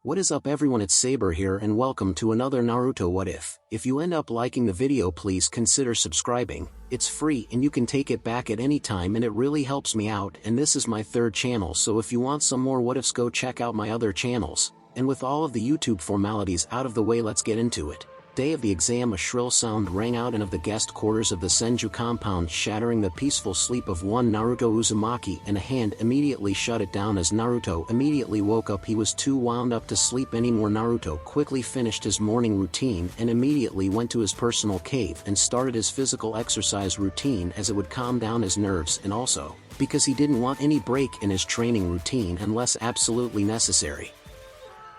What is up everyone, it's Saber here and welcome to another Naruto What If. If you end up liking the video, please consider subscribing. It's free and you can take it back at any time and it really helps me out, and this is my third channel, so if you want some more what ifs, go check out my other channels. And with all of the YouTube formalities out of the way, let's get into it. Day of the exam, a shrill sound rang out and of the guest quarters of the Senju compound, shattering the peaceful sleep of one Naruto Uzumaki, and a hand immediately shut it down as Naruto immediately woke up. He was too wound up to sleep anymore. Naruto quickly finished his morning routine and immediately went to his personal cave and started his physical exercise routine, as it would calm down his nerves, and also because he didn't want any break in his training routine unless absolutely necessary.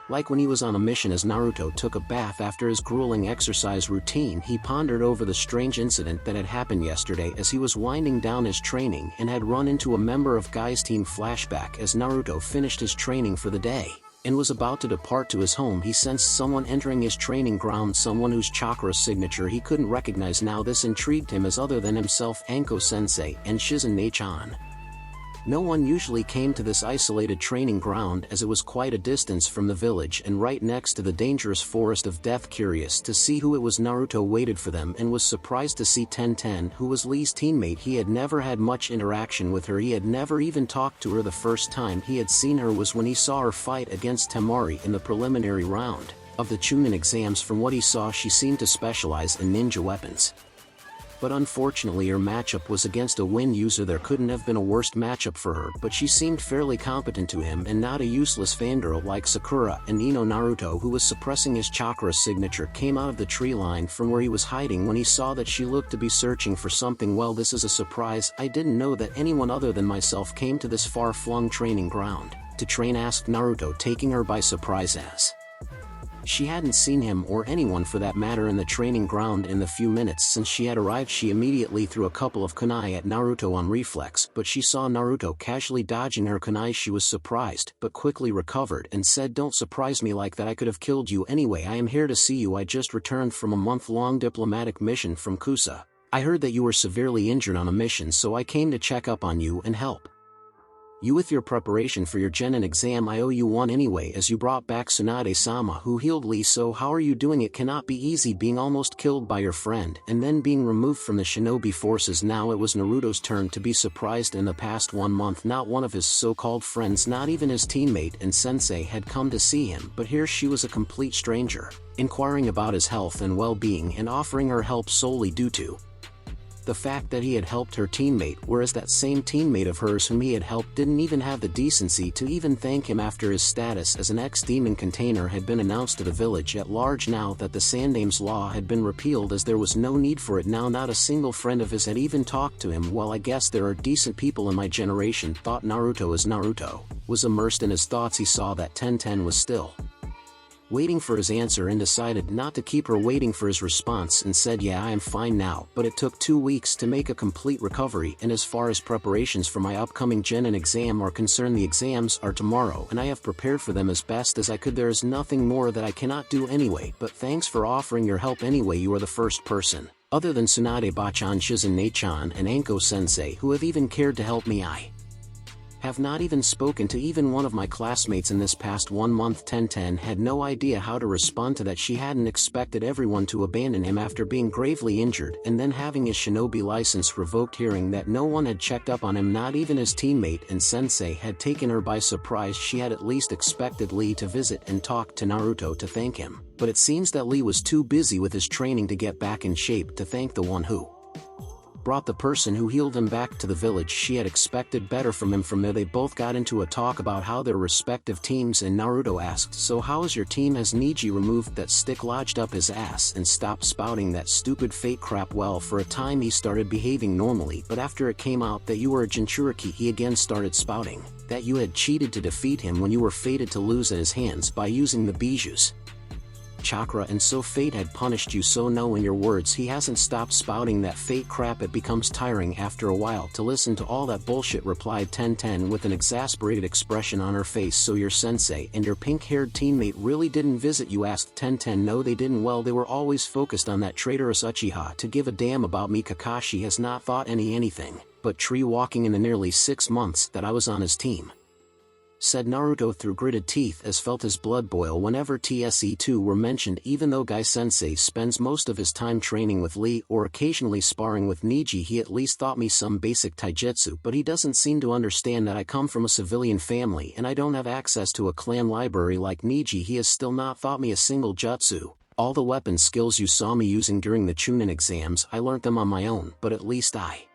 Like when he was on a mission, as Naruto took a bath after his grueling exercise routine, he pondered over the strange incident that had happened yesterday as he was winding down his training and had run into a member of Guy's team. Flashback: as Naruto finished his training for the day and was about to depart to his home, he sensed someone entering his training ground, someone whose chakra signature he couldn't recognize now. This intrigued him, as other than himself, Anko-sensei and Shizune-chan. No one usually came to this isolated training ground, as it was quite a distance from the village and right next to the dangerous forest of death. Curious to see who it was, Naruto waited for them and was surprised to see Tenten, who was Lee's teammate. He had never had much interaction with her, he had never even talked to her. The first time he had seen her was when he saw her fight against Temari in the preliminary round of the Chunin exams. From what he saw, she seemed to specialize in ninja weapons. But unfortunately her matchup was against a wind user. There couldn't have been a worse matchup for her, but she seemed fairly competent to him and not a useless fangirl like Sakura and Ino. Naruto, who was suppressing his chakra signature, came out of the tree line from where he was hiding when he saw that she looked to be searching for something. Well, this is a surprise. I didn't know that anyone other than myself came to this far-flung training ground to train, asked Naruto, taking her by surprise, as she hadn't seen him, or anyone for that matter, in the training ground in the few minutes since she had arrived. She immediately threw a couple of kunai at Naruto on reflex, but she saw Naruto casually dodging her kunai. She was surprised, but quickly recovered and said, "Don't surprise me like that, I could have killed you anyway. I am here to see you. I just returned from a month-long diplomatic mission from Kusa. I heard that you were severely injured on a mission, so I came to check up on you and help you with your preparation for your Genin exam. I owe you one anyway, as you brought back Tsunade-sama, who healed Lee. So how are you doing? It cannot be easy being almost killed by your friend and then being removed from the shinobi forces." Now it was Naruto's turn to be surprised. In the past 1 month, not one of his so-called friends, not even his teammate and sensei, had come to see him, but here she was, a complete stranger, inquiring about his health and well-being and offering her help solely due to the fact that he had helped her teammate, whereas that same teammate of hers whom he had helped didn't even have the decency to even thank him after his status as an ex-demon container had been announced to the village at large. Now that the Sandame's law had been repealed, as there was no need for it now, not a single friend of his had even talked to him. Well, I guess there are decent people in my generation, thought Naruto. As Naruto was immersed in his thoughts, he saw that Tenten was still waiting for his answer and decided not to keep her waiting for his response and said, "Yeah, I am fine now, but it took 2 weeks to make a complete recovery, and as far as preparations for my upcoming Genin exam are concerned, the exams are tomorrow and I have prepared for them as best as I could. There is nothing more that I cannot do anyway, but thanks for offering your help anyway. You are the first person, other than Tsunade-bachan, Shizune-chan and Anko-sensei, who have even cared to help me. I have not even spoken to even one of my classmates in this past 1 month." Tenten had no idea how to respond to that. She hadn't expected everyone to abandon him after being gravely injured and then having his shinobi license revoked. Hearing that no one had checked up on him, not even his teammate and sensei, had taken her by surprise. She had at least expected Lee to visit and talk to Naruto to thank him, but it seems that Lee was too busy with his training to get back in shape to thank the one who brought the person who healed him back to the village. She had expected better from him. From there they both got into a talk about how their respective teams, and Naruto asked, "So how is your team? Has Niji removed that stick lodged up his ass and stopped spouting that stupid fate crap?" Well, for a time he started behaving normally, but after it came out that you were a Jinchuriki, he again started spouting that you had cheated to defeat him when you were fated to lose at his hands by using the Biju's chakra, and so fate had punished you. So no, in your words, he hasn't stopped spouting that fate crap. It becomes tiring after a while to listen to all that bullshit, replied Tenten with an exasperated expression on her face. "So your sensei and your pink-haired teammate really didn't visit you?" asked Tenten. "No, they didn't. Well, they were always focused on that traitorous Uchiha to give a damn about me. Kakashi has not thought anything but tree walking in the nearly 6 months that I was on his team. said Naruto through gritted teeth as felt his blood boil whenever TSE2 were mentioned. Even though Guy-sensei spends most of his time training with Lee or occasionally sparring with Neji, he at least taught me some basic taijutsu, but he doesn't seem to understand that I come from a civilian family and I don't have access to a clan library like Neji. He has still not taught me a single jutsu. All the weapon skills you saw me using during the Chunin exams, I learnt them on my own, but at least I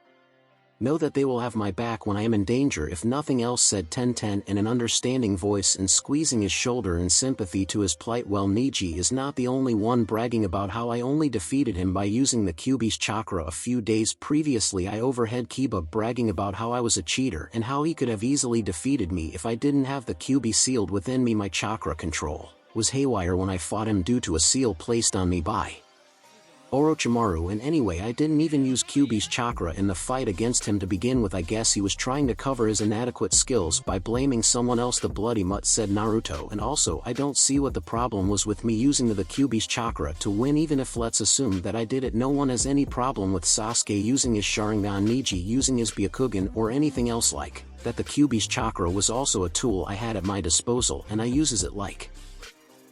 know that they will have my back when I am in danger if nothing else, said Tenten in an understanding voice and squeezing his shoulder in sympathy to his plight. Well, Neji is not the only one bragging about how I only defeated him by using the Kyuubi's chakra a few days previously. I overheard Kiba bragging about how I was a cheater and how he could have easily defeated me if I didn't have the Kyuubi sealed within me. My chakra control was haywire when I fought him due to a seal placed on me by Orochimaru, and anyway I didn't even use Kyuubi's chakra in the fight against him to begin with. I guess he was trying to cover his inadequate skills by blaming someone else. The bloody mutt, said Naruto, and also I don't see what the problem was with me using the Kyuubi's chakra to win. Even if let's assume that I did it, no one has any problem with Sasuke using his Sharingan, Neji using his Byakugan, or anything else like that. The Kyuubi's chakra was also a tool I had at my disposal and I uses it like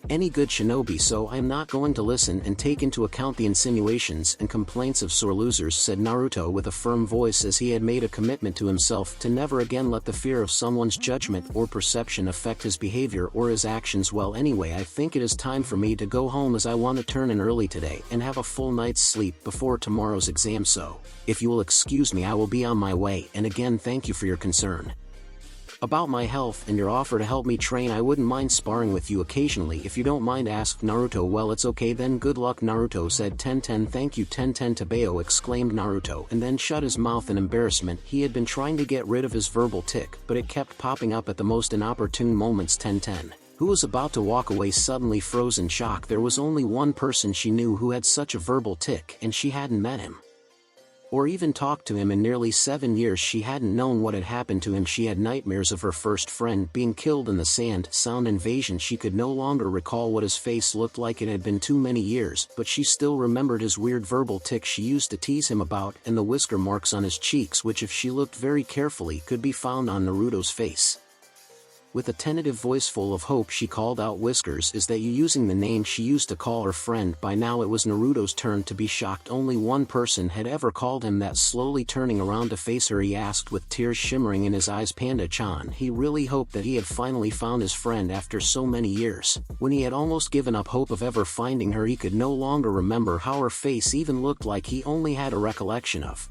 any good shinobi, so I am not going to listen and take into account the insinuations and complaints of sore losers, said Naruto with a firm voice, as he had made a commitment to himself to never again let the fear of someone's judgment or perception affect his behavior or his actions. Well, anyway, I think it is time for me to go home as I want to turn in early today and have a full night's sleep before tomorrow's exam, so if you will excuse me I will be on my way, and again thank you for your concern about my health and your offer to help me train. I wouldn't mind sparring with you occasionally if you don't mind, asked Naruto. Well, it's okay then, good luck, Naruto, said Tenten. Thank you, Tenten Tabeo, exclaimed Naruto, and then shut his mouth in embarrassment. He had been trying to get rid of his verbal tic, but it kept popping up at the most inopportune moments. Tenten, who was about to walk away, suddenly froze in shock. There was only one person she knew who had such a verbal tic, and she hadn't met him or even talked to him in nearly 7 years. She hadn't known what had happened to him. She had nightmares of her first friend being killed in the sand sound invasion. She could no longer recall what his face looked like. It had been too many years, but she still remembered his weird verbal tic she used to tease him about, and the whisker marks on his cheeks, which if she looked very carefully could be found on Naruto's face. With a tentative voice full of hope she called out, "Whiskers, is that you?" using the name she used to call her friend. By now it was Naruto's turn to be shocked. Only one person had ever called him that. Slowly turning around to face her, he asked with tears shimmering in his eyes, "Panda-chan." He really hoped that he had finally found his friend after so many years. When he had almost given up hope of ever finding her, he could no longer remember how her face even looked like. He only had a recollection of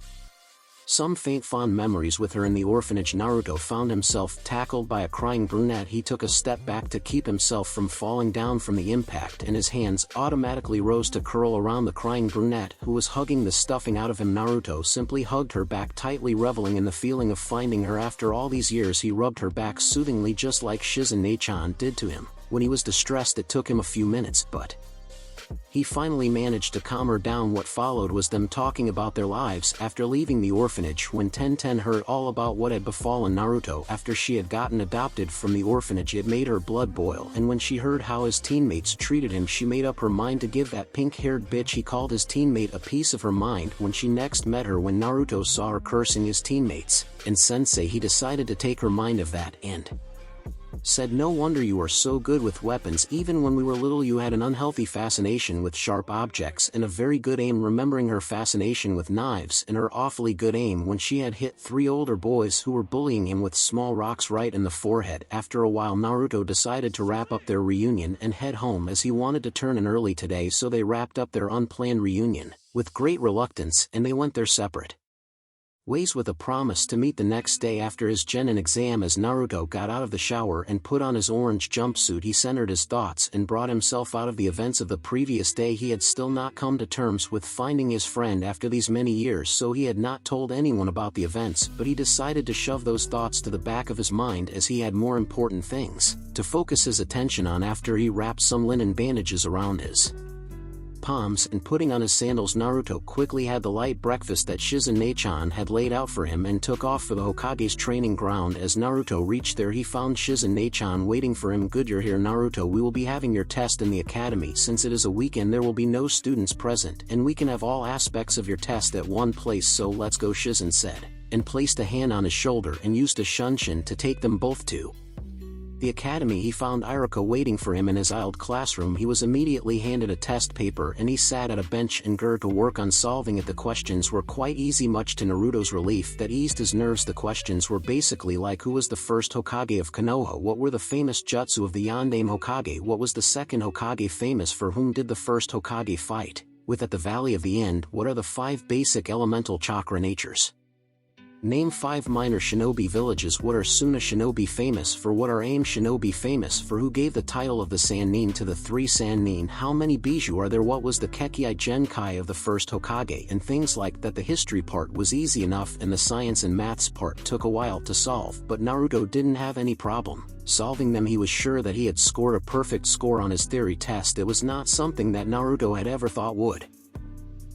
some faint fond memories with her in the orphanage. Naruto found himself tackled by a crying brunette. He took a step back to keep himself from falling down from the impact, and his hands automatically rose to curl around the crying brunette, who was hugging the stuffing out of him. Naruto simply hugged her back tightly, reveling in the feeling of finding her after all these years. He rubbed her back soothingly, just like Shizune-chan did to him when he was distressed. It took him a few minutes, but he finally managed to calm her down. What followed was them talking about their lives after leaving the orphanage. When Tenten heard all about what had befallen Naruto after she had gotten adopted from the orphanage, it made her blood boil, and when she heard how his teammates treated him, she made up her mind to give that pink-haired bitch he called his teammate a piece of her mind. When she next met her, when Naruto saw her cursing his teammates and sensei, he decided to take her mind of that and said, "No wonder you are so good with weapons. Even when we were little you had an unhealthy fascination with sharp objects and a very good aim." Remembering her fascination with knives and her awfully good aim when she had hit 3 older boys who were bullying him with small rocks right in the forehead. After a while Naruto decided to wrap up their reunion and head home, as he wanted to turn in early today. So they wrapped up their unplanned reunion with great reluctance, and they went their separate ways with a promise to meet the next day after his genin exam. As Naruto got out of the shower and put on his orange jumpsuit, he centered his thoughts and brought himself out of the events of the previous day. He had still not come to terms with finding his friend after these many years, so he had not told anyone about the events, but he decided to shove those thoughts to the back of his mind as he had more important things to focus his attention on. After he wrapped some linen bandages around his palms and putting on his sandals, Naruto quickly had the light breakfast that Shizune-chan had laid out for him and took off for the Hokage's training ground. As Naruto reached there, he found Shizune-chan waiting for him. "Good, you're here, Naruto. We will be having your test in the academy. Since it is a weekend there will be no students present, and we can have all aspects of your test at one place, so let's go," Shizune said, and placed a hand on his shoulder and used a shunshin to take them both to The academy he found Iruka waiting for him in his aisled classroom. He was immediately handed a test paper and he sat at a bench and got to work on solving it. The questions were quite easy, much to Naruto's relief that eased his nerves. The questions were basically like, who was the first Hokage of Konoha? What were the famous jutsu of the Yondaime Hokage? What was the second Hokage famous for? Whom did the first Hokage fight with at the Valley of the End? What are the 5 basic elemental chakra natures? Name 5 minor shinobi villages. What are Suna shinobi famous for? What are Aim shinobi famous for? Who gave the title of the Sannin to the 3 Sannin? How many Bijou are there? What was the Kekkei Genkai of the first Hokage? And things like that. The history part was easy enough and the science and maths part took a while to solve, but Naruto didn't have any problem solving them. He was sure that he had scored a perfect score on his theory test. It was not something that Naruto had ever thought would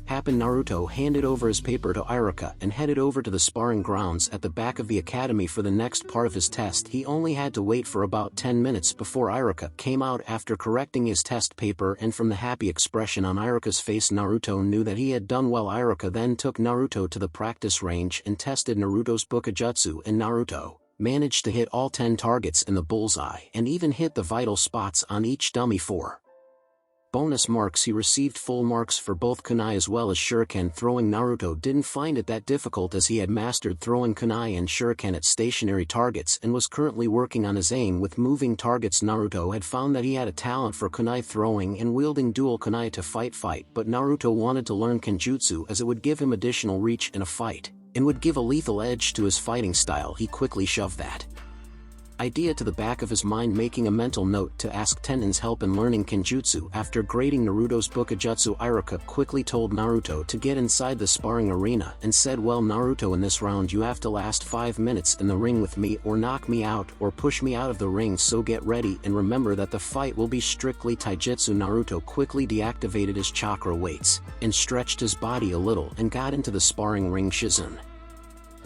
happen. Naruto handed over his paper to Iruka and headed over to the sparring grounds at the back of the academy for the next part of his test. He only had to wait for about 10 minutes before Iruka came out after correcting his test paper, and from the happy expression on Iruka's face, Naruto knew that he had done well. Iruka then took Naruto to the practice range and tested Naruto's Bukajutsu, and Naruto managed to hit all 10 targets in the bullseye and even hit the vital spots on each dummy. For bonus marks, he received full marks for both kunai as well as shuriken throwing. Naruto didn't find it that difficult as he had mastered throwing kunai and shuriken at stationary targets and was currently working on his aim with moving targets. Naruto had found that he had a talent for kunai throwing and wielding dual kunai to fight, but Naruto wanted to learn kenjutsu as it would give him additional reach in a fight and would give a lethal edge to his fighting style. He quickly shoved that idea to the back of his mind, making a mental note to ask Tennin's help in learning kenjutsu. After grading Naruto's Bukajutsu, Iruka quickly told Naruto to get inside the sparring arena and said, well Naruto, in this round you have to last 5 minutes in the ring with me or knock me out or push me out of the ring, so get ready and remember that the fight will be strictly taijutsu. Naruto quickly deactivated his chakra weights and stretched his body a little and got into the sparring ring. Shizun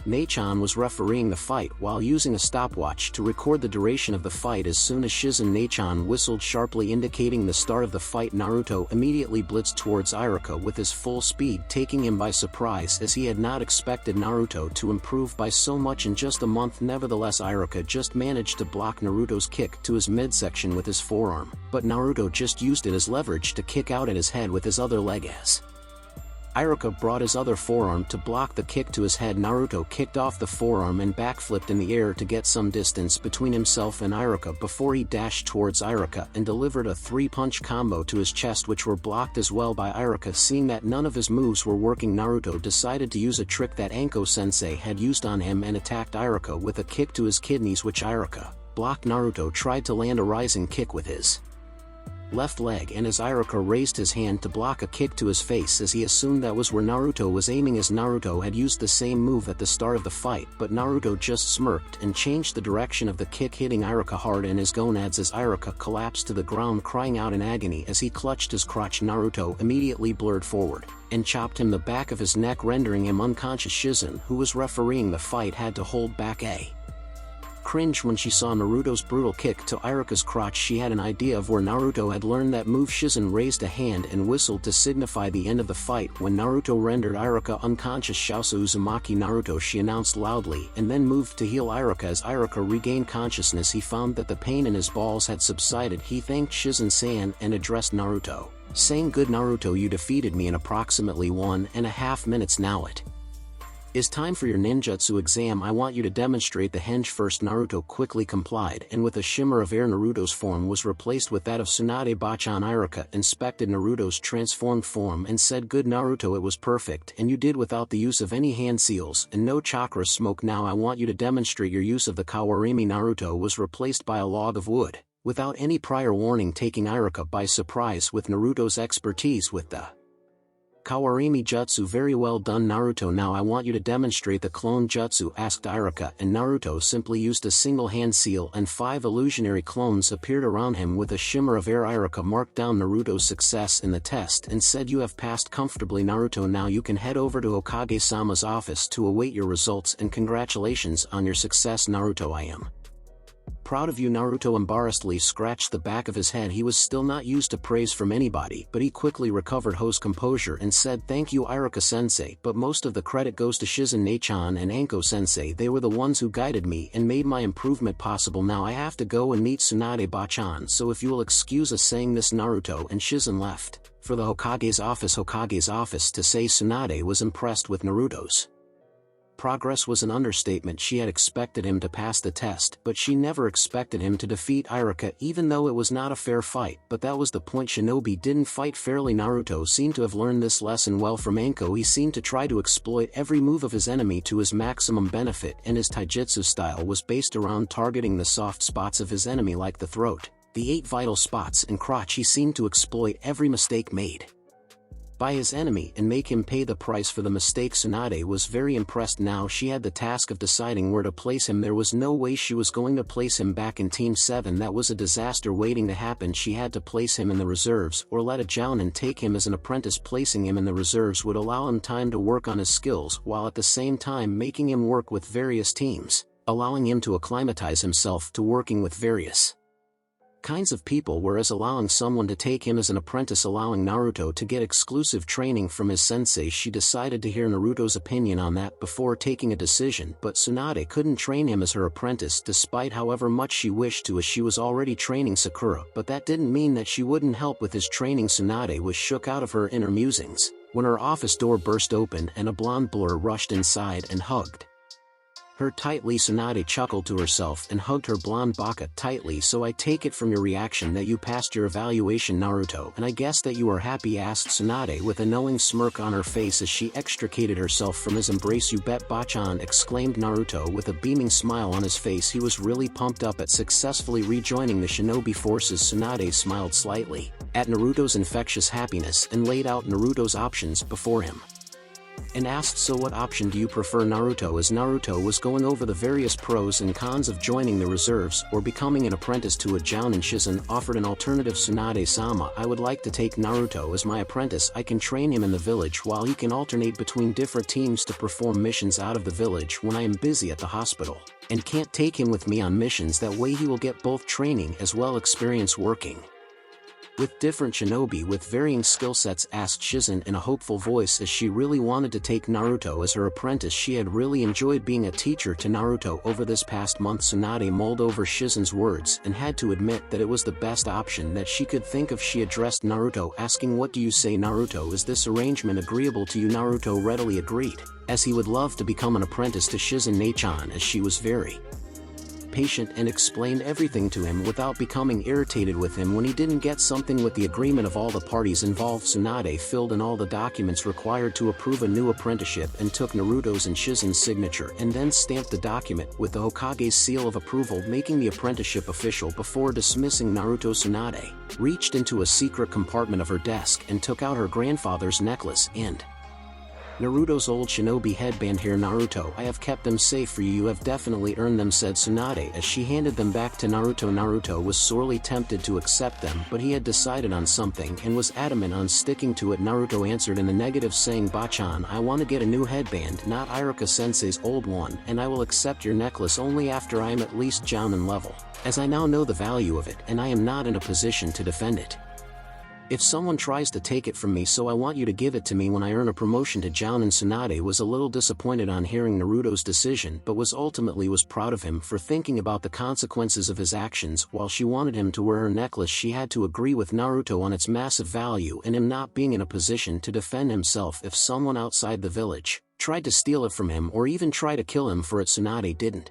Neichan was refereeing the fight while using a stopwatch to record the duration of the fight. As soon as Shizun Neichan whistled sharply indicating the start of the fight, Naruto immediately blitzed towards Iruka with his full speed, taking him by surprise as he had not expected Naruto to improve by so much in just a month. Nevertheless, Iruka just managed to block Naruto's kick to his midsection with his forearm, but Naruto just used it as leverage to kick out at his head with his other leg. As Iruka brought his other forearm to block the kick to his head, Naruto kicked off the forearm and backflipped in the air to get some distance between himself and Iruka before he dashed towards Iruka and delivered a 3-punch combo to his chest, which were blocked as well by Iruka. Seeing that none of his moves were working, Naruto decided to use a trick that Anko-sensei had used on him and attacked Iruka with a kick to his kidneys, which Iruka blocked. Naruto tried to land a rising kick with his left leg, and as Iruka raised his hand to block a kick to his face as he assumed that was where Naruto was aiming, as Naruto had used the same move at the start of the fight, but Naruto just smirked and changed the direction of the kick, hitting Iruka hard in his gonads as Iruka collapsed to the ground crying out in agony as he clutched his crotch. Naruto immediately blurred forward and chopped him the back of his neck, rendering him unconscious. Shizun, who was refereeing the fight, had to hold back a cringe when she saw Naruto's brutal kick to Iruka's crotch. She had an idea of where Naruto had learned that move. Shizun raised a hand and whistled to signify the end of the fight. When Naruto rendered Iruka unconscious, Shousu Uzumaki Naruto, she announced loudly, and then moved to heal Iruka. As Iruka regained consciousness, he found that the pain in his balls had subsided. He thanked Shizun-san and addressed Naruto, saying, "Good Naruto, you defeated me in approximately 1.5 minutes. Now it is time for your ninjutsu exam. I want you to demonstrate the henge first." Naruto quickly complied, and with a shimmer of air, Naruto's form was replaced with that of Tsunade Bachan. Iruka inspected Naruto's transformed form and said, "Good Naruto, it was perfect, and you did without the use of any hand seals and no chakra smoke. Now I want you to demonstrate your use of the Kawarimi." Naruto was replaced by a log of wood, without any prior warning, taking Iruka by surprise with Naruto's expertise with the Kawarimi Jutsu. "Very well done, Naruto. Now I want you to demonstrate the clone jutsu," asked Iruka, and Naruto simply used a single hand seal and 5 illusionary clones appeared around him with a shimmer of air. Iruka marked down Naruto's success in the test and said, "You have passed comfortably, Naruto. Now you can head over to Hokage-sama's office to await your results, and congratulations on your success, Naruto. I am Proud of you, Naruto embarrassedly scratched the back of his head. He was still not used to praise from anybody, but he quickly recovered his composure and said, "Thank you, Iruka-sensei, but most of the credit goes to Shizune-chan and Anko-sensei. They were the ones who guided me and made my improvement possible. Now I have to go and meet Tsunade-bachan, so if you will excuse us saying this." Naruto and Shizune left for the Hokage's office to say Tsunade was impressed with Naruto's progress was an understatement. She had expected him to pass the test, but she never expected him to defeat Iruka, even though it was not a fair fight. But that was the point. Shinobi didn't fight fairly. Naruto seemed to have learned this lesson well from Anko. He seemed to try to exploit every move of his enemy to his maximum benefit, and his taijutsu style was based around targeting the soft spots of his enemy like the throat, the 8 vital spots and crotch. He seemed to exploit every mistake made by his enemy and make him pay the price for the mistake. Tsunade was very impressed. Now she had the task of deciding where to place him. There was no way she was going to place him back in Team 7. That was a disaster waiting to happen. She had to place him in the reserves or let a jounin take him as an apprentice. Placing him in the reserves would allow him time to work on his skills while at the same time making him work with various teams, allowing him to acclimatize himself to working with various kinds of people, whereas allowing someone to take him as an apprentice, allowing Naruto to get exclusive training from his sensei. She decided to hear Naruto's opinion on that before taking a decision, but Tsunade couldn't train him as her apprentice despite however much she wished to, as she was already training Sakura, but that didn't mean that she wouldn't help with his training. Tsunade was shook out of her inner musings when her office door burst open and a blonde blur rushed inside and hugged her tightly. Tsunade chuckled to herself and hugged her blonde baka tightly. "So I take it from your reaction that you passed your evaluation, Naruto, and I guess that you are happy?" asked Tsunade with a knowing smirk on her face as she extricated herself from his embrace. "You bet, Bachan," exclaimed Naruto with a beaming smile on his face. He was really pumped up at successfully rejoining the shinobi forces. Tsunade smiled slightly at Naruto's infectious happiness and laid out Naruto's options before him and asked, "So what option do you prefer, Naruto?" As Naruto was going over the various pros and cons of joining the reserves or becoming an apprentice to a jounin, Shizune offered an alternative. "Tsunade-sama, I would like to take Naruto as my apprentice. I can train him in the village while he can alternate between different teams to perform missions out of the village when I am busy at the hospital, and can't take him with me on missions. That way he will get both training as well experience working with different shinobi with varying skill sets," asked Shizune in a hopeful voice as she really wanted to take Naruto as her apprentice. She had really enjoyed being a teacher to Naruto over this past month. Tsunade mulled over Shizune's words and had to admit that it was the best option that she could think of. She addressed Naruto asking, "What do you say, Naruto? Is this arrangement agreeable to you?" Naruto readily agreed, as he would love to become an apprentice to Shizune-chan, as she was very patient and explained everything to him without becoming irritated with him when he didn't get something. With the agreement of all the parties involved, Tsunade filled in all the documents required to approve a new apprenticeship and took Naruto's and Shizune's signature and then stamped the document with the Hokage's seal of approval, making the apprenticeship official before dismissing Naruto. Tsunade reached into a secret compartment of her desk and took out her grandfather's necklace and Naruto's old shinobi headband. "Here, Naruto, I have kept them safe for you. You have definitely earned them," said Tsunade as she handed them back to Naruto. Naruto was sorely tempted to accept them, but he had decided on something and was adamant on sticking to it. Naruto answered in the negative, saying, "Bachan, I want to get a new headband, not Iruka-sensei's old one, and I will accept your necklace only after I am at least jounin level, as I now know the value of it and I am not in a position to defend it if someone tries to take it from me, so I want you to give it to me when I earn a promotion to jounin." Tsunade was a little disappointed on hearing Naruto's decision, but was proud of him for thinking about the consequences of his actions. While she wanted him to wear her necklace, she had to agree with Naruto on its massive value and him not being in a position to defend himself if someone outside the village tried to steal it from him or even try to kill him for it. Tsunade didn't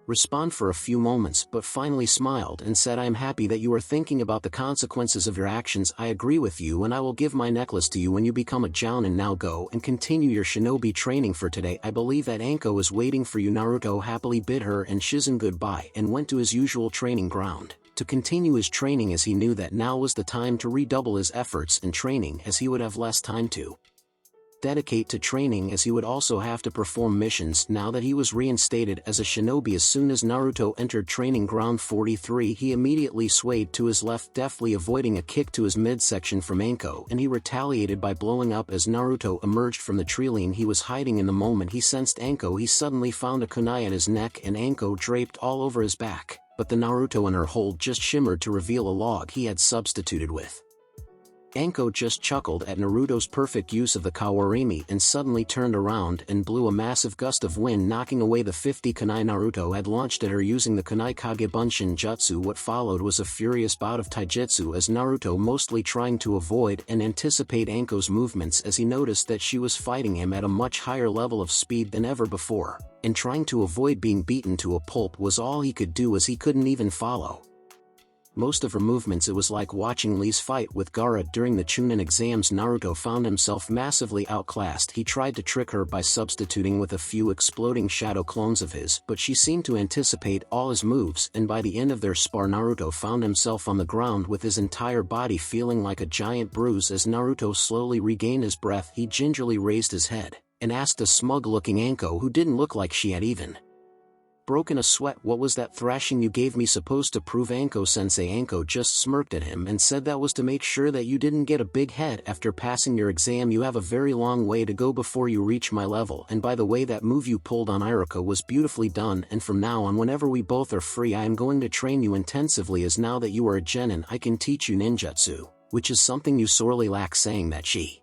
respond for a few moments, but finally smiled and said, "I am happy that you are thinking about the consequences of your actions. I agree with you and I will give my necklace to you when you become a jounin. Now go and continue your shinobi training for today. I believe that Anko is waiting for you." Naruto happily bid her and Shizune goodbye and went to his usual training ground to continue his training, as he knew that now was the time to redouble his efforts and training, as he would have less time to dedicate to training, as he would also have to perform missions now that he was reinstated as a shinobi. As soon as Naruto entered training ground 43, he immediately swayed to his left, deftly avoiding a kick to his midsection from Anko, and he retaliated by blowing up as Naruto emerged from the treeline he was hiding in. The moment he sensed Anko, he suddenly found a kunai at his neck and Anko draped all over his back. but the Naruto in her hold just shimmered to reveal a log he had substituted with. Anko just chuckled at Naruto's perfect use of the Kawarimi and suddenly turned around and blew a massive gust of wind, knocking away the 50 kunai Naruto had launched at her using the kunai Kage Bunshin Jutsu. What followed was a furious bout of taijutsu, as Naruto mostly trying to avoid and anticipate Anko's movements, as he noticed that she was fighting him at a much higher level of speed than ever before, and trying to avoid being beaten to a pulp was all he could do, as he couldn't even follow most of her movements. It was like watching Lee's fight with Gaara during the Chunin exams. Naruto found himself massively outclassed. He tried to trick her by substituting with a few exploding shadow clones of his, but she seemed to anticipate all his moves, and by the end of their spar Naruto found himself on the ground with his entire body feeling like a giant bruise. As Naruto slowly regained his breath, he gingerly raised his head and asked a smug-looking Anko, who didn't look like she had even broken a sweat, "What was that thrashing you gave me supposed to prove, Anko-sensei?" Anko just smirked at him and said, "That was to make sure that you didn't get a big head after passing your exam. You have a very long way to go before you reach my level, and by the way, that move you pulled on Iruka was beautifully done, and from now on whenever we both are free I am going to train you intensively, as now that you are a genin I can teach you ninjutsu, which is something you sorely lack." Saying that, she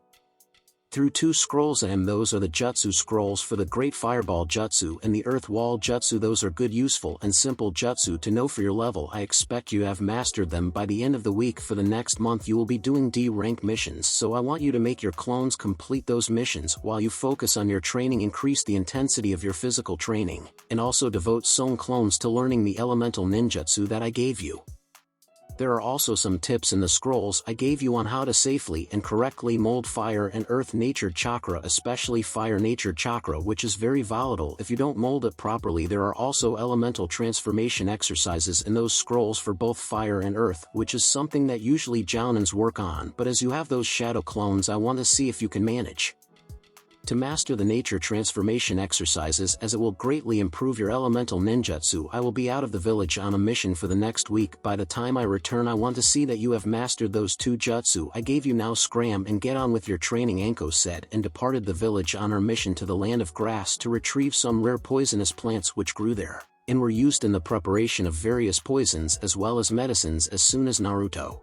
threw 2 scrolls at him. "Those are the jutsu scrolls for the Great Fireball Jutsu and the Earth Wall Jutsu. Those are good, useful and simple jutsu to know for your level. I expect you have mastered them by the end of the week. For the next month you will be doing D-rank missions, so I want you to make your clones complete those missions while you focus on your training. Increase the intensity of your physical training, and also devote some clones to learning the elemental ninjutsu that I gave you. There are also some tips in the scrolls I gave you on how to safely and correctly mold fire and earth nature chakra, especially fire nature chakra, which is very volatile if you don't mold it properly. There are also elemental transformation exercises in those scrolls for both fire and earth, which is something that usually jounins work on, but as you have those shadow clones I want to see if you can manage to master the nature transformation exercises, as it will greatly improve your elemental ninjutsu. I will be out of the village on a mission for the next week. By the time I return I want to see that you have mastered those 2 jutsu I gave you. Now scram and get on with your training," Anko said, and departed the village on her mission to the land of grass to retrieve some rare poisonous plants which grew there, and were used in the preparation of various poisons as well as medicines. As soon as Naruto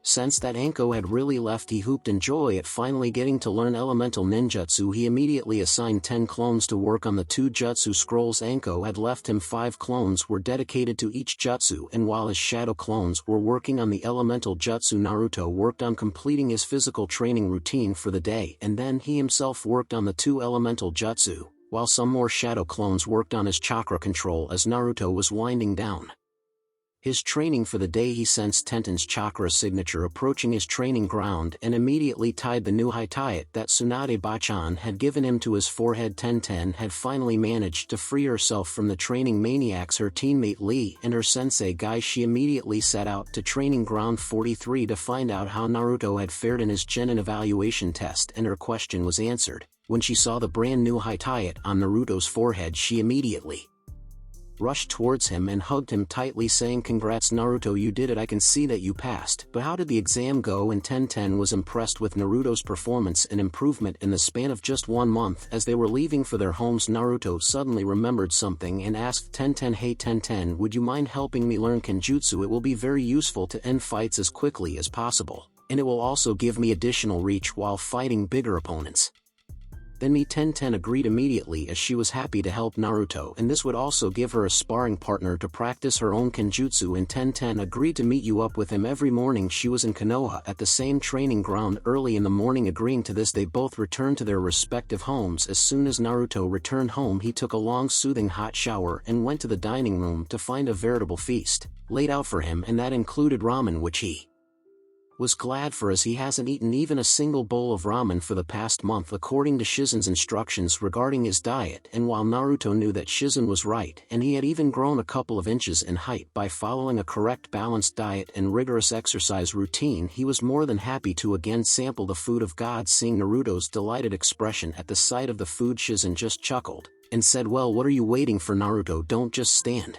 sensed that Anko had really left, he whooped in joy at finally getting to learn elemental ninjutsu. He immediately assigned 10 clones to work on the 2 jutsu scrolls Anko had left him. 5 clones were dedicated to each jutsu, and while his shadow clones were working on the elemental jutsu, Naruto worked on completing his physical training routine for the day, and then he himself worked on the 2 elemental jutsu, while some more shadow clones worked on his chakra control. As Naruto was winding down his training for the day, he sensed Tenten's chakra signature approaching his training ground and immediately tied the new Hitayat that Tsunade Bachan had given him to his forehead. Tenten had finally managed to free herself from the training maniacs, her teammate Lee and her sensei Guy. She immediately set out to training ground 43 to find out how Naruto had fared in his genin evaluation test, and her question was answered. When she saw the brand new Hitayat on Naruto's forehead, she immediately rushed towards him and hugged him tightly, saying, "Congrats Naruto, you did it. I can see that you passed. But how did the exam go?" And Tenten was impressed with Naruto's performance and improvement in the span of just 1 month. As they were leaving for their homes, Naruto suddenly remembered something and asked Tenten, "Hey Tenten, would you mind helping me learn Kenjutsu? It will be very useful to end fights as quickly as possible, and it will also give me additional reach while fighting bigger opponents." Then Tenten agreed immediately, as she was happy to help Naruto, and this would also give her a sparring partner to practice her own Kenjutsu. And Tenten agreed to meet you up with him every morning. She was in Konoha at the same training ground early in the morning. Agreeing to this, they both returned to their respective homes. As soon as Naruto returned home, he took a long soothing hot shower and went to the dining room to find a veritable feast laid out for him, and that included ramen, which he was glad for, as he hasn't eaten even a single bowl of ramen for the past month according to Shizen's instructions regarding his diet. And while Naruto knew that Shizen was right, and he had even grown a couple of inches in height by following a correct balanced diet and rigorous exercise routine, he was more than happy to again sample the food of God. Seeing Naruto's delighted expression at the sight of the food, Shizen just chuckled and said, "Well, what are you waiting for, Naruto? Don't just stand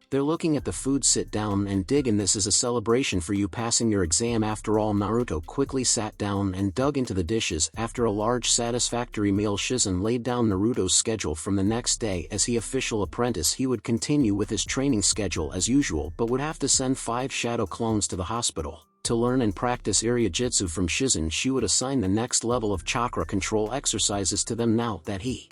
They're looking at the food. Sit down and dig in. This is a celebration for you passing your exam. After all, Naruto quickly sat down and dug into the dishes. After a large satisfactory meal, Shizen laid down Naruto's schedule from the next day. As the official apprentice, he would continue with his training schedule as usual, but would have to send 5 shadow clones to the hospital to learn and practice area jutsu from Shizen. She would assign the next level of chakra control exercises to them now that he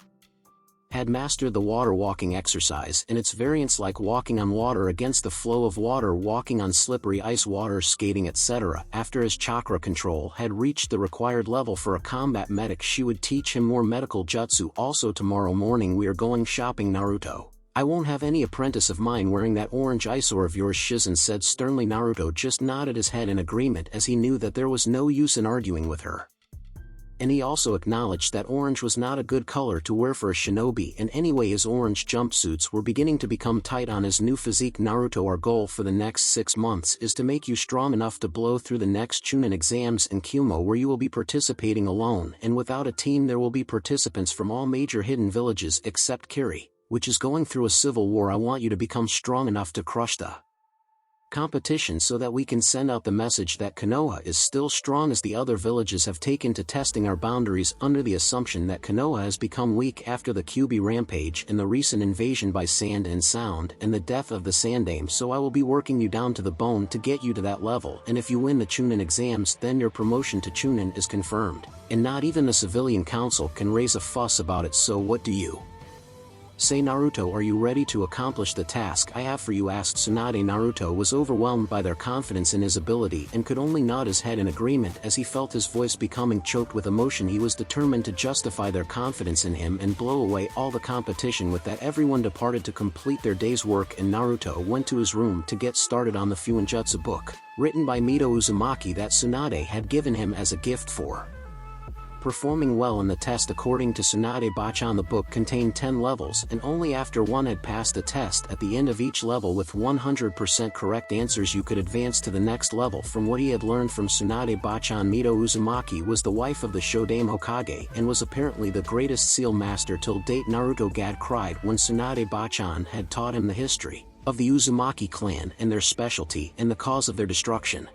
had mastered the water walking exercise and its variants like walking on water against the flow of water, walking on slippery ice, water skating, etc. After his chakra control had reached the required level for a combat medic, she would teach him more medical jutsu. Also, tomorrow morning we are going shopping, Naruto. I won't have any apprentice of mine wearing that orange eyesore of yours, Shizen said sternly. Naruto just nodded his head in agreement, as he knew that there was no use in arguing with her. And he also acknowledged that orange was not a good color to wear for a shinobi, and anyway his orange jumpsuits were beginning to become tight on his new physique. Naruto, our goal for the next 6 months is to make you strong enough to blow through the next Chunin exams in Kumo, where you will be participating alone and without a team. There will be participants from all major hidden villages except Kiri, which is going through a civil war. I want you to become strong enough to crush the competition so that we can send out the message that Konoha is still strong, as the other villages have taken to testing our boundaries under the assumption that Konoha has become weak after the Kyuubi rampage and the recent invasion by Sand and Sound and the death of the Sandaime. So I will be working you down to the bone to get you to that level, and if you win the Chunin exams, then your promotion to Chunin is confirmed, and not even the civilian council can raise a fuss about it. So what do you say, Naruto? Are you ready to accomplish the task I have for you? Asked Tsunade. Naruto was overwhelmed by their confidence in his ability and could only nod his head in agreement as he felt his voice becoming choked with emotion. He was determined to justify their confidence in him and blow away all the competition. With that, everyone departed to complete their day's work, and Naruto went to his room to get started on the Fuinjutsu book, written by Mito Uzumaki, that Tsunade had given him as a gift for performing well in the test. According to Tsunade Bachan, the book contained 10 levels, and only after one had passed the test at the end of each level with 100% correct answers you could advance to the next level. From what he had learned from Tsunade Bachan, Mito Uzumaki was the wife of the Shodaime Hokage and was apparently the greatest seal master till date. Naruto Gad cried when Tsunade Bachan had taught him the history of the Uzumaki clan and their specialty and the cause of their destruction.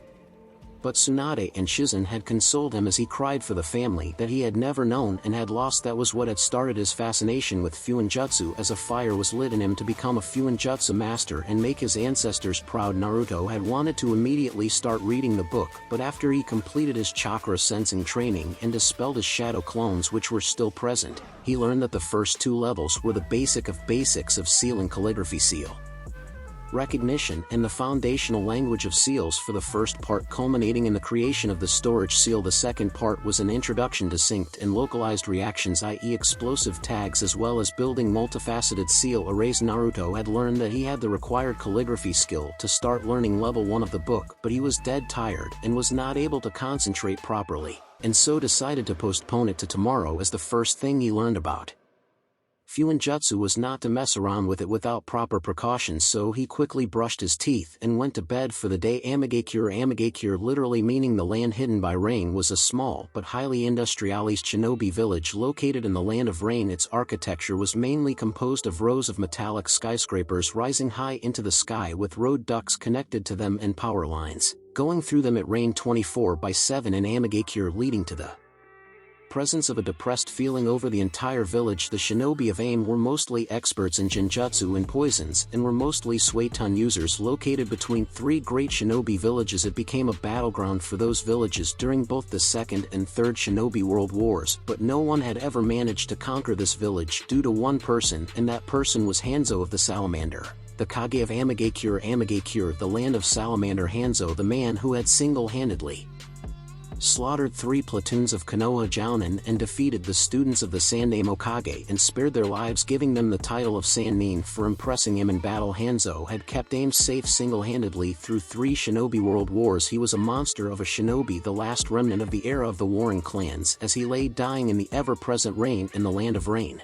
But Tsunade and Shizen had consoled him as he cried for the family that he had never known and had lost. That was what had started his fascination with Fuinjutsu, as a fire was lit in him to become a Fuinjutsu master and make his ancestors proud. Naruto had wanted to immediately start reading the book, but after he completed his chakra sensing training and dispelled his shadow clones which were still present, he learned that the first 2 levels were the basics of seal and calligraphy, seal recognition, and the foundational language of seals for the first part, culminating in the creation of the storage seal. The second part was an introduction to synced and localized reactions, i.e. explosive tags, as well as building multifaceted seal arrays. Naruto had learned that he had the required calligraphy skill to start learning level 1 of the book, but he was dead tired and was not able to concentrate properly, and so decided to postpone it to tomorrow as the first thing he learned about Fuinjutsu was not to mess around with it without proper precautions. So he quickly brushed his teeth and went to bed for the day. Amigakure, literally meaning the land hidden by rain, was a small but highly industrialized shinobi village located in the land of rain. Its architecture was mainly composed of rows of metallic skyscrapers rising high into the sky with road ducts connected to them and power lines going through them. It rained 24/7 in Amigakure, leading to the presence of a depressed feeling over the entire village. The shinobi of AIM were mostly experts in genjutsu and poisons, and were mostly Suiton users. Located between 3 great shinobi villages, it became a battleground for those villages during both the Second and Third Shinobi World Wars, but no one had ever managed to conquer this village due to one person, and that person was Hanzo of the Salamander, the Kage of Amigakure, the land of Salamander. Hanzo, the man who had single-handedly slaughtered 3 platoons of Konoha Jounin and defeated the students of the Sandaime Hokage and spared their lives, giving them the title of Sannin for impressing him in battle. Hanzo had kept AIM safe single-handedly through 3 shinobi world wars. He was a monster of a shinobi, the last remnant of the era of the warring clans, as he lay dying in the ever-present rain in the land of rain.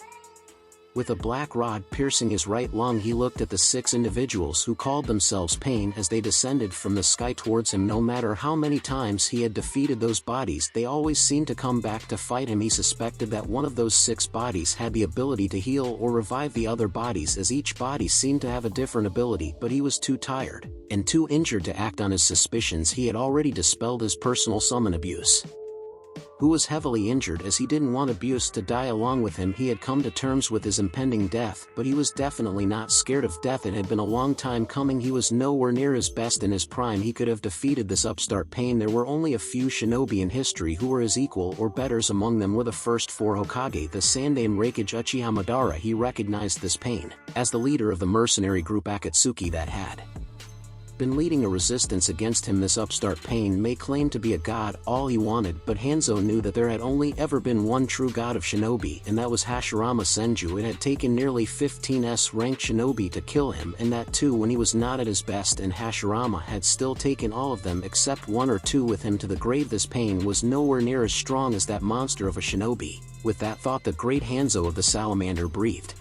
With a black rod piercing his right lung, he looked at the 6 individuals who called themselves Pain as they descended from the sky towards him. No matter how many times he had defeated those bodies, they always seemed to come back to fight him. He suspected that one of those 6 bodies had the ability to heal or revive the other bodies, as each body seemed to have a different ability, but he was too tired and too injured to act on his suspicions. He had already dispelled his personal summon Abuse, who was heavily injured, as he didn't want Abuse to die along with him. He had come to terms with his impending death, but he was definitely not scared of death. It had been a long time coming. He was nowhere near his best. In his prime, he could have defeated this upstart Pain. There were only a few shinobi in history who were his equal or betters. Among them were the first 4 Hokage, the Sandaime Reikage Uchiha Madara. He recognized this Pain as the leader of the mercenary group Akatsuki that had been leading a resistance against him. This upstart Pain may claim to be a god, all he wanted, but Hanzo knew that there had only ever been one true god of shinobi, and that was Hashirama Senju. It had taken nearly 15 S-ranked shinobi to kill him, and that too when he was not at his best, and Hashirama had still taken all of them except 1 or 2 with him to the grave. This Pain was nowhere near as strong as that monster of a shinobi. With that thought, the great Hanzo of the Salamander breathed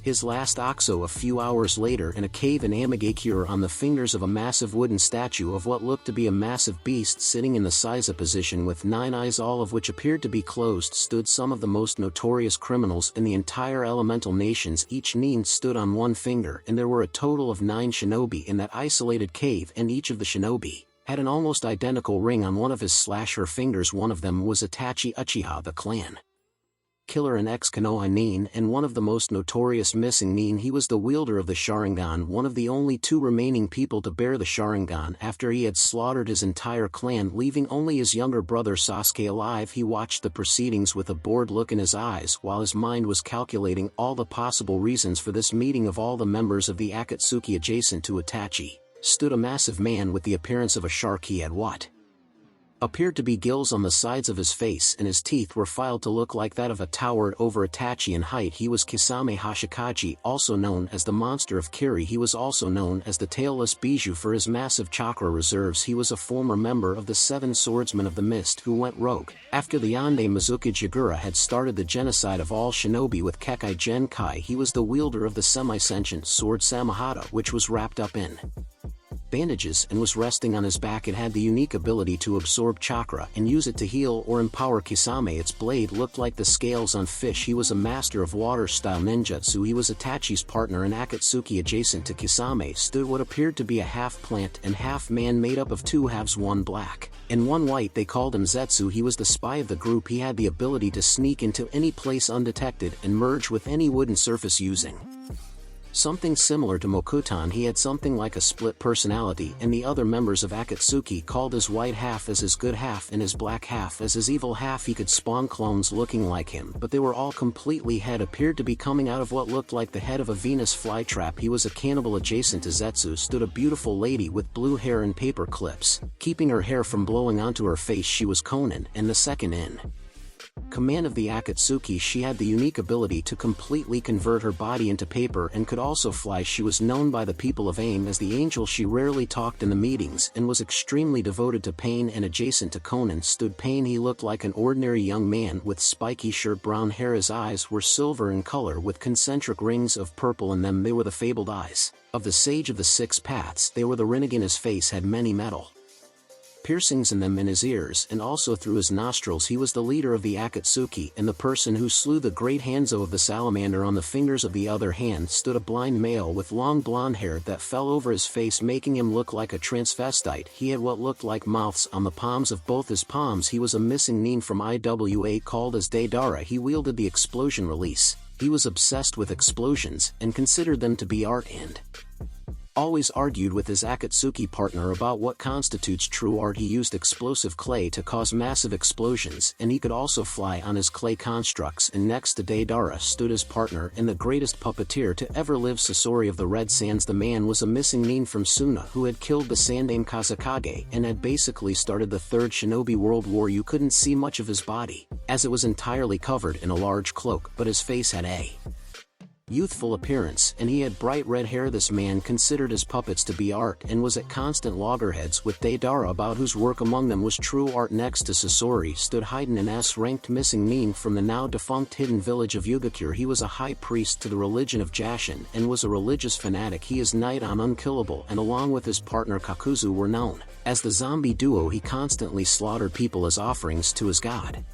his last oxo a few hours later in a cave in Amagakure. On the fingers of a massive wooden statue of what looked to be a massive beast sitting in the Seiza position with 9 eyes, all of which appeared to be closed, stood some of the most notorious criminals in the entire elemental nations. Each nin stood on 1 finger, and there were a total of 9 shinobi in that isolated cave, and each of the shinobi had an almost identical ring on one of his / her fingers. One of them was Itachi Uchiha, the clan killer and ex-Konoha nin, and one of the most notorious missing nin. He was the wielder of the Sharingan, one of the only 2 remaining people to bear the Sharingan after he had slaughtered his entire clan, leaving only his younger brother Sasuke alive. He watched the proceedings with a bored look in his eyes while his mind was calculating all the possible reasons for this meeting. Of all the members of the Akatsuki, adjacent to Itachi stood a massive man with the appearance of a shark. He had what appeared to be gills on the sides of his face, and his teeth were filed to look like that of a tower. Over Itachi in height, he was Kisame Hashikaji, also known as the Monster of Kiri. He was also known as the Tailless Bijou for his massive chakra reserves. He was a former member of the 7 Swordsmen of the Mist who went rogue after the Yonde Mizukage Yagura had started the genocide of all shinobi with Kekkei Genkai. He was the wielder of the semi-sentient sword Samahata, which was wrapped up in bandages and was resting on his back. It had the unique ability to absorb chakra and use it to heal or empower Kisame. Its blade looked like the scales on fish. He was a master of water-style ninjutsu. He was Itachi's partner in Akatsuki. Adjacent to Kisame stood what appeared to be a half-plant and half-man made up of 2 halves, 1 black and 1 white. They called him Zetsu. He was the spy of the group. He had the ability to sneak into any place undetected and merge with any wooden surface using something similar to Mokutan. He had something like a split personality, and the other members of Akatsuki called his white half as his good half and his black half as his evil half. He could spawn clones looking like him, but they were all completely head appeared to be coming out of what looked like the head of a Venus flytrap. He was a cannibal. Adjacent to Zetsu stood a beautiful lady with blue hair and paper clips, keeping her hair from blowing onto her face. She was Konan, and the second in command of the Akatsuki. She had the unique ability to completely convert her body into paper and could also fly. She was known by the people of AIM as the Angel. She rarely talked in the meetings and was extremely devoted to Pain. And adjacent to Konan stood Pain. He looked like an ordinary young man with spiky shirt, brown hair. His eyes were silver in color with concentric rings of purple in them. They were the fabled eyes of the Sage of the 6 Paths. They were the Rinnegan. His face had many metal piercings in them, in his ears and also through his nostrils. He was the leader of the Akatsuki and the person who slew the great Hanzo of the Salamander. On the fingers of the other hand stood a blind male with long blonde hair that fell over his face, making him look like a transvestite. He had what looked like mouths on the palms of both his palms. He was a missing nin from IWA called as Deidara. He wielded the explosion release. He was obsessed with explosions and considered them to be art, and always argued with his Akatsuki partner about what constitutes true art. He used explosive clay to cause massive explosions, and he could also fly on his clay constructs. And next to Deidara stood his partner and the greatest puppeteer to ever live, Sasori of the Red Sands. The man was a missing nin from Suna who had killed the Sandaime Kazekage and had basically started the Third Shinobi World War. You couldn't see much of his body, as it was entirely covered in a large cloak, but his face had a youthful appearance, and he had bright red hair. This man considered his puppets to be art and was at constant loggerheads with Deidara about whose work among them was true art. Next to Sasori stood Haiden, an S-ranked missing mean from the now defunct hidden village of Yugakure. He was a high priest to the religion of Jashin and was a religious fanatic. He is knight on Unkillable, and along with his partner Kakuzu were known as the zombie duo. He constantly slaughtered people as offerings to his god.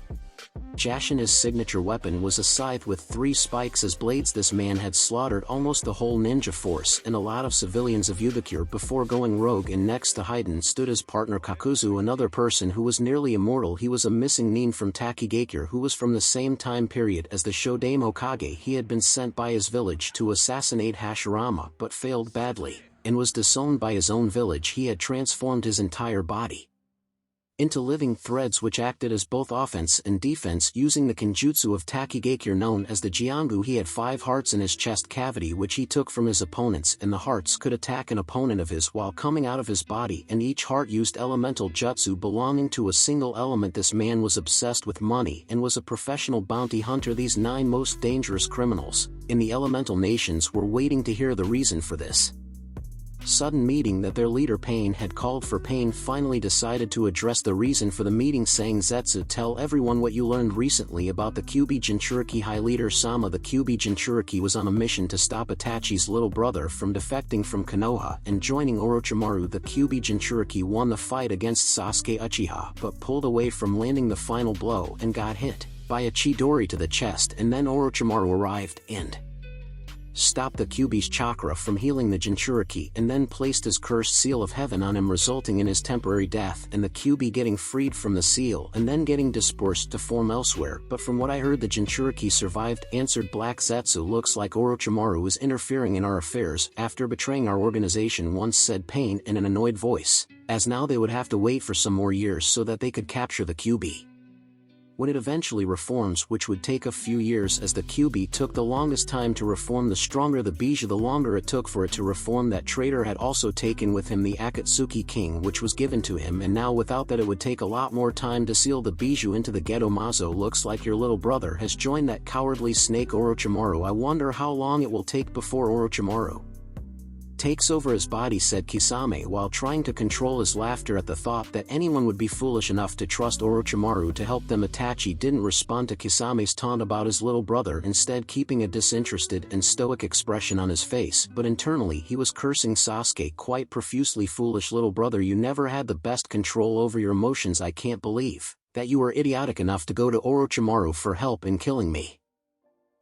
Jashin's signature weapon was a scythe with 3 spikes as blades. This man had slaughtered almost the whole ninja force and a lot of civilians of Yugakure before going rogue. And next to Haiden stood his partner Kakuzu, another person who was nearly immortal. He was a missing nin from Takigakure who was from the same time period as the Shodame Hokage. He had been sent by his village to assassinate Hashirama but failed badly, and was disowned by his own village. He had transformed his entire body into living threads which acted as both offense and defense using the kenjutsu of Takigakure known as the Jiangu. He had 5 hearts in his chest cavity which he took from his opponents, and the hearts could attack an opponent of his while coming out of his body, and each heart used elemental jutsu belonging to a single element. This man was obsessed with money and was a professional bounty hunter. These 9 most dangerous criminals in the elemental nations were waiting to hear the reason for this sudden meeting that their leader Pain had called for. Pain finally decided to address the reason for the meeting, saying, "Zetsu, tell everyone what you learned recently about the Kyuubi Jinchuriki High Leader Sama." The Kyuubi Jinchuriki was on a mission to stop Itachi's little brother from defecting from Konoha and joining Orochimaru. The Kyuubi Jinchuriki won the fight against Sasuke Uchiha but pulled away from landing the final blow and got hit by a Chidori to the chest, and then Orochimaru arrived and stopped the Kyuubi's chakra from healing the Jinchuriki and then placed his cursed seal of heaven on him, resulting in his temporary death and the Kyuubi getting freed from the seal and then getting dispersed to form elsewhere. "But from what I heard, the Jinchuriki survived," answered Black Zetsu. "Looks like Orochimaru is interfering in our affairs after betraying our organization once," said Pain in an annoyed voice, as now they would have to wait for some more years so that they could capture the Kyuubi. When it eventually reforms, which would take a few years as the Kyuubi took the longest time to reform, the stronger the Bijou the longer it took for it to reform. That traitor had also taken with him the Akatsuki King, which was given to him, and now without that it would take a lot more time to seal the Bijou into the Gedo Mazo. "Looks like your little brother has joined that cowardly snake Orochimaru. I wonder how long it will take before Orochimaru takes over his body," said Kisame while trying to control his laughter at the thought that anyone would be foolish enough to trust Orochimaru to help them. Itachi didn't respond to Kisame's taunt about his little brother, instead keeping a disinterested and stoic expression on his face, but internally he was cursing Sasuke quite profusely. "Foolish little brother, you never had the best control over your emotions. I can't believe that you were idiotic enough to go to Orochimaru for help in killing me.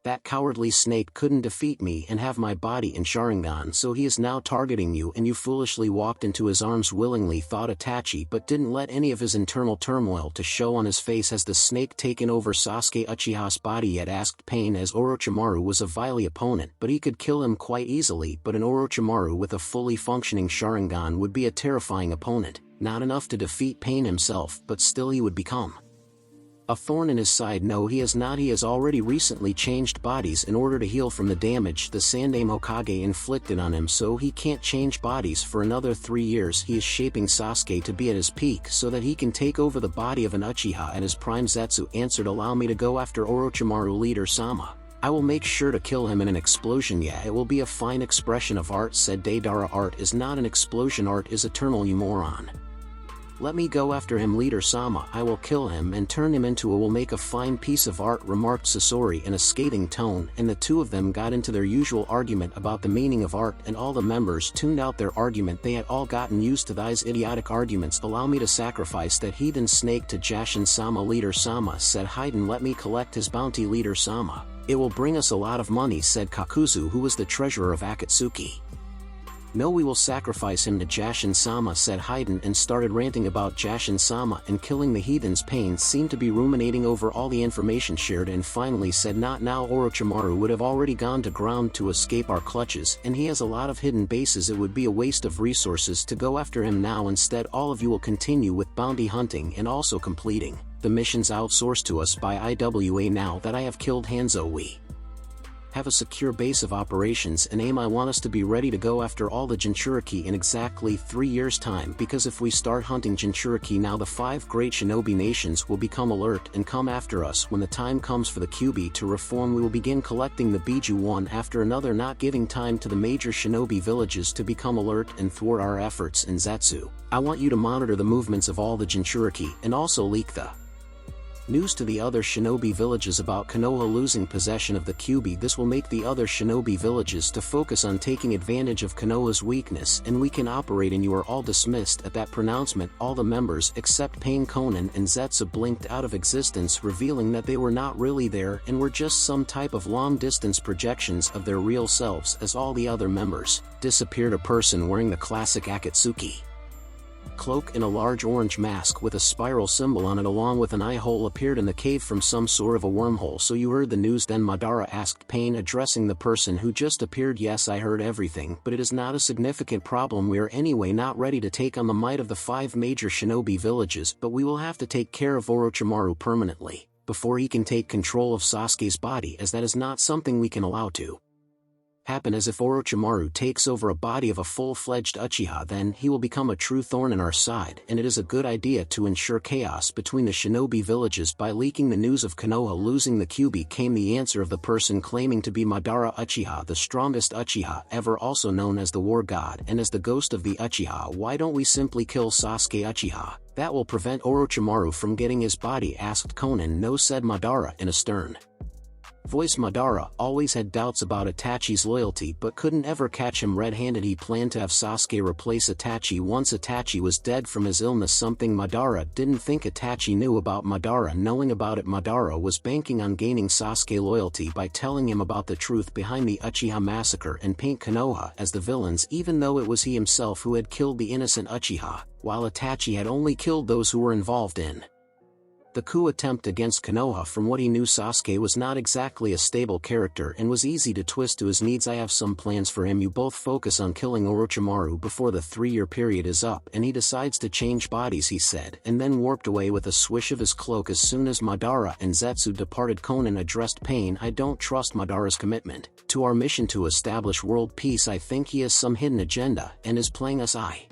That cowardly snake couldn't defeat me and have my body in Sharingan, so he is now targeting you, and you foolishly walked into his arms willingly," thought Itachi, but didn't let any of his internal turmoil to show on his face. "Has the snake taken over Sasuke Uchiha's body yet?" asked Pain, as Orochimaru was a wily opponent, but he could kill him quite easily. But an Orochimaru with a fully functioning Sharingan would be a terrifying opponent, not enough to defeat Pain himself, but still he would become a thorn in his side. "No, he has not. He has already recently changed bodies in order to heal from the damage the Sandaime Hokage inflicted on him, so he can't change bodies for another 3 years. He is shaping Sasuke to be at his peak so that he can take over the body of an Uchiha at his prime." Zetsu answered, "Allow me to go after Orochimaru, Leader Sama. I will make sure to kill him in an explosion." "Yeah, it will be a fine expression of art," said Deidara. "Art is not an explosion. Art is eternal, you moron. Let me go after him, Leader Sama. I will kill him and turn him into a will make a fine piece of art," remarked Sasori in a scathing tone, and the two of them got into their usual argument about the meaning of art, and all the members tuned out their argument. They had all gotten used to these idiotic arguments. "Allow me to sacrifice that heathen snake to Jashin Sama." "Leader Sama," said Haiden, "let me collect his bounty." "Leader Sama, it will bring us a lot of money," said Kakuzu, who was the treasurer of Akatsuki. "No, we will sacrifice him to Jashin Sama," said Haiden, and started ranting about Jashin Sama and killing the heathens. Pain seemed to be ruminating over all the information shared and finally said, "Not now. Orochimaru would have already gone to ground to escape our clutches, and he has a lot of hidden bases. It would be a waste of resources to go after him now. Instead, all of you will continue with bounty hunting and also completing the missions outsourced to us by IWA now that I have killed Hanzo. We have a secure base of operations and aim. I want us to be ready to go after all the Jinchuriki in exactly 3 years' time, because if we start hunting Jinchuriki now, the 5 great shinobi nations will become alert and come after us. When the time comes for the Kyuubi to reform, we will begin collecting the Biju one after another, not giving time to the major shinobi villages to become alert and thwart our efforts. And Zetsu, I want you to monitor the movements of all the Jinchuriki and also leak the news to the other shinobi villages about Konoha losing possession of the Kyuubi. This will make the other shinobi villages to focus on taking advantage of Konoha's weakness, and we can operate. And you are all dismissed. At that pronouncement, all the members except Pain, Konan, and Zetsu blinked out of existence, revealing that they were not really there and were just some type of long-distance projections of their real selves, as all the other members disappeared. A person wearing the classic Akatsuki cloak and a large orange mask with a spiral symbol on it along with an eye hole appeared in the cave from some sort of a wormhole. So you heard the news then? Madara asked Pain, addressing the person who just appeared. Yes, I heard everything, but it is not a significant problem. We are anyway not ready to take on the might of the 5 major shinobi villages, but we will have to take care of Orochimaru permanently before he can take control of Sasuke's body, as that is not something we can allow to happen. As if Orochimaru takes over a body of a full-fledged Uchiha, then he will become a true thorn in our side, and it is a good idea to ensure chaos between the shinobi villages by leaking the news of Konoha losing the Kyuubi. Came the answer of the person claiming to be Madara Uchiha, the strongest Uchiha ever, also known as the War God and as the ghost of the Uchiha. Why don't we simply kill Sasuke Uchiha? That will prevent Orochimaru from getting his body, asked Konan. No, said Madara in a stern voice. Madara always had doubts about Itachi's loyalty but couldn't ever catch him red-handed. He planned to have Sasuke replace Itachi once Itachi was dead from his illness, something Madara didn't think Itachi knew about. Madara knowing about it, Madara was banking on gaining Sasuke loyalty by telling him about the truth behind the Uchiha massacre and paint Konoha as the villains, even though it was he himself who had killed the innocent Uchiha, while Itachi had only killed those who were involved in the coup attempt against Konoha. From what he knew, Sasuke was not exactly a stable character and was easy to twist to his needs. I have some plans for him. You both focus on killing Orochimaru before the 3-year period is up, and he decides to change bodies, he said, and then warped away with a swish of his cloak. As soon as Madara and Zetsu departed, Konan addressed Pain. I don't trust Madara's commitment to our mission to establish world peace. I think he has some hidden agenda and is playing us. I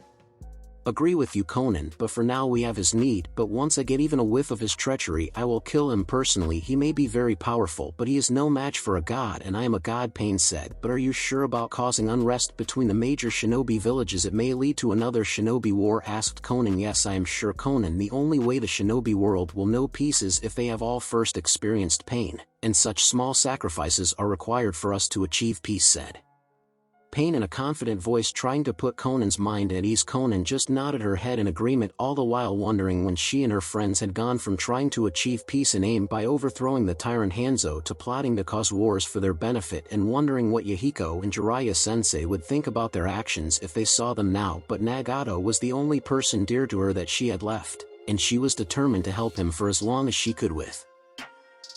agree with you, Konan, but for now we have his need. But once I get even a whiff of his treachery, I will kill him personally. He may be very powerful, but he is no match for a god, and I am a god, Pain said. But are you sure about causing unrest between the major shinobi villages? It may lead to another shinobi war, asked Konan. Yes, I am sure, Konan. The only way the shinobi world will know peace is if they have all first experienced pain, and such small sacrifices are required for us to achieve peace, said Pain in a confident voice, trying to put Konan's mind at ease. Konan just nodded her head in agreement, all the while wondering when she and her friends had gone from trying to achieve peace and aim by overthrowing the tyrant Hanzo to plotting to cause wars for their benefit, and wondering what Yahiko and Jiraiya sensei would think about their actions if they saw them now. But Nagato was the only person dear to her that she had left, and she was determined to help him for as long as she could. With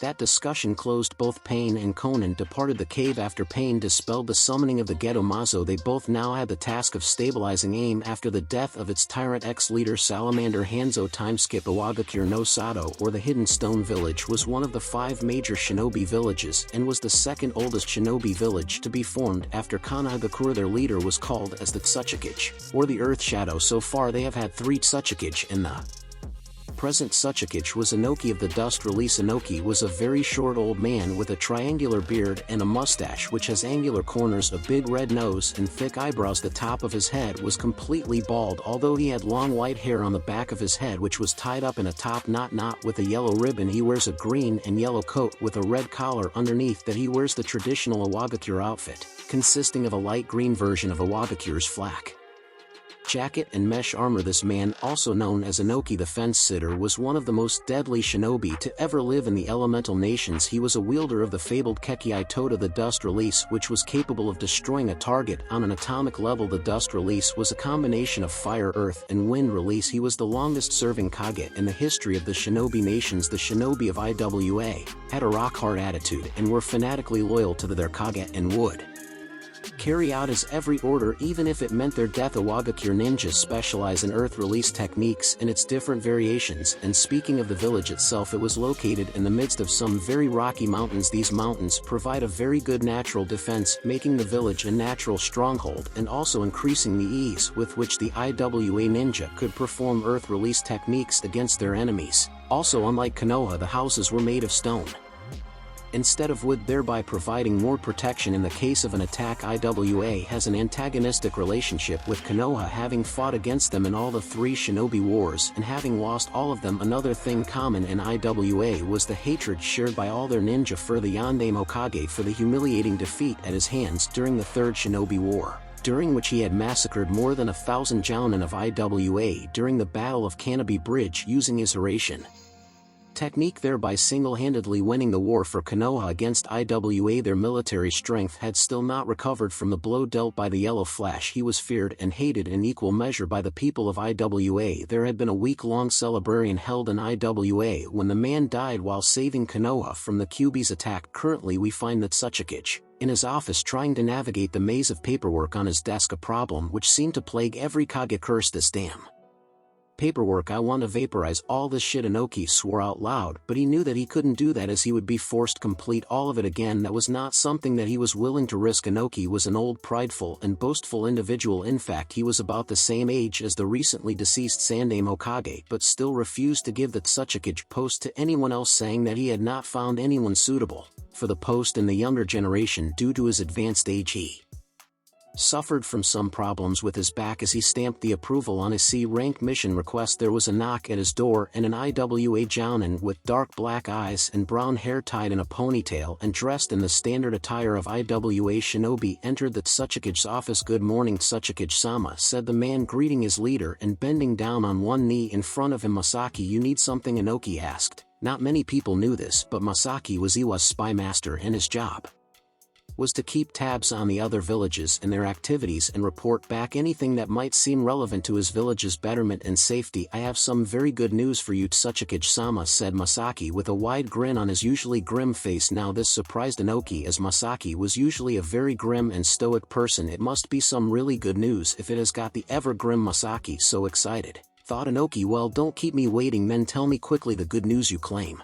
that discussion closed, both Pain and Konan departed the cave after Pain dispelled the summoning of the Geto Mazo. They both now had the task of stabilizing AIM after the death of its tyrant ex-leader Salamander Hanzo. Timeskip. Iwagakure no Sato, or the Hidden Stone Village, was one of the 5 major shinobi villages and was the second oldest shinobi village to be formed after Kanagakure. Their leader was called as the Tsuchikage, or the Earth Shadow. So far they have had 3 Tsuchikage, and the present Tsuchikage was Inoki of the Dust Release. Inoki was a very short old man with a triangular beard and a mustache which has angular corners, a big red nose, and thick eyebrows. The top of his head was completely bald, although he had long white hair on the back of his head which was tied up in a top knot with a yellow ribbon. He wears a green and yellow coat with a red collar underneath that. He wears the traditional Iwagakure outfit, consisting of a light green version of Iwagakure's flak jacket and mesh armor. This man, also known as Inoki the Fence Sitter, was one of the most deadly shinobi to ever live in the elemental nations. He was a wielder of the fabled Kekkei Toda, the Dust Release, which was capable of destroying a target on an atomic level. The Dust Release was a combination of fire, earth, and wind release. He was the longest-serving Kage in the history of the shinobi nations. The shinobi of IWA had a rock-hard attitude and were fanatically loyal to their Kage and would carry out his every order even if it meant their death. Iwagakure ninjas specialize in earth release techniques and its different variations, and speaking of the village itself, it was located in the midst of some very rocky mountains. These mountains provide a very good natural defense, making the village a natural stronghold and also increasing the ease with which the IWA ninja could perform earth release techniques against their enemies. Also, unlike Konoha, the houses were made of stone instead of wood, thereby providing more protection in the case of an attack. IWA has an antagonistic relationship with Konoha, having fought against them in all the 3 shinobi wars and having lost all of them. Another thing common in IWA was the hatred shared by all their ninja for the Yandame Hokage for the humiliating defeat at his hands during the 3rd Shinobi War, during which he had massacred more than 1,000 jounin of IWA during the Battle of Canopy Bridge using his Horatian technique, thereby single-handedly winning the war for Konoha against IWA. Their military strength had still not recovered from the blow dealt by the Yellow Flash. He was feared and hated in equal measure by the people of IWA. There had been a week-long celebration held in IWA when the man died while saving Konoha from the Kyuubi's attack. Currently we find that Tsuchikage, in his office trying to navigate the maze of paperwork on his desk, a problem which seemed to plague every Kage. Curse this damn paperwork, I want to vaporize all this shit. Inoki swore out loud, but he knew that he couldn't do that as he would be forced to complete all of it again. That was not something that he was willing to risk. Inoki was an old, prideful and boastful individual. In fact, he was about the same age as the recently deceased Sandame Hokage, but still refused to give the Tsuchikage post to anyone else, saying that he had not found anyone suitable for the post in the younger generation due to his advanced age. He suffered from some problems with his back. As he stamped the approval on his C-rank mission request, there was a knock at his door, and an IWA jounin with dark black eyes and brown hair tied in a ponytail and dressed in the standard attire of IWA shinobi entered the Tsuchikage's office. Good morning, Tsuchikage-sama, said the man, greeting his leader and bending down on one knee in front of him. Masaki, you need something? Inoki asked. Not many people knew this, but Masaki was Iwa's spy master, and his job was to keep tabs on the other villages and their activities and report back anything that might seem relevant to his village's betterment and safety. I have some very good news for you, Tsuchikage-sama, said Masaki with a wide grin on his usually grim face. Now this surprised Inoki, as Masaki was usually a very grim and stoic person. It must be some really good news if it has got the ever-grim Masaki so excited, thought Inoki. Well, don't keep me waiting then, tell me quickly the good news you claim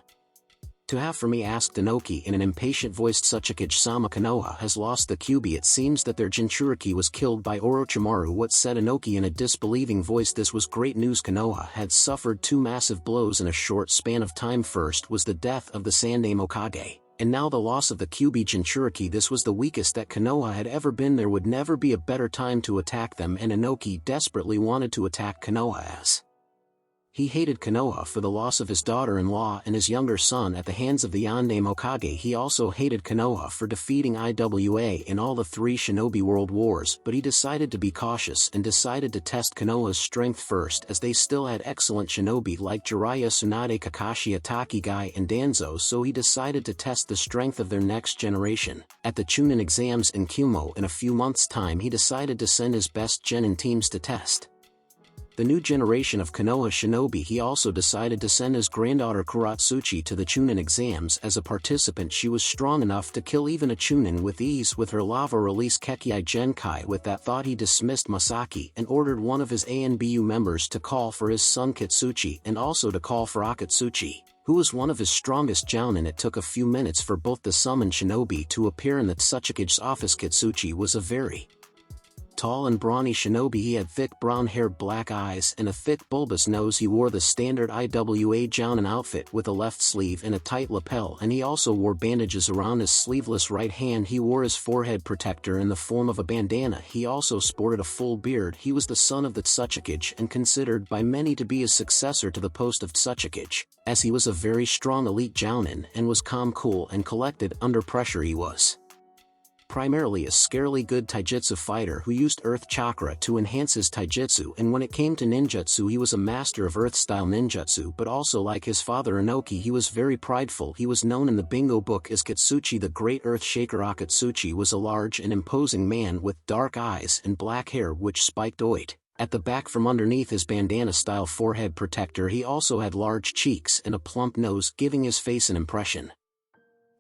to have for me, asked Inoki in an impatient voice. Tsuchikage-sama, Konoha has lost the Kyuubi. It seems that their Jinchuriki was killed by Orochimaru. What, said Inoki in a disbelieving voice. This was great news. Konoha had suffered 2 massive blows in a short span of time. First was the death of the Sandame Hokage, and now the loss of the Kyuubi Jinchuriki. This was the weakest that Konoha had ever been. There would never be a better time to attack them, and Inoki desperately wanted to attack Konoha as he hated Konoha for the loss of his daughter-in-law and his younger son at the hands of the Yandame Hokage. He also hated Konoha for defeating IWA in all the 3 Shinobi World Wars, but he decided to be cautious and decided to test Konoha's strength first, as they still had excellent shinobi like Jiraiya, Tsunade, Kakashi, Takigai and Danzo, so he decided to test the strength of their next generation. At the Chunin exams in Kumo in a few months' time, he decided to send his best genin teams to test the new generation of Konoha shinobi. He also decided to send his granddaughter Kuratsuchi to the Chunin exams as a participant. She was strong enough to kill even a Chunin with ease with her lava release Kekei Genkai. With that thought, he dismissed Masaki and ordered one of his ANBU members to call for his son Kitsuchi and also to call for Akatsuchi, who was one of his strongest jounin. It took a few minutes for both the summoned shinobi to appear in the Tsuchikage's office. Kitsuchi was a very tall and brawny shinobi. He had thick brown hair, black eyes, and a thick bulbous nose. He wore the standard IWA jounin outfit with a left sleeve and a tight lapel, and he also wore bandages around his sleeveless right hand. He wore his forehead protector in the form of a bandana. He also sported a full beard. He was the son of the Tsuchikage and considered by many to be his successor to the post of Tsuchikage, as he was a very strong elite jounin and was calm, cool, and collected under pressure. He was primarily a scarily good taijutsu fighter who used earth chakra to enhance his taijutsu, and when it came to ninjutsu he was a master of earth-style ninjutsu. But also, like his father Inoki, he was very prideful. He was known in the bingo book as Kitsuchi, the Great Earth Shaker. Akatsuchi was a large and imposing man with dark eyes and black hair which spiked oit at the back from underneath his bandana-style forehead protector. He also had large cheeks and a plump nose, giving his face an impression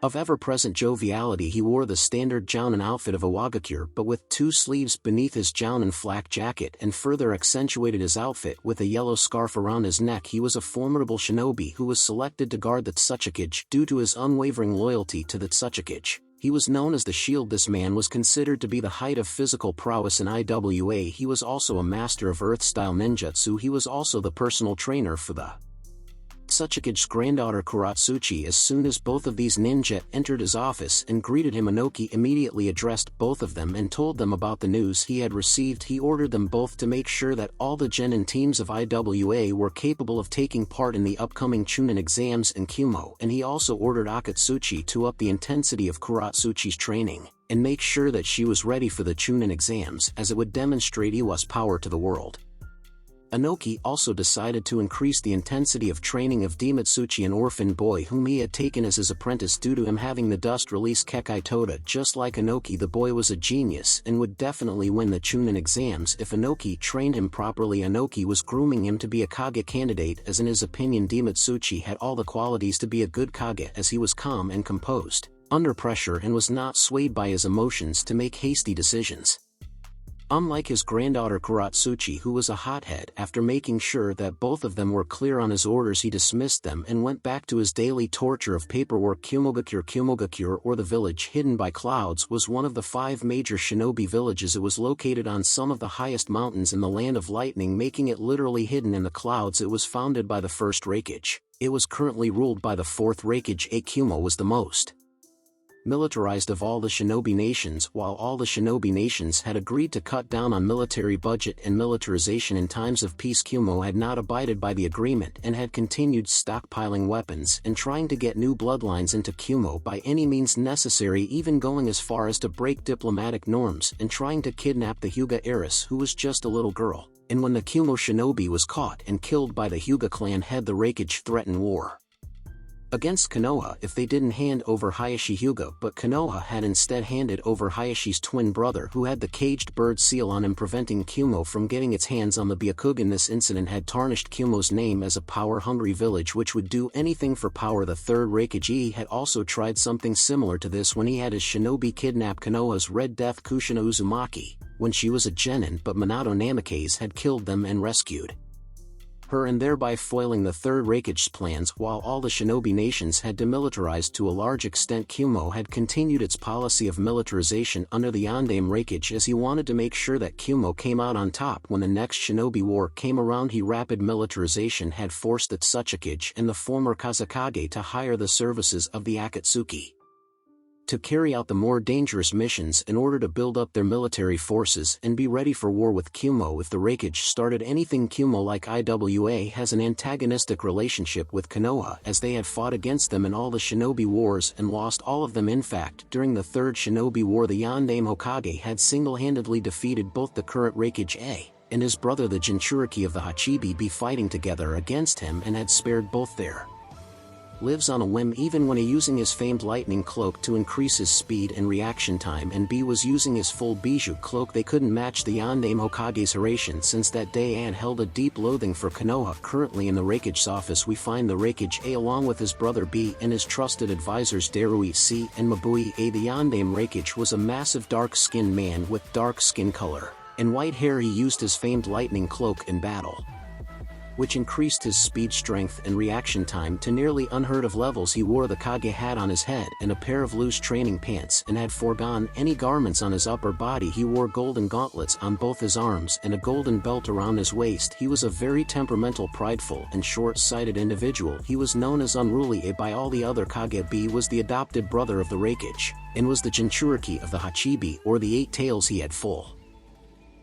Of ever-present joviality, he wore the standard jounin outfit of a wagakure but with 2 sleeves beneath his jounin flak jacket, and further accentuated his outfit with a yellow scarf around his neck. He was a formidable shinobi who was selected to guard the Tsuchikage due to his unwavering loyalty to the Tsuchikage. He was known as the Shield. This man was considered to be the height of physical prowess in IWA. He was also a master of earth-style ninjutsu. He was also the personal trainer for the Tsuchikage's granddaughter Kuratsuchi. As soon as both of these ninja entered his office and greeted him, Inoki immediately addressed both of them and told them about the news he had received. He ordered them both to make sure that all the genin teams of IWA were capable of taking part in the upcoming Chunin exams in Kumo, and he also ordered Akatsuchi to up the intensity of Kuratsuchi's training and make sure that she was ready for the Chunin exams, as it would demonstrate Iwa's power to the world. Inoki also decided to increase the intensity of training of Dimitsuchi, an orphan boy whom he had taken as his apprentice due to him having the dust release Kekai Toda. Just like Inoki, the boy was a genius and would definitely win the Chunin exams if Inoki trained him properly. Inoki was grooming him to be a Kage candidate, as in his opinion Dimitsuchi had all the qualities to be a good Kage, as he was calm and composed under pressure and was not swayed by his emotions to make hasty decisions. Unlike his granddaughter Kuratsuchi, who was a hothead, after making sure that both of them were clear on his orders, he dismissed them and went back to his daily torture of paperwork. Kumogakure, or the village hidden by clouds, was one of the 5 major shinobi villages. It was located on some of the highest mountains in the land of lightning, making it literally hidden in the clouds. It was founded by the first Reikage. It was currently ruled by the 4th Reikage. Kumo was the most militarized of all the shinobi nations. While all the shinobi nations had agreed to cut down on military budget and militarization in times of peace, Kumo had not abided by the agreement and had continued stockpiling weapons and trying to get new bloodlines into Kumo by any means necessary, even going as far as to break diplomatic norms and trying to kidnap the Hyuga heiress, who was just a little girl. And when the Kumo shinobi was caught and killed by the Hyuga clan head, the Reikage threatened war against Konoha if they didn't hand over Hayashi Hyuga, but Konoha had instead handed over Hayashi's twin brother, who had the caged bird seal on him, preventing Kumo from getting its hands on the Byakugan. This incident had tarnished Kumo's name as a power-hungry village which would do anything for power. The 3rd Reikage had also tried something similar to this when he had his shinobi kidnap Konoha's Red Death Kushina Uzumaki when she was a genin, but Minato Namikaze had killed them and rescued her, and thereby foiling the 3rd Reikage's plans. While all the shinobi nations had demilitarized to a large extent, Kumo had continued its policy of militarization under the Yondaime Reikage, as he wanted to make sure that Kumo came out on top when the next shinobi war came around. Rapid militarization had forced the Tsuchikage and the former Kazekage to hire the services of the Akatsuki to carry out the more dangerous missions in order to build up their military forces and be ready for war with Kumo if the Reikage started anything. Kumo, like IWA, has an antagonistic relationship with Konoha, as they had fought against them in all the shinobi wars and lost all of them. In fact, during the 3rd shinobi war, the Yondaime Hokage had single-handedly defeated both the current Reikage and his brother the Jinchuriki of the Hachibi fighting together against him, and had spared both their lives on a whim, even when A using his famed lightning cloak to increase his speed and reaction time, and B was using his full Bijou cloak. They couldn't match the Yondaime Hokage's Haration. Since that day, An held a deep loathing for Konoha. Currently in the Reikage's office we find the Reikage A along with his brother B and his trusted advisors Darui C and Mabui A. The Yondaime Reikage was a massive dark-skinned man with dark skin color and white hair. He used his famed lightning cloak in battle, which increased his speed, strength, and reaction time to nearly unheard of levels. He wore the Kage hat on his head and a pair of loose training pants, and had foregone any garments on his upper body. He wore golden gauntlets on both his arms and a golden belt around his waist. He was a very temperamental, prideful, and short-sighted individual. He was known as unruly by all the other Kage. B was the adopted brother of the Reikage, and was the Jinchuriki of the Hachibi, or the 8 tails. He had full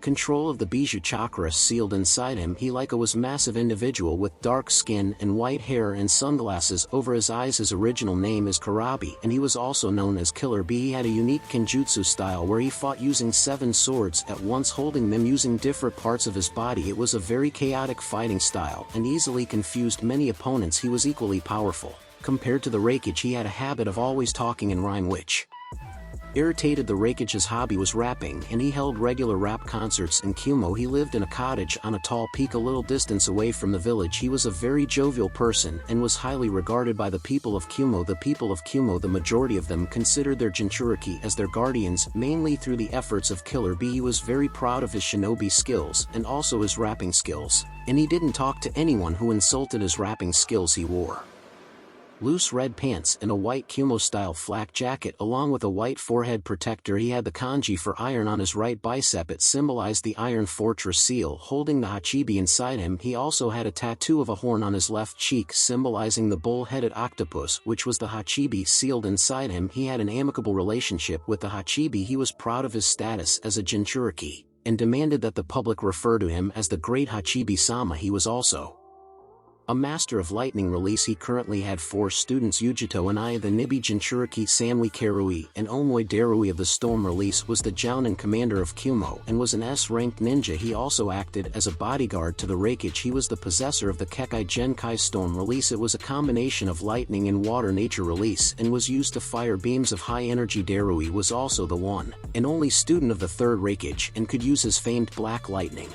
control of the Bijou chakra sealed inside him. He was massive individual with dark skin and white hair and sunglasses over his eyes. His original name is Karabi, and he was also known as Killer B. He had a unique kenjutsu style where he fought using 7 swords at once, holding them using different parts of his body. It was a very chaotic fighting style and easily confused many opponents. He was equally powerful. Compared to the Reikage, he had a habit of always talking in rhyme, which Irritated, the Rakige's hobby was rapping, and he held regular rap concerts in Kumo. He lived in a cottage on a tall peak a little distance away from the village. He was a very jovial person and was highly regarded by the people of Kumo. The people of Kumo, the majority of them, considered their Jinchuriki as their guardians, mainly through the efforts of Killer B. He was very proud of his shinobi skills and also his rapping skills, and he didn't talk to anyone who insulted his rapping skills. He wore loose red pants and a white Kumo-style flak jacket along with a white forehead protector. He had the kanji for iron on his right bicep. It symbolized the Iron Fortress seal holding the Hachibi inside him. He also had a tattoo of a horn on his left cheek symbolizing the bull-headed octopus, which was the Hachibi sealed inside him. He had an amicable relationship with the Hachibi. He was proud of his status as a Jinchuriki and demanded that the public refer to him as the Great Hachibi-sama. He was also a master of lightning release. He currently had 4 students: Yujito and I, the Nibi Jinchuriki, Sanwi Karui, and Omoi Darui of the Storm release, was the Jounin commander of Kumo and was an S-ranked ninja. He also acted as a bodyguard to the Rakige. He was the possessor of the Kekai Genkai Storm release. It was a combination of lightning and water nature release and was used to fire beams of high energy. Darui was also the one and only student of the 3rd Rakige and could use his famed black lightning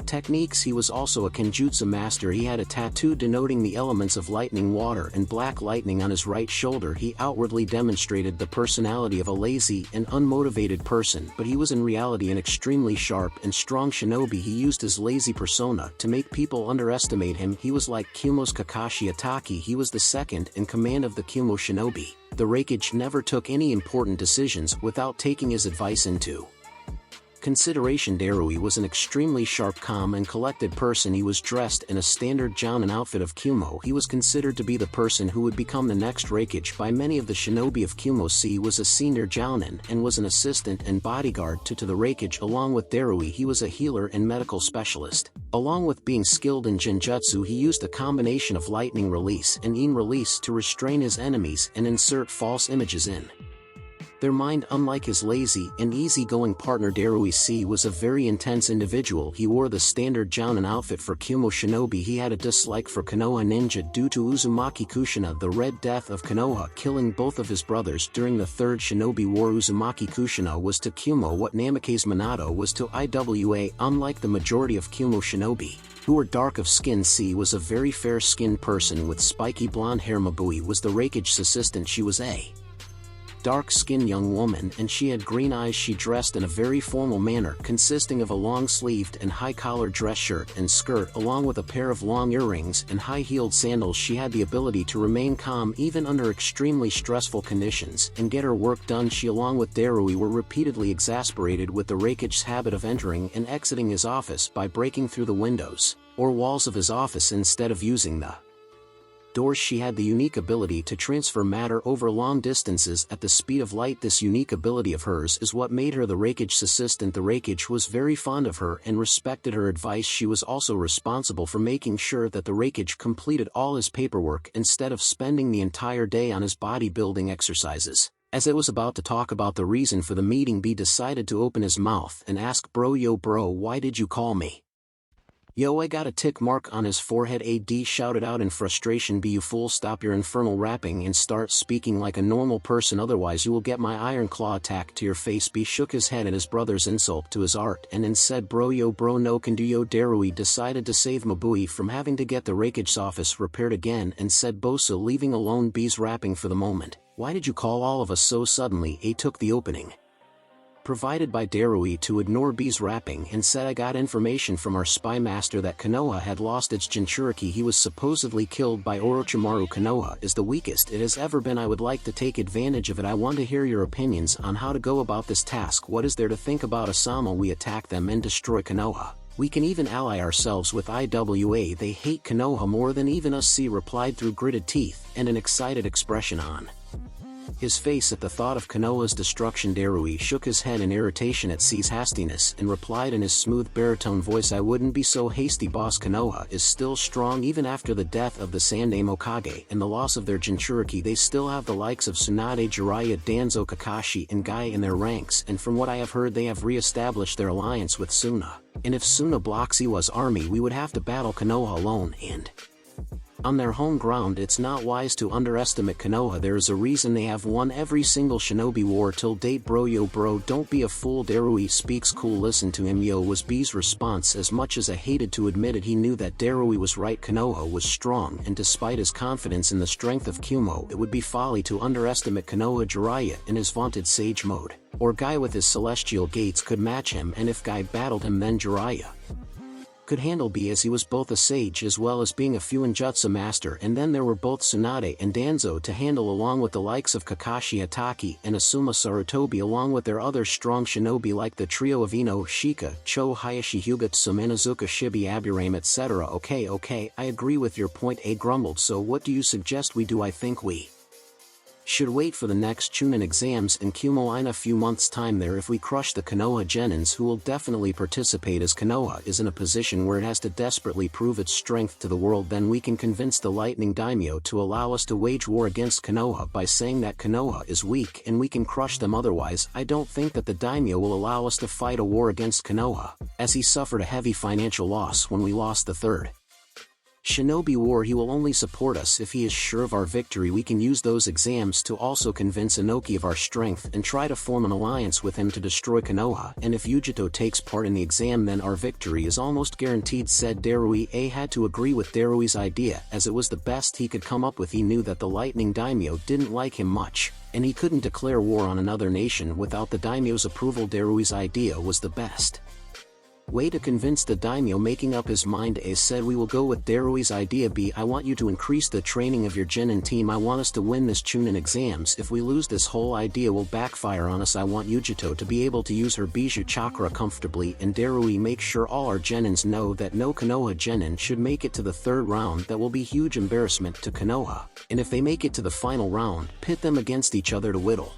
techniques. He was also a Kenjutsu master. He had a tattoo denoting the elements of lightning, water, and black lightning on his right shoulder. He outwardly demonstrated the personality of a lazy and unmotivated person, but he was in reality an extremely sharp and strong shinobi. He used his lazy persona to make people underestimate him. He was like Kumo's Kakashi Ataki. He was the second in command of the Kumo shinobi. The Rakige never took any important decisions without taking his advice into consideration. Darui was an extremely sharp, calm, and collected person. He was dressed in a standard Jounin outfit of Kumo. He was considered to be the person who would become the next Rakige by many of the shinobi of Kumo. He was a senior Jounin and was an assistant and bodyguard to the Rakige. Along with Darui, he was a healer and medical specialist. Along with being skilled in Genjutsu, he used a combination of lightning release and Yin release to restrain his enemies and insert false images in their mind. Unlike his lazy and easygoing partner, Darui C was a very intense individual. He wore the standard Jounin outfit for Kumo shinobi. He had a dislike for Konoha ninja due to Uzumaki Kushina, the Red Death of Konoha, killing both of his brothers during the 3rd Shinobi War. Uzumaki Kushina was to Kumo what Namikaze Minato was to IWA. Unlike the majority of Kumo shinobi, who were dark of skin, C was a very fair-skinned person with spiky blonde hair. Mabui was the Rakige's assistant. She was a dark-skinned young woman and she had green eyes. She dressed in a very formal manner consisting of a long-sleeved and high-collared dress shirt and skirt along with a pair of long earrings and high-heeled sandals. She had the ability to remain calm even under extremely stressful conditions and get her work done. She, along with Darui, were repeatedly exasperated with the Rakige's habit of entering and exiting his office by breaking through the windows or walls of his office instead of using the doors. She had the unique ability to transfer matter over long distances at the speed of light. This unique ability of hers is what made her the Rakige's assistant. The Rakige was very fond of her and respected her advice. She was also responsible for making sure that the Rakige completed all his paperwork instead of spending the entire day on his bodybuilding exercises. As it was about to talk about the reason for the meeting, B decided to open his mouth and ask, "Bro, yo bro, why did you call me?" "Yo, I got a tick mark on his forehead," AD shouted out in frustration. "B, you fool, stop your infernal rapping and start speaking like a normal person, otherwise you will get my iron claw attack to your face." B shook his head at his brother's insult to his art and then said, "Bro, yo bro, no can do." Yo Darui decided to save Mabui from having to get the Rakige's office repaired again and said, "Bosa," leaving alone B's rapping for the moment, "why did you call all of us so suddenly?" A took the opening provided by Darui to ignore B's rapping and said, "I got information from our spy master that Konoha had lost its Jinchuriki. He was supposedly killed by Orochimaru. Konoha is the weakest it has ever been. I would like to take advantage of it. I want to hear your opinions on how to go about this task. What is there to think about? Asama, we attack them and destroy Konoha. We can even ally ourselves with IWA. They hate Konoha more than even us." C replied through gritted teeth and an excited expression on his face at the thought of Konoha's destruction. Darui shook his head in irritation at C's hastiness and replied in his smooth baritone voice, "I wouldn't be so hasty, boss. Konoha is still strong even after the death of the Sandame Okage and the loss of their Jinchuriki. They still have the likes of Tsunade, Jiraiya, Danzo, Kakashi, and Gai in their ranks, and from what I have heard they have re-established their alliance with Suna. And if Suna blocks Iwa's army, we would have to battle Konoha alone, and On their home ground, it's not wise to underestimate Konoha. There is a reason they have won every single shinobi war till date. Bro, yo bro, don't be a fool. Darui speaks cool, listen to him, yo, was B's response. As much as I hated to admit it, he knew that Darui was right. Konoha was strong, and despite his confidence in the strength of Kumo, it would be folly to underestimate Konoha. Jiraiya, in his vaunted sage mode, or Guy with his celestial gates, could match him, and if Guy battled him, then Jiraiya could handle B, as he was both a sage as well as being a Fuinjutsu master. And then there were both Tsunade and Danzo to handle, along with the likes of Kakashi Hatake and Asuma Sarutobi, along with their other strong shinobi like the trio of Ino, Shika, Cho, Hayashi, Hyugatsu, Minazuka, Shibi, Aburame, etc. Okay, I agree with your point, A grumbled. So what do you suggest we do? I think we should wait for the next Chunin exams in Kumo in a few months' time. There, if we crush the Konoha Genins, who will definitely participate, as Konoha is in a position where it has to desperately prove its strength to the world, then we can convince the Lightning Daimyo to allow us to wage war against Konoha by saying that Konoha is weak and we can crush them. Otherwise, I don't think that the Daimyo will allow us to fight a war against Konoha, as he suffered a heavy financial loss when we lost the third Shinobi War. He will only support us if he is sure of our victory. We can use those exams to also convince Inoki of our strength and try to form an alliance with him to destroy Konoha, and if Yujito takes part in the exam, then our victory is almost guaranteed, said Darui. A had to agree with Darui's idea, as it was the best he could come up with. He knew that the Lightning Daimyo didn't like him much, and he couldn't declare war on another nation without the Daimyo's approval. Darui's idea was the best way to convince the Daimyo. Making up his mind, A said, we will go with Darui's idea. B, I want you to increase the training of your Genin team. I want us to win this Chunin exams. If we lose, this whole idea will backfire on us. I want Yujito to be able to use her Bijou chakra comfortably, and Darui, make sure all our Genins know that no Konoha Genin should make it to the third round. That will be huge embarrassment to Konoha, and if they make it to the final round, pit them against each other to whittle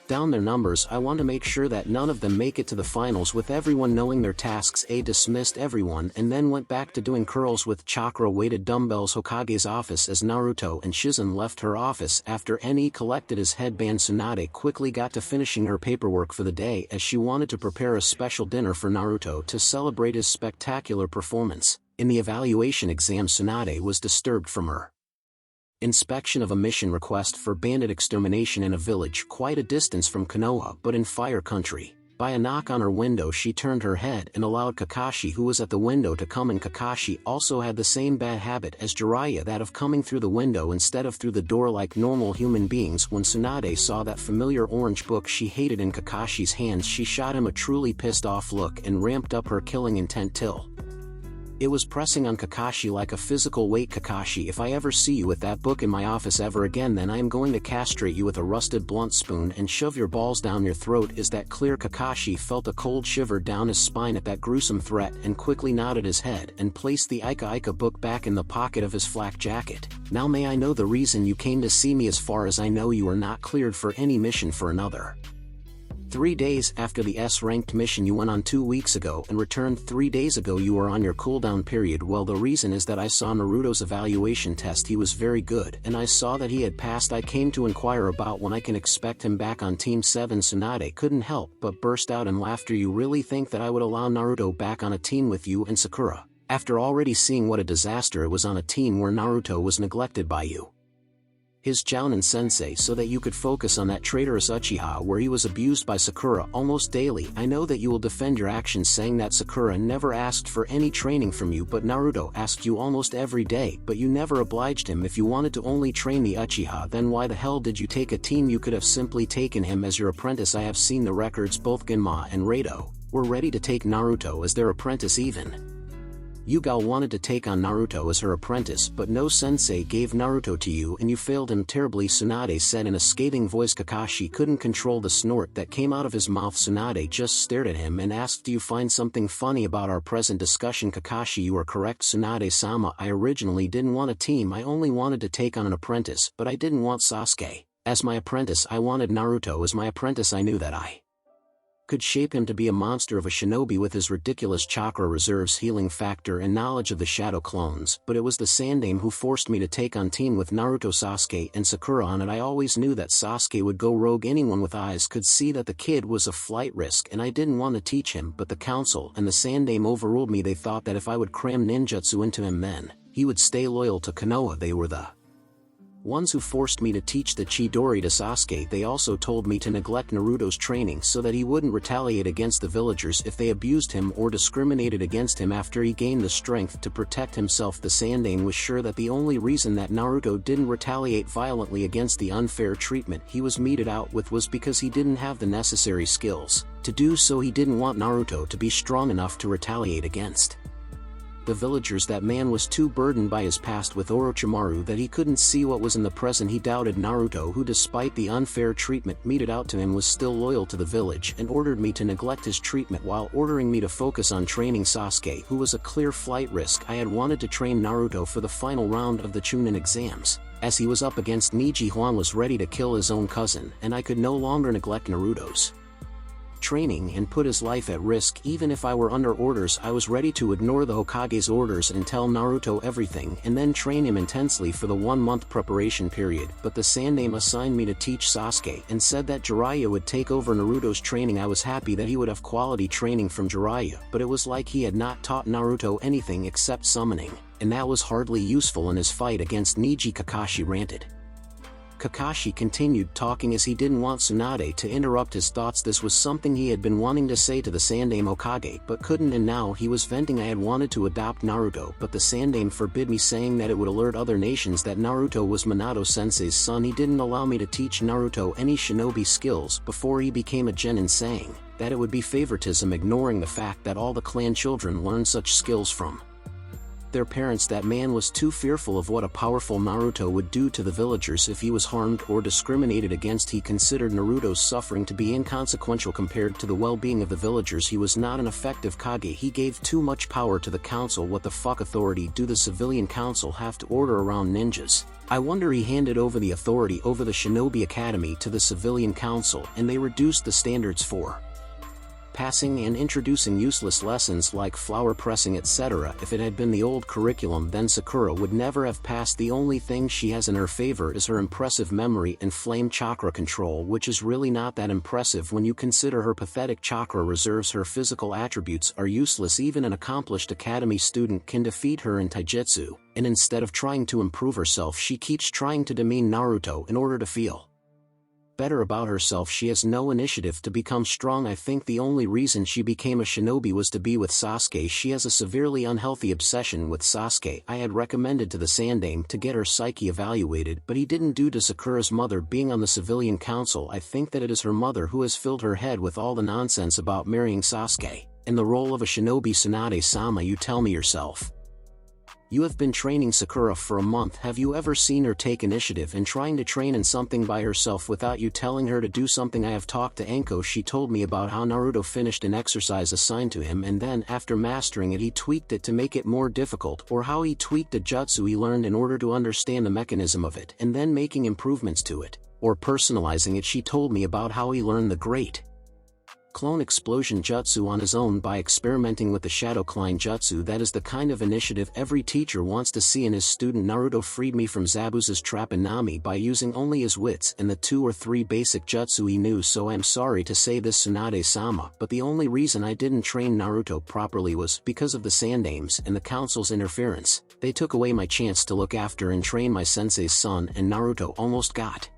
down their numbers. I want to make sure that none of them make it to the finals with everyone knowing their tasks. A dismissed everyone and then went back to doing curls with chakra-weighted dumbbells. Hokage's office, as Naruto and Shizen left her office after NE collected his headband, Tsunade quickly got to finishing her paperwork for the day, as she wanted to prepare a special dinner for Naruto to celebrate his spectacular performance. In the evaluation exam, Tsunade was disturbed from her inspection of a mission request for bandit extermination in a village quite a distance from Konoha but in Fire Country. By a knock on her window, she turned her head and allowed Kakashi, who was at the window, to come in. Kakashi also had the same bad habit as Jiraiya, that of coming through the window instead of through the door like normal human beings. When Tsunade saw that familiar orange book she hated in Kakashi's hands, she shot him a truly pissed off look and ramped up her killing intent till it was pressing on Kakashi like a physical weight. Kakashi, if I ever see you with that book in my office ever again, then I am going to castrate you with a rusted blunt spoon and shove your balls down your throat. Is that clear? Kakashi felt a cold shiver down his spine at that gruesome threat and quickly nodded his head and placed the Ika book back in the pocket of his flak jacket. Now may I know the reason you came to see me? As far as I know, you are not cleared for any mission for another 3 days after the S-ranked mission you went on 2 weeks ago and returned 3 days ago. You are on your cooldown period. Well, the reason is that I saw Naruto's evaluation test. He was very good, and I saw that he had passed. I came to inquire about when I can expect him back on Team 7. Tsunade couldn't help but burst out in laughter. You really think that I would allow Naruto back on a team with you and Sakura, after already seeing what a disaster it was on a team where Naruto was neglected by you, his Jounin sensei, so that you could focus on that traitorous Uchiha where he was abused by Sakura almost daily? I know that you will defend your actions, saying that Sakura never asked for any training from you, but Naruto asked you almost every day, but you never obliged him. If you wanted to only train the Uchiha, then why the hell did you take a team? You could have simply taken him as your apprentice. I have seen the records. Both Genma and Rado were ready to take Naruto as their apprentice. Even Yugal wanted to take on Naruto as her apprentice, but no sensei gave Naruto to you and you failed him terribly, Tsunade said in a scathing voice. Kakashi couldn't control the snort that came out of his mouth. Tsunade just stared at him and asked, do you find something funny about our present discussion? Kakashi, you are correct, Tsunade-sama. I originally didn't want a team. I only wanted to take on an apprentice, but I didn't want Sasuke as my apprentice. I wanted Naruto as my apprentice. I knew that I could shape him to be a monster of a shinobi with his ridiculous chakra reserves, healing factor, and knowledge of the shadow clones, but it was the Sandaime who forced me to take on team with Naruto, Sasuke, and Sakura on it. I always knew that Sasuke would go rogue. Anyone with eyes could see that the kid was a flight risk, and I didn't want to teach him, but the council and the Sandaime overruled me. They thought that if I would cram ninjutsu into him, then he would stay loyal to Konoha. They were the ones who forced me to teach the Chidori to Sasuke. They also told me to neglect Naruto's training so that he wouldn't retaliate against the villagers if they abused him or discriminated against him after he gained the strength to protect himself. The Sandaime was sure that the only reason that Naruto didn't retaliate violently against the unfair treatment he was meted out with was because he didn't have the necessary skills to do so. He didn't want Naruto to be strong enough to retaliate against the villagers. That man was too burdened by his past with Orochimaru that he couldn't see what was in the present. He doubted Naruto, who despite the unfair treatment meted out to him was still loyal to the village, and ordered me to neglect his treatment while ordering me to focus on training Sasuke, who was a clear flight risk. I had wanted to train Naruto for the final round of the Chunin exams, as he was up against Niji. Huan was ready to kill his own cousin, and I could no longer neglect Naruto's training and put his life at risk. Even if I were under orders, I was ready to ignore the Hokage's orders and tell Naruto everything and then train him intensely for the 1-month preparation period. But the Sandaime assigned me to teach Sasuke and said that Jiraiya would take over Naruto's training. I was happy that he would have quality training from Jiraiya, but it was like he had not taught Naruto anything except summoning, and that was hardly useful in his fight against Niji. Kakashi ranted. Kakashi continued talking as he didn't want Tsunade to interrupt his thoughts. This was something he had been wanting to say to the Sandaime Hokage but couldn't, and now he was venting. I had wanted to adopt Naruto, but the Sandaime forbid me, saying that it would alert other nations that Naruto was Minato-sensei's son. He didn't allow me to teach Naruto any shinobi skills before he became a genin, saying that it would be favoritism, ignoring the fact that all the clan children learned such skills from their parents. That man was too fearful of what a powerful Naruto would do to the villagers if he was harmed or discriminated against. He considered Naruto's suffering to be inconsequential compared to the well-being of the villagers. He was not an effective Kage. He gave too much power to the council. What the fuck authority do the civilian council have to order around ninjas? I wonder. He handed over the authority over the Shinobi Academy to the civilian council, and they reduced the standards for passing and introducing useless lessons like flower pressing, etc. If it had been the old curriculum, then Sakura would never have passed. The only thing she has in her favor is her impressive memory and flame chakra control, which is really not that impressive when you consider her pathetic chakra reserves. Her physical attributes are useless. Even an accomplished academy student can defeat her in taijutsu, and instead of trying to improve herself, she keeps trying to demean Naruto in order to feel better about herself. She has no initiative to become strong. I think the only reason she became a shinobi was to be with Sasuke. She has a severely unhealthy obsession with Sasuke. I had recommended to the Sandaime to get her psyche evaluated, but he didn't. Due to Sakura's mother being on the civilian council, I think that it is her mother who has filled her head with all the nonsense about marrying Sasuke. In the role of a shinobi, Tsunade-sama, you tell me yourself. You have been training Sakura for a month. Have you ever seen her take initiative in trying to train in something by herself without you telling her to do something? I have talked to Anko. She told me about how Naruto finished an exercise assigned to him, and then after mastering it he tweaked it to make it more difficult, or how he tweaked a jutsu he learned in order to understand the mechanism of it and then making improvements to it, or personalizing it. She told me about how he learned the great clone explosion jutsu on his own by experimenting with the shadow cline jutsu. That is the kind of initiative every teacher wants to see in his student. Naruto freed me from Zabuza's trap and Nami by using only his wits and the 2 or 3 basic jutsu he knew. So I'm sorry to say this, Tsunade-sama, but the only reason I didn't train Naruto properly was because of the Sandaimes and the council's interference. They took away my chance to look after and train my sensei's son, and Naruto almost got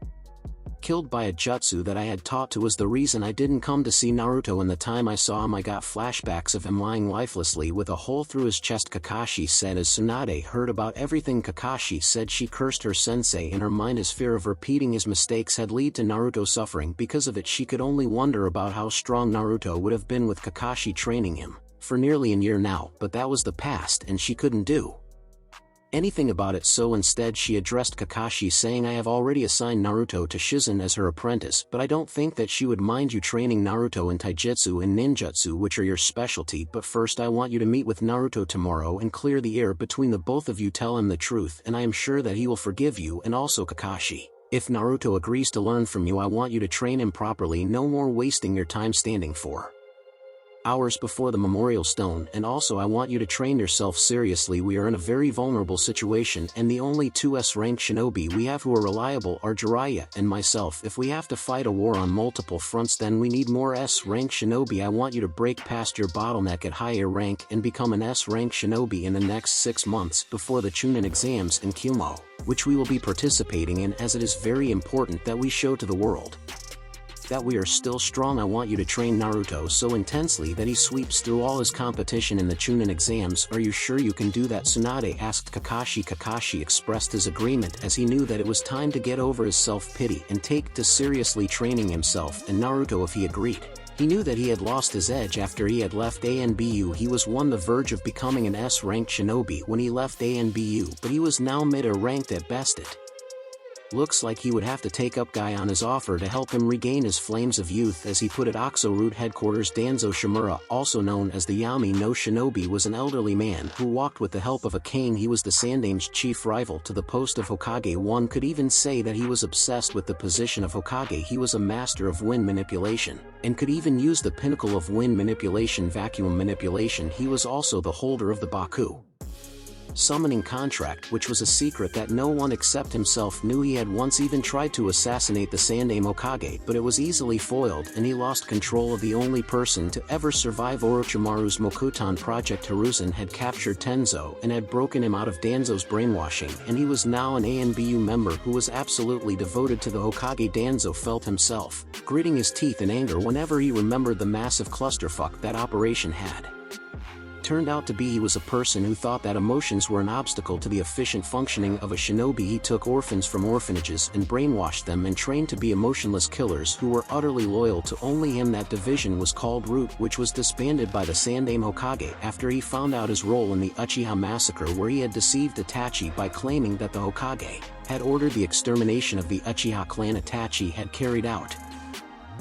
killed by a jutsu that I had taught to. Was the reason I didn't come to see Naruto, and the time I saw him I got flashbacks of him lying lifelessly with a hole through his chest, Kakashi said. As Tsunade heard about everything Kakashi said, she cursed her sensei. In her mind, his fear of repeating his mistakes had led to Naruto suffering because of it. She could only wonder about how strong Naruto would have been with Kakashi training him for nearly a year now, but that was the past and she couldn't do anything about it. So instead she addressed Kakashi, saying, I have already assigned Naruto to Shizen as her apprentice, but I don't think that she would mind you training Naruto in taijutsu and ninjutsu, which are your specialty. But first I want you to meet with Naruto tomorrow and clear the air between the both of you. Tell him the truth and I am sure that he will forgive you. And also, Kakashi, if Naruto agrees to learn from you, I want you to train him properly. No more wasting your time standing for hours before the memorial stone, and also I want you to train yourself seriously. We are in a very vulnerable situation, and the only 2S rank shinobi we have who are reliable are Jiraiya and myself. If we have to fight a war on multiple fronts, then we need more S rank shinobi. I want you to break past your bottleneck at higher rank and become an S rank shinobi in the next 6 months before the Chunin exams in Kyumo, which we will be participating in, as it is very important that we show to the world that we are still strong. I want you to train Naruto so intensely that he sweeps through all his competition in the Chunin exams. Are you sure you can do that? Tsunade asked Kakashi. Kakashi expressed his agreement, as he knew that it was time to get over his self-pity and take to seriously training himself and Naruto. If he agreed, he knew that he had lost his edge after he had left ANBU. He was on the verge of becoming an S-ranked shinobi when he left ANBU, but he was now mid-ranked at best. It looks like he would have to take up Guy-Ana's offer to help him regain his flames of youth, as he put it. Oxo Root headquarters. Danzo Shimura, also known as the Yami no Shinobi, was an elderly man who walked with the help of a cane. He was the Sandame's chief rival to the post of Hokage. One could even say that he was obsessed with the position of Hokage. He was a master of wind manipulation, and could even use the pinnacle of wind manipulation, vacuum manipulation. He was also the holder of the Baku summoning contract, which was a secret that no one except himself knew. He had once even tried to assassinate the Sandame Hokage, but it was easily foiled, and he lost control of the only person to ever survive Orochimaru's Mokutan project. Hiruzen had captured Tenzo and had broken him out of Danzo's brainwashing, and he was now an ANBU member who was absolutely devoted to the Hokage. Danzo felt himself gritting his teeth in anger whenever he remembered the massive clusterfuck that operation had turned out to be. He was a person who thought that emotions were an obstacle to the efficient functioning of a shinobi. He took orphans from orphanages and brainwashed them and trained to be emotionless killers who were utterly loyal to only him. That division was called Root, which was disbanded by the Sandame Hokage after he found out his role in the Uchiha massacre, where he had deceived Itachi by claiming that the Hokage had ordered the extermination of the Uchiha clan. Itachi had carried out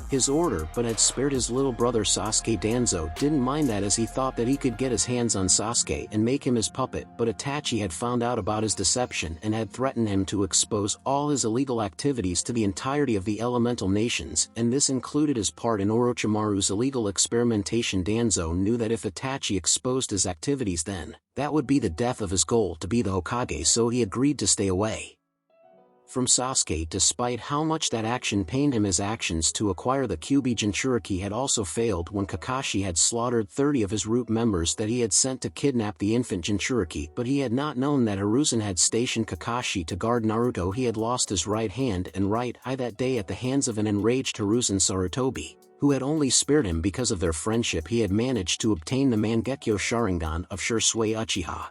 his order but had spared his little brother Sasuke. Danzo didn't mind that, as he thought that he could get his hands on Sasuke and make him his puppet, but Itachi had found out about his deception and had threatened him to expose all his illegal activities to the entirety of the elemental nations, and this included his part in Orochimaru's illegal experimentation. Danzo knew that if Itachi exposed his activities, then that would be the death of his goal to be the Hokage, so he agreed to stay away from Sasuke despite how much that action pained him. His actions to acquire the Kyuubi Jinchuriki had also failed when Kakashi had slaughtered 30 of his Root members that he had sent to kidnap the infant Jinchuriki, but he had not known that Hiruzen had stationed Kakashi to guard Naruto. He had lost his right hand and right eye that day at the hands of an enraged Hiruzen Sarutobi, who had only spared him because of their friendship. He had managed to obtain the Mangekyo Sharingan of Shisui Uchiha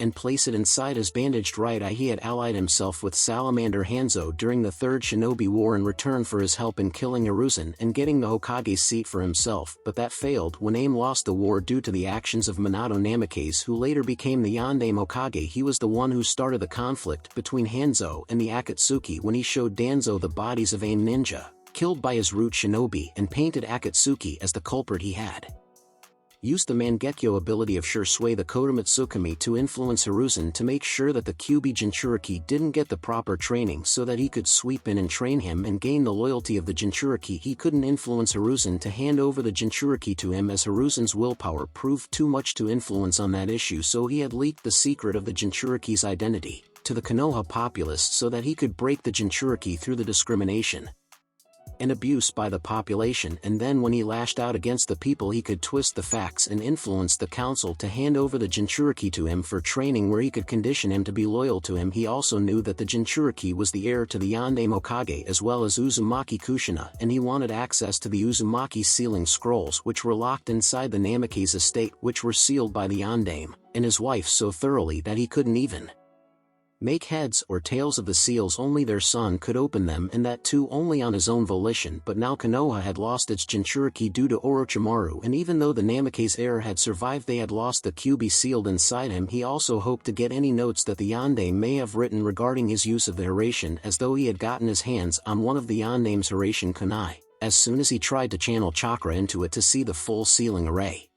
and place it inside his bandaged right eye. He had allied himself with Salamander Hanzo during the Third Shinobi War in return for his help in killing Hiruzen and getting the Hokage's seat for himself, but that failed when Aim lost the war due to the actions of Minato Namikaze, who later became the Yondaime Hokage. He was the one who started the conflict between Hanzo and the Akatsuki when he showed Danzo the bodies of Aim ninja killed by his Root shinobi and painted Akatsuki as the culprit. He had used the Mangekyo ability of Shisui the Kodomatsukami to influence Hiruzen to make sure that the Kyuubi Jinchuriki didn't get the proper training so that he could sweep in and train him and gain the loyalty of the Jinchuriki. He couldn't influence Hiruzen to hand over the Jinchuriki to him, as Hiruzen's willpower proved too much to influence on that issue, so he had leaked the secret of the Jinchuriki's identity to the Konoha populace so that he could break the Jinchuriki through the discrimination and abuse by the population, and then when he lashed out against the people he could twist the facts and influence the council to hand over the Jinchuriki to him for training, where he could condition him to be loyal to him. He also knew that the Jinchuriki was the heir to the Yondaime Hokage as well as Uzumaki Kushina, and he wanted access to the Uzumaki sealing scrolls, which were locked inside the Namikaze estate, which were sealed by the Yondaime and his wife so thoroughly that he couldn't even make heads or tails of the seals. Only their son could open them, and that too only on his own volition. But now Konoha had lost its Jinchuriki due to Orochimaru, and even though the Namikaze heir had survived, they had lost the Kyuubi sealed inside him. He also hoped to get any notes that the Yondaime may have written regarding his use of the Hiraishin, as though he had gotten his hands on one of the Yondaime's Hiraishin kunai, as soon as he tried to channel chakra into it to see the full sealing array.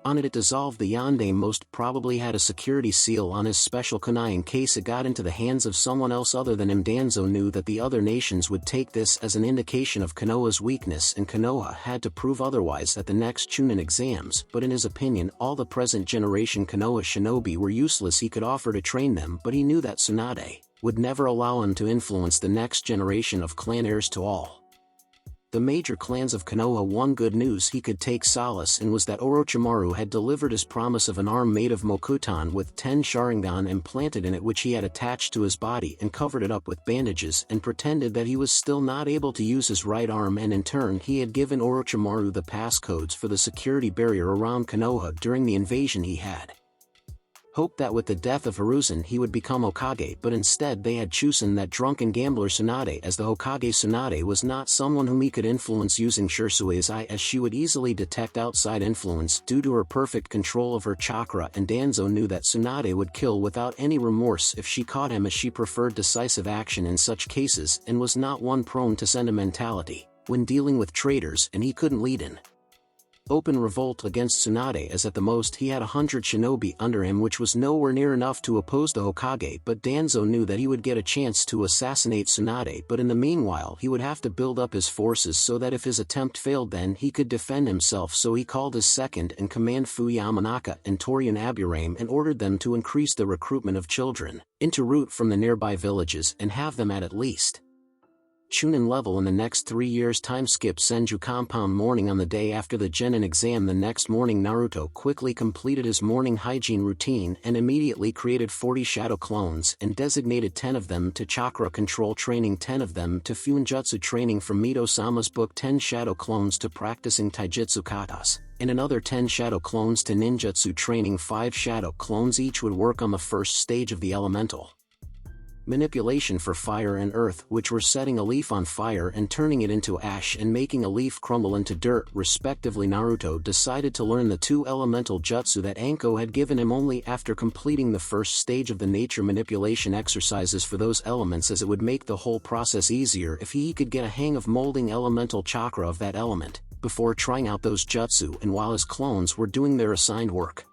On it dissolved the yonde most probably had a security seal on his special kunai in case it got into the hands of someone else other than him. Danzo knew that the other nations would take this as an indication of Konoha's weakness and Konoha had to prove otherwise at the next Chunin exams, but in his opinion all the present generation Konoha shinobi were useless. He could offer to train them, but he knew that Tsunade would never allow him to influence the next generation of clan heirs to all the major clans of Konoha. One good news he could take solace in was that Orochimaru had delivered his promise of an arm made of Mokutan with 10 Sharingan implanted in it, which he had attached to his body and covered it up with bandages and pretended that he was still not able to use his right arm, and in turn he had given Orochimaru the passcodes for the security barrier around Konoha during the invasion. He had hoped that with the death of Hiruzen he would become Hokage, but instead they had chosen that drunken gambler Tsunade as the Hokage. Tsunade was not someone whom he could influence using Shirsui's eye, as she would easily detect outside influence due to her perfect control of her chakra, and Danzo knew that Tsunade would kill without any remorse if she caught him, as she preferred decisive action in such cases and was not one prone to sentimentality when dealing with traitors, and he couldn't lead in open revolt against Tsunade, as at the most he had 100 shinobi under him, which was nowhere near enough to oppose the Hokage. But Danzo knew that he would get a chance to assassinate Tsunade, but in the meanwhile he would have to build up his forces so that if his attempt failed then he could defend himself. So he called his second-in-command Fu Yamanaka and Torian Aburame and ordered them to increase the recruitment of children into root from the nearby villages and have them at least Chunin level in the next 3 years. Time skip Senju compound. Morning on the day after the Genin exam. The next morning Naruto quickly completed his morning hygiene routine and immediately created 40 shadow clones and designated 10 of them to chakra control training, 10 of them to Fuinjutsu training from Mito-sama's book, 10 shadow clones to practicing taijutsu katas, and another 10 shadow clones to ninjutsu training. 5 shadow clones each would work on the first stage of the elemental manipulation for fire and earth, which were setting a leaf on fire and turning it into ash and making a leaf crumble into dirt respectively. Naruto decided to learn the 2 elemental jutsu that Anko had given him only after completing the first stage of the nature manipulation exercises for those elements, as it would make the whole process easier if he could get a hang of molding elemental chakra of that element before trying out those jutsu. And while his clones were doing their assigned work,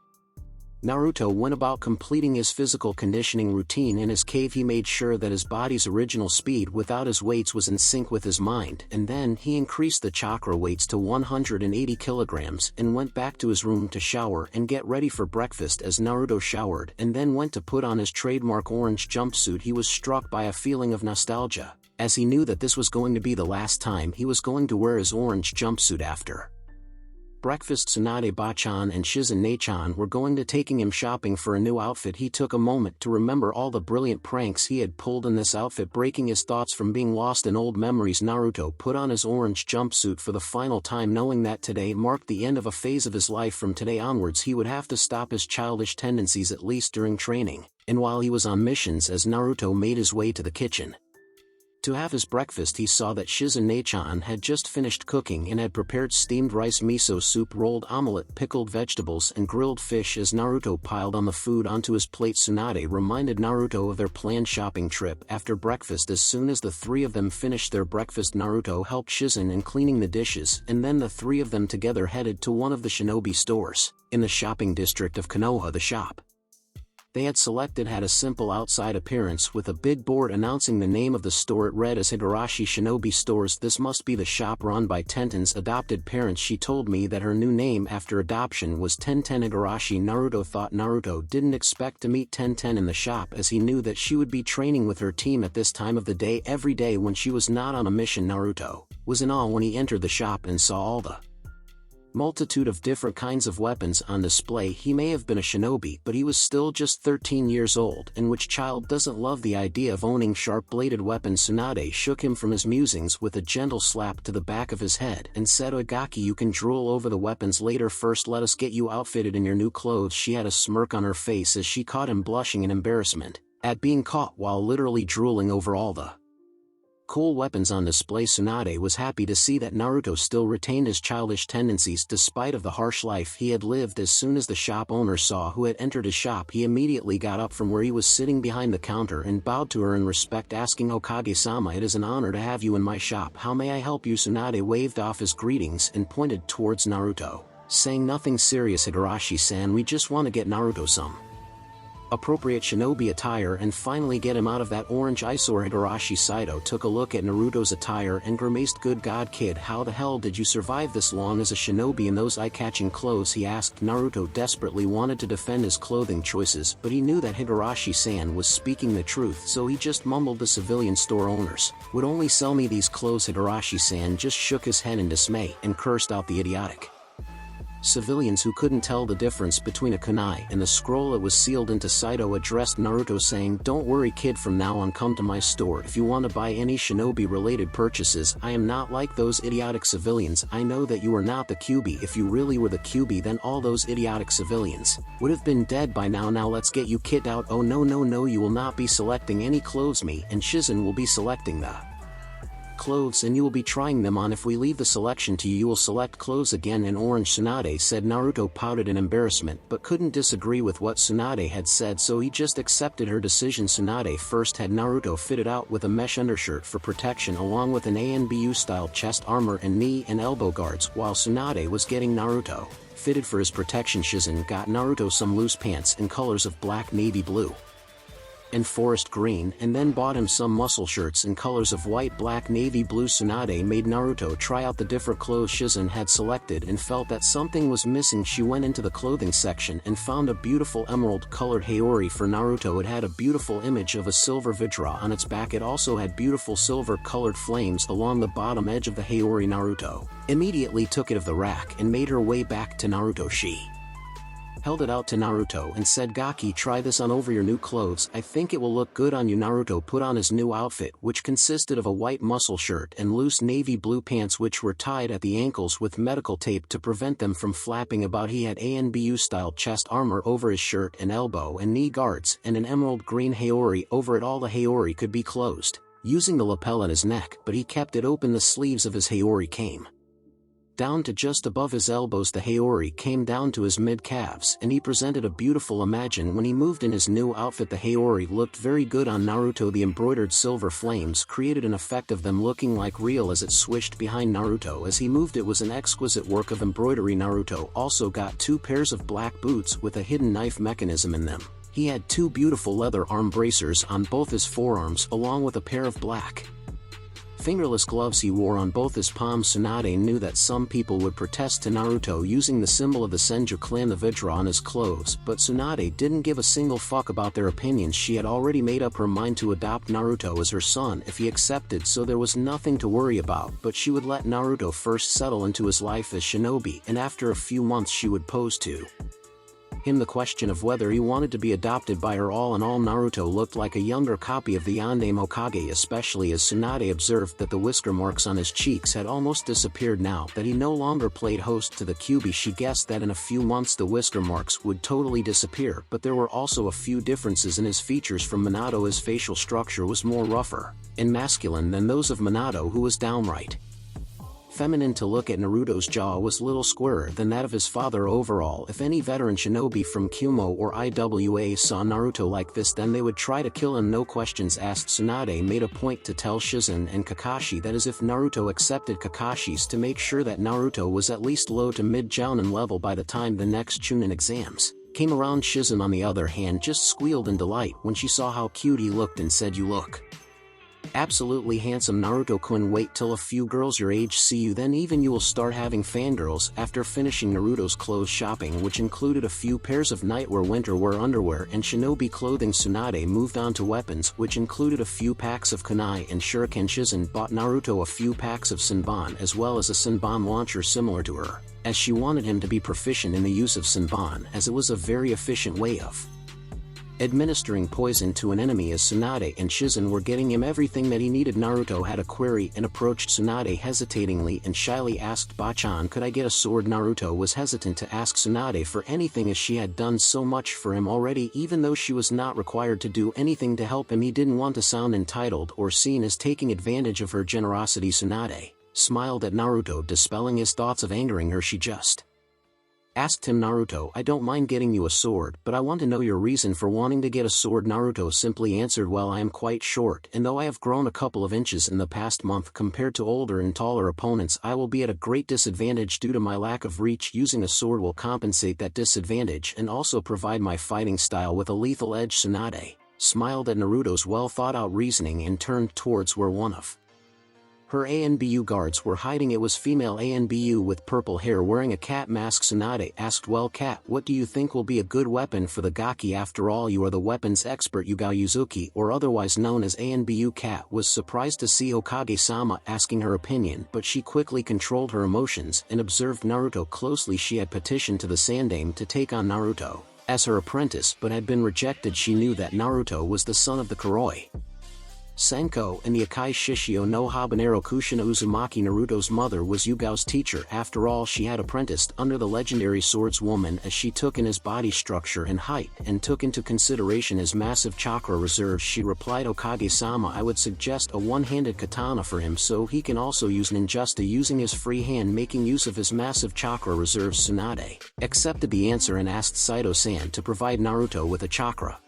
Naruto went about completing his physical conditioning routine in his cave. He made sure that his body's original speed without his weights was in sync with his mind, and then he increased the chakra weights to 180 kilograms and went back to his room to shower and get ready for breakfast. As Naruto showered and then went to put on his trademark orange jumpsuit, he was struck by a feeling of nostalgia, as he knew that this was going to be the last time he was going to wear his orange jumpsuit. After breakfast, Tsunade Bachan and Shizen Nechan were going to taking him shopping for a new outfit. He took a moment to remember all the brilliant pranks he had pulled in this outfit, breaking his thoughts from being lost in old memories. Naruto put on his orange jumpsuit for the final time, knowing that today marked the end of a phase of his life. From today onwards he would have to stop his childish tendencies, at least during training, and while he was on missions. As Naruto made his way to the kitchen to have his breakfast, he saw that Shizen Nechan had just finished cooking and had prepared steamed rice, miso soup, rolled omelette, pickled vegetables and grilled fish. As Naruto piled on the food onto his plate, Tsunade reminded Naruto of their planned shopping trip. After breakfast, as soon as the 3 of them finished their breakfast, Naruto helped Shizen in cleaning the dishes, and then the 3 of them together headed to one of the shinobi stores in the shopping district of Konoha. The shop they had selected had a simple outside appearance with a big board announcing the name of the store. It read as Higurashi Shinobi Stores. This must be the shop run by Tenten's adopted parents. She told me that her new name after adoption was Tenten Higurashi. Naruto thought Naruto didn't expect to meet Tenten in the shop, as he knew that she would be training with her team at this time of the day every day when she was not on a mission. Naruto was in awe when he entered the shop and saw all the multitude of different kinds of weapons on display. He may have been a shinobi, but he was still just 13 years old, and which child doesn't love the idea of owning sharp-bladed weapons? Tsunade shook him from his musings with a gentle slap to the back of his head and said, "Oigaki, you can drool over the weapons later. First let us get you outfitted in your new clothes." She had a smirk on her face as she caught him blushing in embarrassment at being caught while literally drooling over all the cool weapons on display. Tsunade was happy to see that Naruto still retained his childish tendencies despite of the harsh life he had lived. As soon as the shop owner saw who had entered his shop, he immediately got up from where he was sitting behind the counter and bowed to her in respect, asking, "Hokage-sama, it is an honor to have you in my shop. How may I help you?" Tsunade waved off his greetings and pointed towards Naruto, saying nothing serious Higurashi-san, we just want to get Naruto some appropriate shinobi attire and finally get him out of that orange eyesore. Higurashi Saito took a look at Naruto's attire and grimaced, good god kid, how the hell did you survive this long as a shinobi in those eye-catching clothes, he asked. Naruto desperately wanted to defend his clothing choices, but he knew that Higurashi-san was speaking the truth, so he just mumbled the civilian store owners would only sell me these clothes. Higurashi-san just shook his head in dismay and cursed out the idiotic civilians who couldn't tell the difference between a kunai and the scroll it was sealed into. Saito addressed Naruto saying, don't worry kid, from now on come to my store if you want to buy any shinobi related purchases. I am not like those idiotic civilians. I know that you are not the Kyuubi. If you really were the Kyuubi, then all those idiotic civilians would have been dead by now. Now let's get you kid out. Oh no, you will not be selecting any clothes, me and Shizen will be selecting the clothes and you will be trying them on. If we leave the selection to you, you will select clothes again in orange, Tsunade said. Naruto pouted in embarrassment but couldn't disagree with what Tsunade had said, so he just accepted her decision. Tsunade first had Naruto fitted out with a mesh undershirt for protection along with an ANBU style chest armor and knee and elbow guards, while Tsunade was getting Naruto fitted for his protection. Shizen got Naruto some loose pants in colors of black, navy blue and forest green, and then bought him some muscle shirts in colors of white, black, navy blue. Tsunade made Naruto try out the different clothes Shizen had selected and felt that something was missing. She went into the clothing section and found a beautiful emerald-colored haori for Naruto. It had a beautiful image of a silver Vajra on its back. It also had beautiful silver-colored flames along the bottom edge of the haori. Naruto immediately took it off the rack and made her way back to Naruto. She held it out to Naruto and said, Gaki, try this on over your new clothes, I think it will look good on you. Naruto put on his new outfit, which consisted of a white muscle shirt and loose navy blue pants which were tied at the ankles with medical tape to prevent them from flapping about. He had ANBU style chest armor over his shirt and elbow and knee guards and an emerald green haori over it. All the haori could be closed using the lapel at his neck, but he kept it open. The sleeves of his haori came down to just above his elbows. The haori came down to his mid-calves, and he presented a beautiful imagine when he moved in his new outfit. The haori looked very good on Naruto. The embroidered silver flames created an effect of them looking like real as it swished behind Naruto as he moved. It was an exquisite work of embroidery. Naruto also got 2 pairs of black boots with a hidden knife mechanism in them. He had 2 beautiful leather arm bracers on both his forearms along with a pair of black fingerless gloves he wore on both his palms. Tsunade knew that some people would protest to Naruto using the symbol of the Senju clan, the Vajra, on his clothes, but Tsunade didn't give a single fuck about their opinions. She had already made up her mind to adopt Naruto as her son if he accepted, so there was nothing to worry about. But she would let Naruto first settle into his life as shinobi, and after a few months she would pose to him the question of whether he wanted to be adopted by her. All in all, Naruto looked like a younger copy of the Yandere Hokage, especially as Tsunade observed that the whisker marks on his cheeks had almost disappeared now that he no longer played host to the Kyuubi. She guessed that in a few months the whisker marks would totally disappear, but there were also a few differences in his features from Minato. His facial structure was more rougher and masculine than those of Minato, who was downright feminine. To look at Naruto's jaw was little squarer than that of his father. Overall, if any veteran shinobi from Kumo or IWA saw Naruto like this, then they would try to kill him, no questions asked. Tsunade made a point to tell Shizen and Kakashi that as if Naruto accepted Kakashi's to make sure that Naruto was at least low to mid Jounin level by the time the next Chunin exams came around. Shizen, on the other hand, just squealed in delight when she saw how cute he looked and said, "You look absolutely handsome, Naruto. Couldn't wait till a few girls your age see you, then even you will start having fangirls." After finishing Naruto's clothes shopping, which included a few pairs of nightwear, winterwear underwear, and shinobi clothing, Tsunade moved on to weapons, which included a few packs of kunai and shuriken. Shizen bought Naruto a few packs of senbon as well as a senbon launcher similar to her, as she wanted him to be proficient in the use of senbon, as it was a very efficient way of administering poison to an enemy. As Tsunade and Shizen were getting him everything that he needed, Naruto had a query and approached Tsunade hesitatingly and shyly asked, "Bachan, could I get a sword?" Naruto was hesitant to ask Tsunade for anything as she had done so much for him already. Even though she was not required to do anything to help him, he didn't want to sound entitled or seen as taking advantage of her generosity. Tsunade smiled at Naruto, dispelling his thoughts of angering her. She just Asked him Naruto. I don't mind getting you a sword, but I want to know your reason for wanting to get a sword. Naruto simply answered, well, I am quite short, and though I have grown a couple of inches in the past month compared to older and taller opponents, I will be at a great disadvantage due to my lack of reach. Using a sword will compensate that disadvantage and also provide my fighting style with a lethal edge. Tsunade smiled at Naruto's well-thought-out reasoning and turned towards where one of her ANBU guards were hiding. It was female ANBU with purple hair wearing a cat mask. Tsunade asked, well, cat, what do you think will be a good weapon for the Gaki? After all, you are the weapons expert. Yugao Yuzuki, or otherwise known as ANBU. Cat was surprised to see Hokage-sama asking her opinion, but she quickly controlled her emotions and observed Naruto closely. She had petitioned to the Sandaime to take on Naruto as her apprentice but had been rejected. She knew that Naruto was the son of the Kuroi Senko and the Akai Shishio no Habanero. Kushina Uzumaki, Naruto's mother, was Yugao's teacher. After all, she had apprenticed under the legendary swordswoman. As she took in his body structure and height and took into consideration his massive chakra reserves, she replied, Hokage-sama, I would suggest a one-handed katana for him so he can also use ninjutsu using his free hand, making use of his massive chakra reserves. Tsunade accepted the answer and asked Saito-san to provide Naruto with a chakra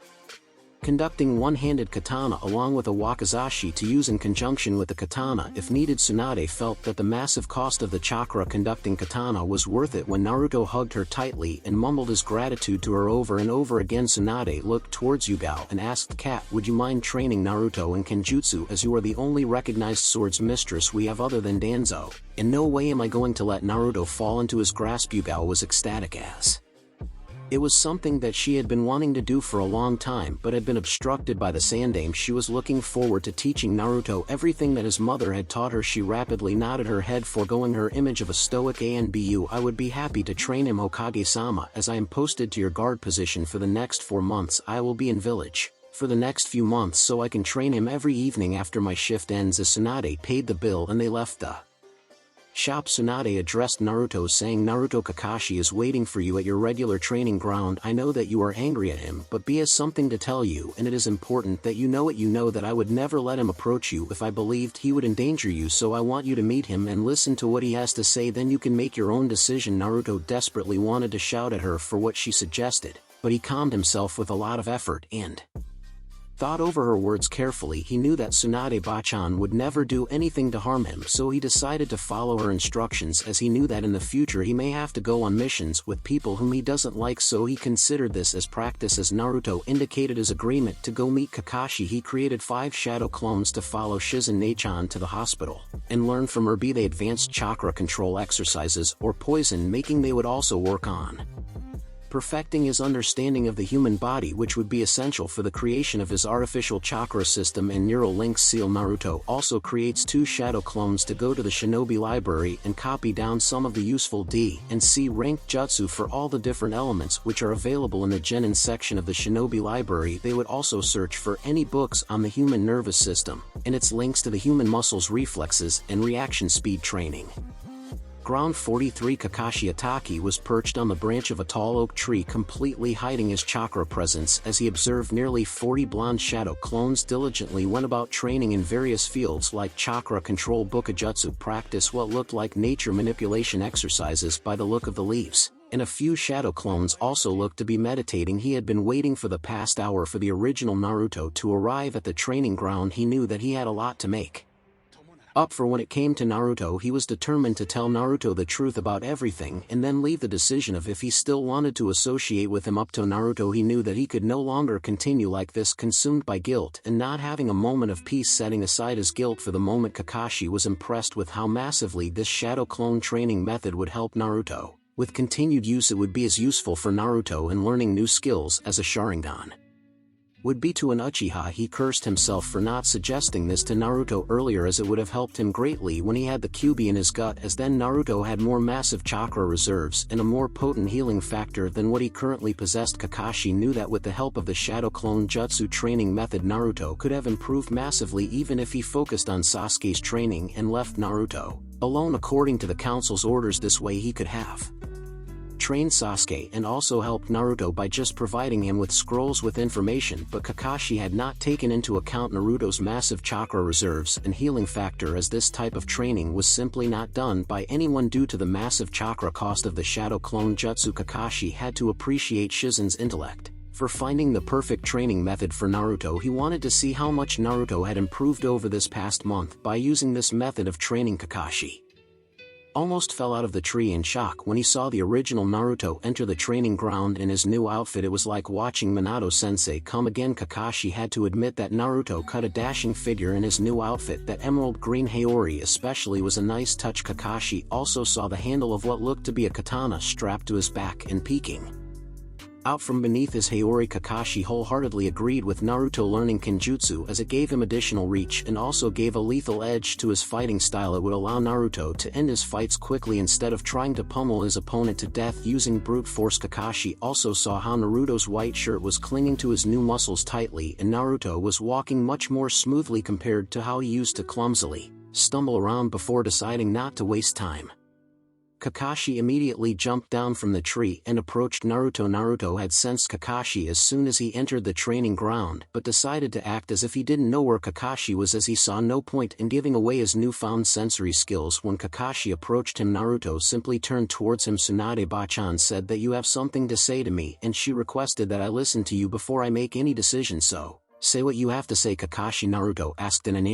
conducting one-handed katana along with a wakizashi to use in conjunction with the katana if needed. Tsunade felt that the massive cost of the chakra conducting katana was worth it when Naruto hugged her tightly and mumbled his gratitude to her over and over again. Tsunade looked towards Yugao and asked, cat, would you mind training Naruto in kenjutsu, as you are the only recognized swords mistress we have other than Danzo? In no way am I going to let Naruto fall into his grasp. Yugao was ecstatic as it was something that she had been wanting to do for a long time but had been obstructed by the Sandaime. She was looking forward to teaching Naruto everything that his mother had taught her. She rapidly nodded her head, foregoing her image of a stoic ANBU. I would be happy to train him, Hokage-sama, as I am posted to your guard position for the next 4 months. I will be in village for the next few months so I can train him every evening after my shift ends. As Tsunade paid the bill and they left the shop, Tsunade addressed Naruto, saying, Naruto, Kakashi is waiting for you at your regular training ground. I know that you are angry at him, but B has something to tell you, and it is important that you know it. You know that I would never let him approach you if I believed he would endanger you, so I want you to meet him and listen to what he has to say, then you can make your own decision. Naruto desperately wanted to shout at her for what she suggested, but he calmed himself with a lot of effort and thought over her words carefully. He knew that Tsunade-bachan would never do anything to harm him, so he decided to follow her instructions, as he knew that in the future he may have to go on missions with people whom he doesn't like, so he considered this as practice. As Naruto indicated his agreement to go meet Kakashi, he created 5 shadow clones to follow Shizune-chan to the hospital and learn from her, be they advanced chakra control exercises or poison making. They would also work on perfecting his understanding of the human body, which would be essential for the creation of his artificial chakra system and neural links. Seal Naruto also creates 2 shadow clones to go to the shinobi library and copy down some of the useful D and C ranked jutsu for all the different elements which are available in the genin section of the shinobi library. They would also search for any books on the human nervous system and its links to the human muscles, reflexes, and reaction speed training. Ground 43. Kakashi Ataki was perched on the branch of a tall oak tree, completely hiding his chakra presence, as he observed nearly 40 blonde shadow clones diligently went about training in various fields like chakra control, bukajutsu, practice what looked like nature manipulation exercises by the look of the leaves, and a few shadow clones also looked to be meditating. He had been waiting for the past hour for the original Naruto to arrive at the training ground. He knew that he had a lot to make up for when it came to Naruto. He was determined to tell Naruto the truth about everything and then leave the decision of if he still wanted to associate with him up to Naruto. He knew that he could no longer continue like this, consumed by guilt and not having a moment of peace. Setting aside his guilt for the moment, Kakashi was impressed with how massively this shadow clone training method would help Naruto. With continued use, it would be as useful for Naruto in learning new skills as a Sharingan would be to an Uchiha. He cursed himself for not suggesting this to Naruto earlier, as it would have helped him greatly when he had the Kyuubi in his gut, as then Naruto had more massive chakra reserves and a more potent healing factor than what he currently possessed. Kakashi knew that with the help of the Shadow Clone Jutsu training method, Naruto could have improved massively even if he focused on Sasuke's training and left Naruto alone according to the council's orders. This way he could have trained Sasuke and also helped Naruto by just providing him with scrolls with information, but Kakashi had not taken into account Naruto's massive chakra reserves and healing factor, as this type of training was simply not done by anyone due to the massive chakra cost of the Shadow Clone Jutsu. Kakashi had to appreciate Shizen's intellect for finding the perfect training method for Naruto. He wanted to see how much Naruto had improved over this past month by using this method of training. Kakashi almost fell out of the tree in shock when he saw the original Naruto enter the training ground in his new outfit. It was like watching Minato-sensei come again. Kakashi had to admit that Naruto cut a dashing figure in his new outfit. That emerald green Haori especially was a nice touch. Kakashi also saw the handle of what looked to be a katana strapped to his back and peeking out from beneath his Haori. Kakashi wholeheartedly agreed with Naruto learning Kenjutsu, as it gave him additional reach and also gave a lethal edge to his fighting style. It would allow Naruto to end his fights quickly instead of trying to pummel his opponent to death using brute force. Kakashi also saw how Naruto's white shirt was clinging to his new muscles tightly, and Naruto was walking much more smoothly compared to how he used to clumsily stumble around before. Deciding not to waste time, Kakashi immediately jumped down from the tree and approached Naruto. Naruto had sensed Kakashi as soon as he entered the training ground, but decided to act as if he didn't know where Kakashi was, as he saw no point in giving away his newfound sensory skills. When Kakashi approached him, Naruto simply turned towards him. Tsunade-bachan said that you have something to say to me, and she requested that I listen to you before I make any decision, so say what you have to say. Kakashi, Naruto asked in an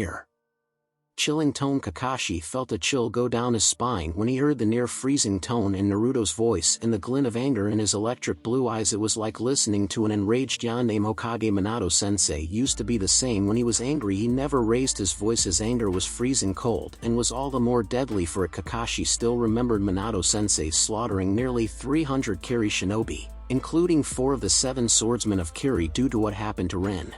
chilling tone. Kakashi felt a chill go down his spine when he heard the near-freezing tone in Naruto's voice and the glint of anger in his electric blue eyes. It was like listening to an enraged Yoname Hokage. Minato-sensei used to be the same when he was angry. He never raised his voice. His anger was freezing cold and was all the more deadly for it. Kakashi still remembered Minato-sensei slaughtering nearly 300 Kiri shinobi, including 4 of the 7 swordsmen of Kiri, due to what happened to Rin.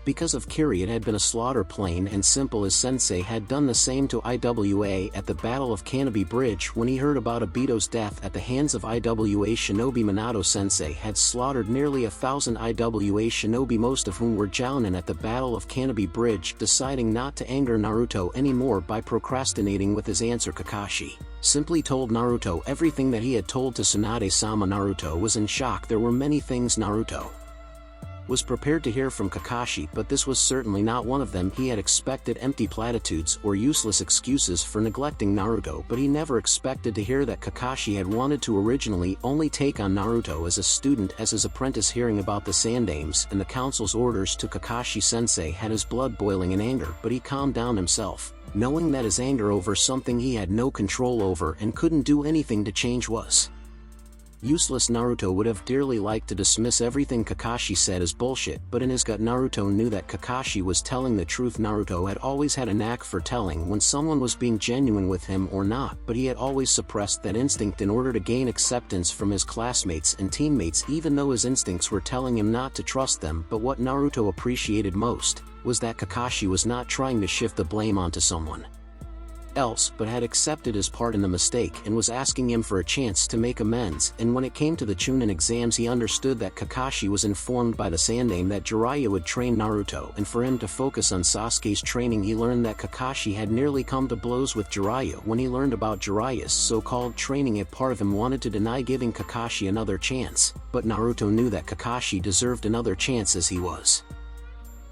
Because of Kiri, it had been a slaughter plain and simple, as Sensei had done the same to Iwa at the Battle of Canopy Bridge. When he heard about Obito's death at the hands of Iwa shinobi, Minato-sensei had slaughtered nearly 1,000 Iwa shinobi, most of whom were Jounin at the Battle of Canopy Bridge. Deciding not to anger Naruto anymore by procrastinating with his answer, Kakashi simply told Naruto everything that he had told to Tsunade-sama. Naruto was in shock. There were many things Naruto was prepared to hear from Kakashi, but this was certainly not one of them. He had expected empty platitudes or useless excuses for neglecting Naruto, but he never expected to hear that Kakashi had wanted to originally only take on Naruto as a student, as his apprentice. Hearing about the Sandames and the council's orders to Kakashi-sensei had his blood boiling in anger, but he calmed down himself, knowing that his anger over something he had no control over and couldn't do anything to change was useless. Naruto would have dearly liked to dismiss everything Kakashi said as bullshit, but in his gut Naruto knew that Kakashi was telling the truth. Naruto had always had a knack for telling when someone was being genuine with him or not, but he had always suppressed that instinct in order to gain acceptance from his classmates and teammates, even though his instincts were telling him not to trust them. But what Naruto appreciated most was that Kakashi was not trying to shift the blame onto someone else, but had accepted his part in the mistake and was asking him for a chance to make amends. And when it came to the Chunin exams, he understood that Kakashi was informed by the Sandame that Jiraiya would train Naruto, and for him to focus on Sasuke's training. He learned that Kakashi had nearly come to blows with Jiraiya. When he learned about Jiraiya's so-called training, a part of him wanted to deny giving Kakashi another chance, but Naruto knew that Kakashi deserved another chance, as he was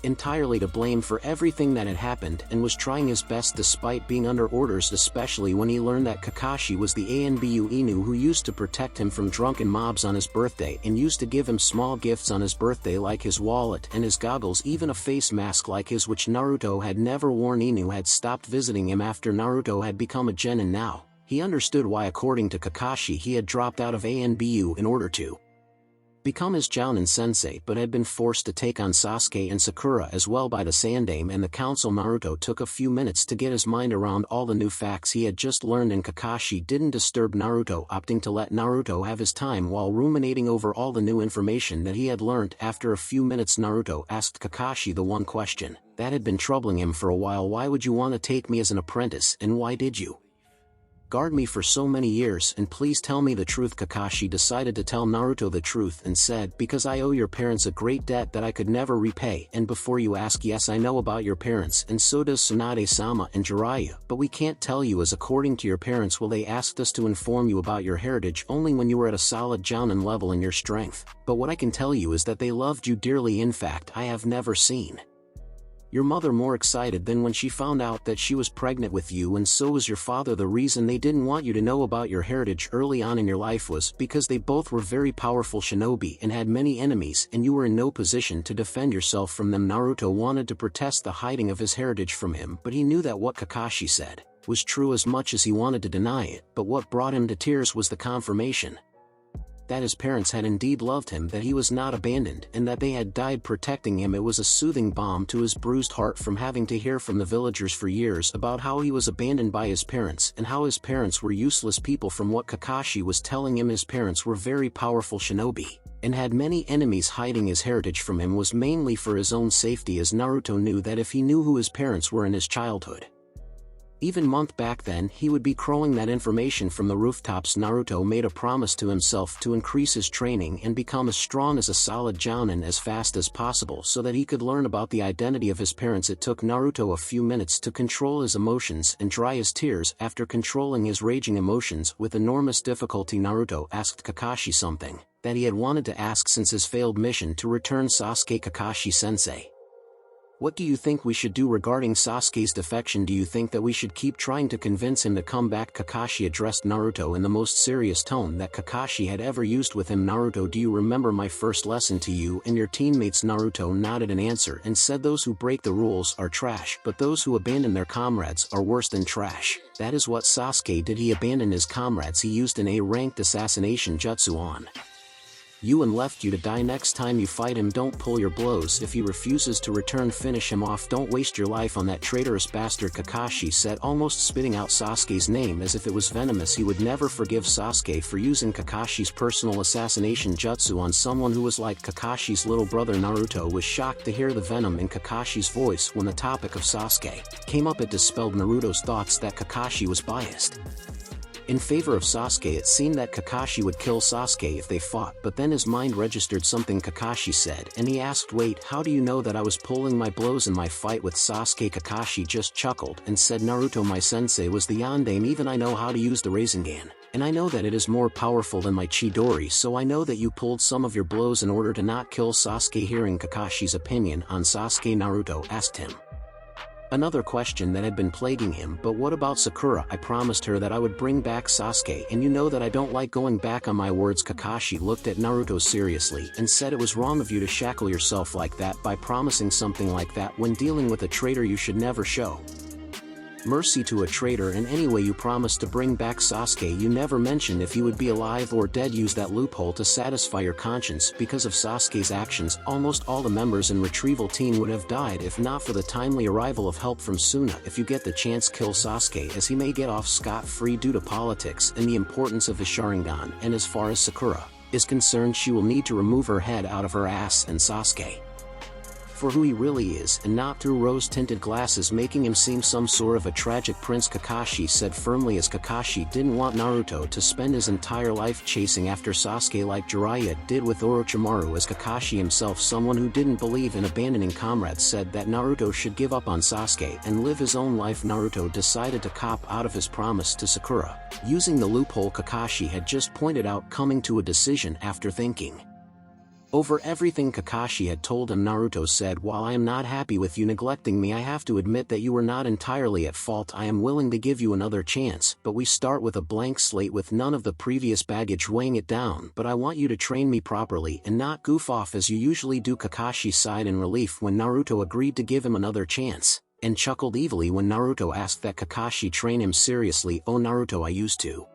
entirely to blame for everything that had happened and was trying his best despite being under orders, especially when he learned that Kakashi was the Anbu Inu who used to protect him from drunken mobs on his birthday and used to give him small gifts on his birthday like his wallet and his goggles, even a face mask like his, which Naruto had never worn. Inu had stopped visiting him after Naruto had become a genin. Now he understood why, according to Kakashi, he had dropped out of Anbu in order to become his Jounin sensei, but had been forced to take on Sasuke and Sakura as well by the Sandame and the council. Naruto took a few minutes to get his mind around all the new facts he had just learned, and Kakashi didn't disturb Naruto, opting to let Naruto have his time while ruminating over all the new information that he had learned. After a few minutes, Naruto asked Kakashi the one question that had been troubling him for a while. Why would you want to take me as an apprentice, and why did you guard me for so many years and please tell me the truth. Kakashi decided to tell Naruto the truth and said, because I owe your parents a great debt that I could never repay, and before you ask, yes, I know about your parents and so does Tsunade-sama and Jiraiya, but we can't tell you as according to your parents they asked us to inform you about your heritage only when you were at a solid jounin level in your strength, but what I can tell you is that they loved you dearly. In fact, I have never seen your mother more excited than when she found out that she was pregnant with you, and so was your father. The reason they didn't want you to know about your heritage early on in your life was because they both were very powerful shinobi and had many enemies and you were in no position to defend yourself from them. Naruto wanted to protest the hiding of his heritage from him, but he knew that what Kakashi said was true as much as he wanted to deny it, but what brought him to tears was the confirmation that his parents had indeed loved him, that he was not abandoned, and that they had died protecting him. It was a soothing balm to his bruised heart from having to hear from the villagers for years about how he was abandoned by his parents and how his parents were useless people. From what Kakashi was telling him, his parents were very powerful shinobi and had many enemies. Hiding his heritage from him was mainly for his own safety, as Naruto knew that if he knew who his parents were in his childhood, even month back then, he would be crowing that information from the rooftops. Naruto made a promise to himself to increase his training and become as strong as a solid jounin as fast as possible so that he could learn about the identity of his parents. It took Naruto a few minutes to control his emotions and dry his tears. After controlling his raging emotions with enormous difficulty, Naruto asked Kakashi something that he had wanted to ask since his failed mission to return Sasuke. Kakashi-sensei, what do you think we should do regarding Sasuke's defection? Do you think that we should keep trying to convince him to come back? Kakashi addressed Naruto in the most serious tone that Kakashi had ever used with him. Naruto, do you remember my first lesson to you and your teammates? Naruto nodded in answer and said, those who break the rules are trash, but those who abandon their comrades are worse than trash. That is what Sasuke did. He abandoned his comrades. He used an A-ranked assassination jutsu on you and left you to die. Next time you fight him, don't pull your blows. If he refuses to return, finish him off. Don't waste your life on that traitorous bastard. Kakashi said, almost spitting out Sasuke's name as if it was venomous. He would never forgive Sasuke for using Kakashi's personal assassination jutsu on someone who was like Kakashi's little brother. Naruto was shocked to hear the venom in Kakashi's voice. When the topic of Sasuke came up, it dispelled Naruto's thoughts that Kakashi was biased in favor of Sasuke. It seemed that Kakashi would kill Sasuke if they fought, but then his mind registered something Kakashi said and he asked, wait, how do you know that I was pulling my blows in my fight with Sasuke? Kakashi just chuckled and said, Naruto, my sensei was the Yandame. Even I know how to use the Rasengan, and I know that it is more powerful than my Chidori, so I know that you pulled some of your blows in order to not kill Sasuke. Hearing Kakashi's opinion on Sasuke, Naruto asked him another question that had been plaguing him, but what about Sakura? I promised her that I would bring back Sasuke, and you know that I don't like going back on my words. Kakashi looked at Naruto seriously and said, it was wrong of you to shackle yourself like that by promising something like that. When dealing with a traitor, you should never show mercy to a traitor. And anyway, you promised to bring back Sasuke. You never mentioned if he would be alive or dead. Use that loophole to satisfy your conscience. Because of Sasuke's actions, almost all the members in retrieval team would have died if not for the timely arrival of help from Suna. If you get the chance, kill Sasuke, as he may get off scot-free due to politics and the importance of his Sharingan. And as far as Sakura is concerned, she will need to remove her head out of her ass and Sasuke for who he really is and not through rose-tinted glasses making him seem some sort of a tragic prince. Kakashi said firmly, as Kakashi didn't want Naruto to spend his entire life chasing after Sasuke like Jiraiya did with Orochimaru. As Kakashi himself, someone who didn't believe in abandoning comrades, said that Naruto should give up on Sasuke and live his own life, Naruto decided to cop out of his promise to Sakura, using the loophole Kakashi had just pointed out. Coming to a decision after thinking over everything Kakashi had told him, Naruto said, while I am not happy with you neglecting me, I have to admit that you were not entirely at fault. I am willing to give you another chance, but we start with a blank slate with none of the previous baggage weighing it down. But I want you to train me properly and not goof off as you usually do. Kakashi sighed in relief when Naruto agreed to give him another chance, and chuckled evilly when Naruto asked that Kakashi train him seriously. Oh Naruto, I used to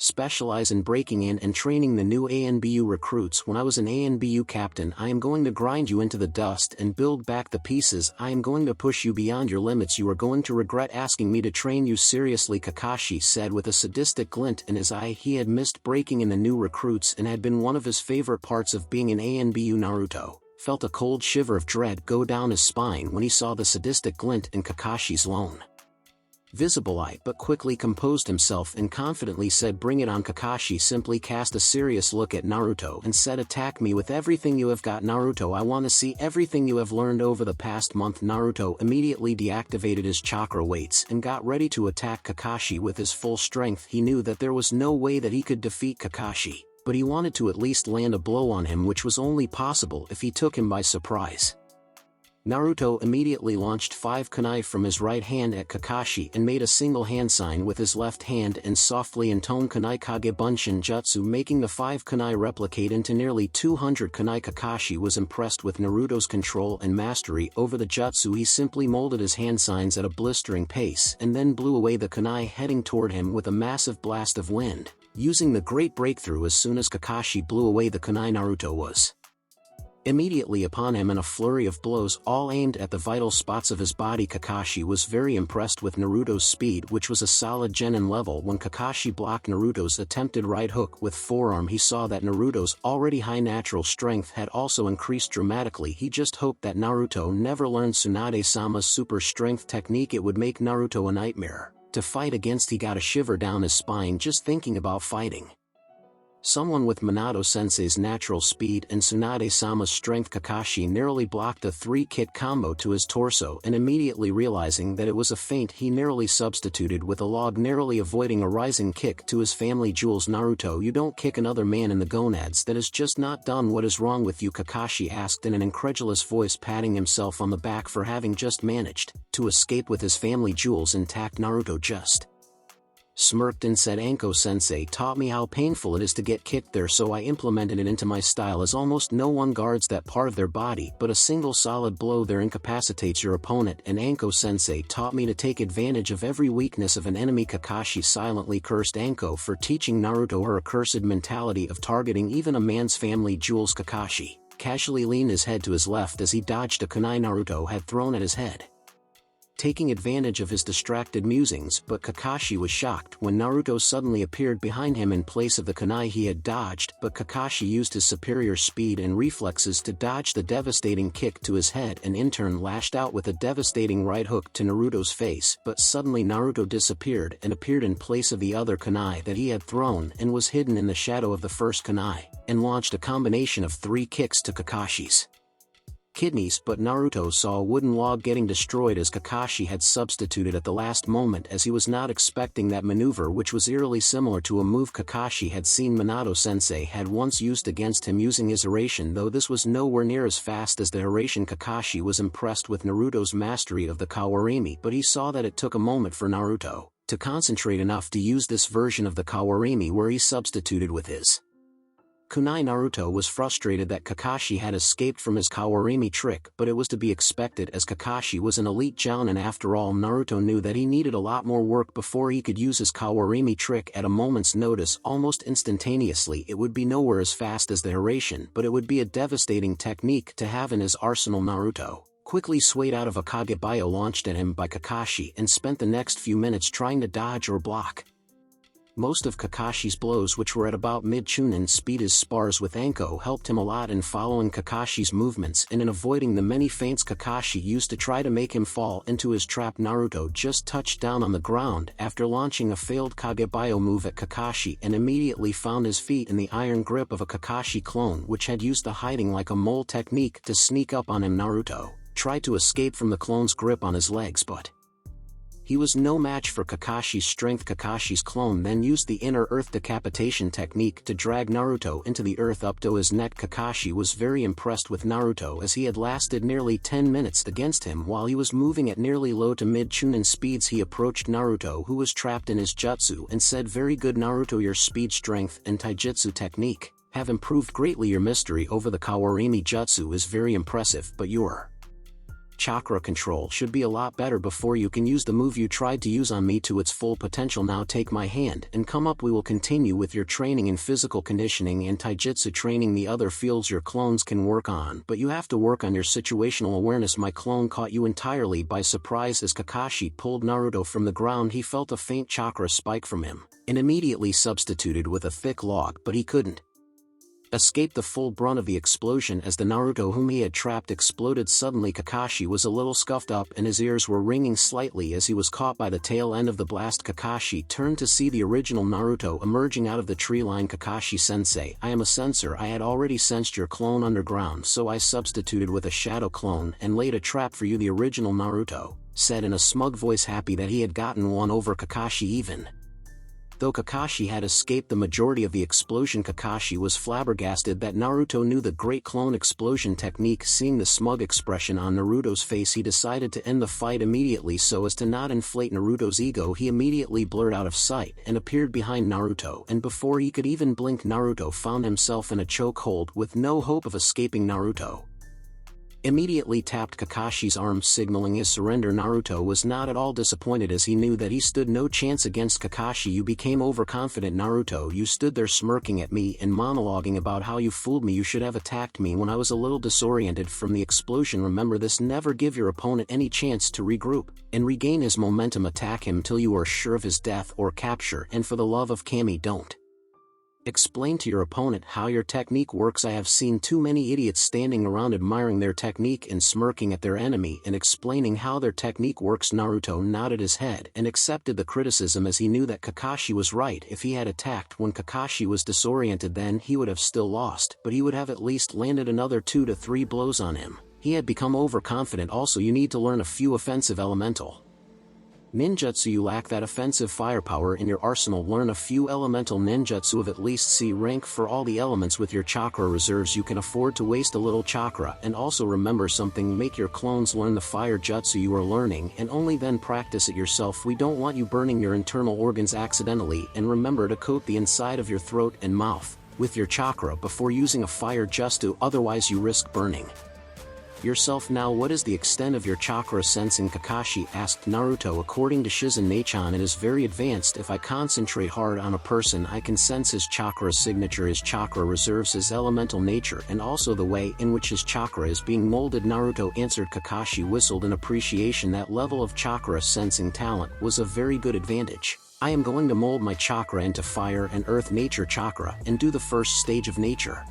specialize in breaking in and training the new ANBU recruits when I was an ANBU captain. I am going to grind you into the dust and build back the pieces. I am going to push you beyond your limits. You are going to regret asking me to train you seriously, Kakashi said with a sadistic glint in his eye. He had missed breaking in the new recruits and had been one of his favorite parts of being an ANBU. Naruto felt a cold shiver of dread go down his spine when he saw the sadistic glint in Kakashi's lone visible eye, but quickly composed himself and confidently said, "Bring it on." Kakashi simply cast a serious look at Naruto and said, "Attack me with everything you have got, Naruto. I want to see everything you have learned over the past month." Naruto immediately deactivated his chakra weights and got ready to attack Kakashi with his full strength. He knew that there was no way that he could defeat Kakashi, but he wanted to at least land a blow on him, which was only possible if he took him by surprise. Naruto immediately launched 5 kunai from his right hand at Kakashi and made a single hand sign with his left hand and softly intoned kunai kage bunshin jutsu, making the 5 kunai replicate into nearly 200 kunai. Kakashi was impressed with Naruto's control and mastery over the jutsu. He simply molded his hand signs at a blistering pace and then blew away the kunai heading toward him with a massive blast of wind, using the great breakthrough. As soon as Kakashi blew away the kunai, Naruto was immediately upon him in a flurry of blows, all aimed at the vital spots of his body. Kakashi was very impressed with Naruto's speed, which was a solid genin level. When Kakashi blocked Naruto's attempted right hook with forearm, he saw that Naruto's already high natural strength had also increased dramatically. He just hoped that Naruto never learned Tsunade-sama's super strength technique. It would make Naruto a nightmare to fight against. He got a shiver down his spine just thinking about fighting someone with Minato-sensei's natural speed and Tsunade-sama's strength. Kakashi narrowly blocked a 3-kick combo to his torso, and immediately realizing that it was a feint, he narrowly substituted with a log, narrowly avoiding a rising kick to his family jewels. "Naruto, you don't kick another man in the gonads. That is just not done. What is wrong with you?" Kakashi asked in an incredulous voice, patting himself on the back for having just managed to escape with his family jewels intact. Naruto just smirked and said, "Anko-sensei taught me how painful it is to get kicked there, so I implemented it into my style, as almost no one guards that part of their body, but a single solid blow there incapacitates your opponent, and Anko-sensei taught me to take advantage of every weakness of an enemy." Kakashi silently cursed Anko for teaching Naruto her accursed mentality of targeting even a man's family jewels. Kakashi casually leaned his head to his left as he dodged a kunai Naruto had thrown at his head, taking advantage of his distracted musings. But Kakashi was shocked when Naruto suddenly appeared behind him in place of the kunai he had dodged. But Kakashi used his superior speed and reflexes to dodge the devastating kick to his head and in turn lashed out with a devastating right hook to Naruto's face. But suddenly Naruto disappeared and appeared in place of the other kunai that he had thrown and was hidden in the shadow of the first kunai, and launched a combination of 3 kicks to Kakashi's kidneys. But Naruto saw a wooden log getting destroyed as Kakashi had substituted at the last moment, as he was not expecting that maneuver, which was eerily similar to a move Kakashi had seen Minato-sensei had once used against him using his Hiraishin, though this was nowhere near as fast as the Hiraishin. Kakashi was impressed with Naruto's mastery of the Kawarimi, but he saw that it took a moment for Naruto to concentrate enough to use this version of the Kawarimi, where he substituted with his kunai. Naruto was frustrated that Kakashi had escaped from his Kawarimi trick, but it was to be expected as Kakashi was an elite jounin. After all, Naruto knew that he needed a lot more work before he could use his Kawarimi trick at a moment's notice, almost instantaneously. It would be nowhere as fast as the Hiraishin, but it would be a devastating technique to have in his arsenal. Naruto quickly swayed out of a Kagebuyo launched at him by Kakashi and spent the next few minutes trying to dodge or block most of Kakashi's blows, which were at about mid-chunin speed. His spars with Anko helped him a lot in following Kakashi's movements and in avoiding the many feints Kakashi used to try to make him fall into his trap. Naruto just touched down on the ground after launching a failed Kagebuyo move at Kakashi and immediately found his feet in the iron grip of a Kakashi clone, which had used the hiding like a mole technique to sneak up on him. Naruto tried to escape from the clone's grip on his legs, but he was no match for Kakashi's strength. Kakashi's clone then used the inner earth decapitation technique to drag Naruto into the earth up to his neck. Kakashi was very impressed with Naruto as he had lasted nearly 10 minutes against him while he was moving at nearly low to mid-chunin speeds. He approached Naruto, who was trapped in his jutsu, and said, "Very good, Naruto, your speed, strength, and taijutsu technique have improved greatly. Your mystery over the Kawarimi jutsu is very impressive, but your chakra control should be a lot better before you can use the move you tried to use on me to its full potential. Now take my hand and come up. We will continue with your training in physical conditioning and taijutsu training, the other fields your clones can work on, but you have to work on your situational awareness. My clone caught you entirely by surprise." As Kakashi pulled Naruto from the ground, he felt a faint chakra spike from him and immediately substituted with a thick log, but he couldn't escaped the full brunt of the explosion as the Naruto whom he had trapped exploded. Suddenly Kakashi was a little scuffed up and his ears were ringing slightly as he was caught by the tail end of the blast. Kakashi turned to see the original Naruto emerging out of the tree line. Kakashi-sensei, I am a censor. I had already sensed your clone underground, so I substituted with a shadow clone and laid a trap for you. The original Naruto said in a smug voice, happy that he had gotten one over Kakashi. Even though Kakashi had escaped the majority of the explosion, Kakashi was flabbergasted that Naruto knew the great clone explosion technique. Seeing the smug expression on Naruto's face, he decided to end the fight immediately. So as to not inflate Naruto's ego, he immediately blurred out of sight and appeared behind Naruto, and before he could even blink, Naruto found himself in a chokehold with no hope of escaping. Naruto immediately tapped Kakashi's arm, signaling his surrender. Naruto was not at all disappointed as he knew that he stood no chance against Kakashi. You became overconfident, Naruto. You stood there smirking at me and monologuing about how you fooled me. You should have attacked me when I was a little disoriented from the explosion. Remember this, never give your opponent any chance to regroup and regain his momentum. Attack him till you are sure of his death or capture, and for the love of Kami, don't explain to your opponent how your technique works. I have seen too many idiots standing around admiring their technique and smirking at their enemy and explaining how their technique works. Naruto nodded his head and accepted the criticism as he knew that Kakashi was right. If he had attacked when Kakashi was disoriented, then he would have still lost, but he would have at least landed another 2 to 3 blows on him. He had become overconfident. Also, you need to learn a few offensive elemental ninjutsu. You lack that offensive firepower in your arsenal. Learn a few elemental ninjutsu of at least C rank for all the elements. With your chakra reserves you can afford to waste a little chakra. And also remember something, make your clones learn the fire jutsu you are learning and only then practice it yourself. We don't want you burning your internal organs accidentally, and remember to coat the inside of your throat and mouth with your chakra before using a fire jutsu, otherwise you risk burning yourself. Now what is the extent of your chakra sensing? Kakashi asked Naruto. According to Shizen Nachan, it is very advanced. If I concentrate hard on a person I can sense his chakra signature, his chakra reserves, his elemental nature, and also the way in which his chakra is being molded. Naruto answered. Kakashi whistled in appreciation. That level of chakra sensing talent was a very good advantage. I am going to mold my chakra into fire and earth nature chakra and do the first stage of nature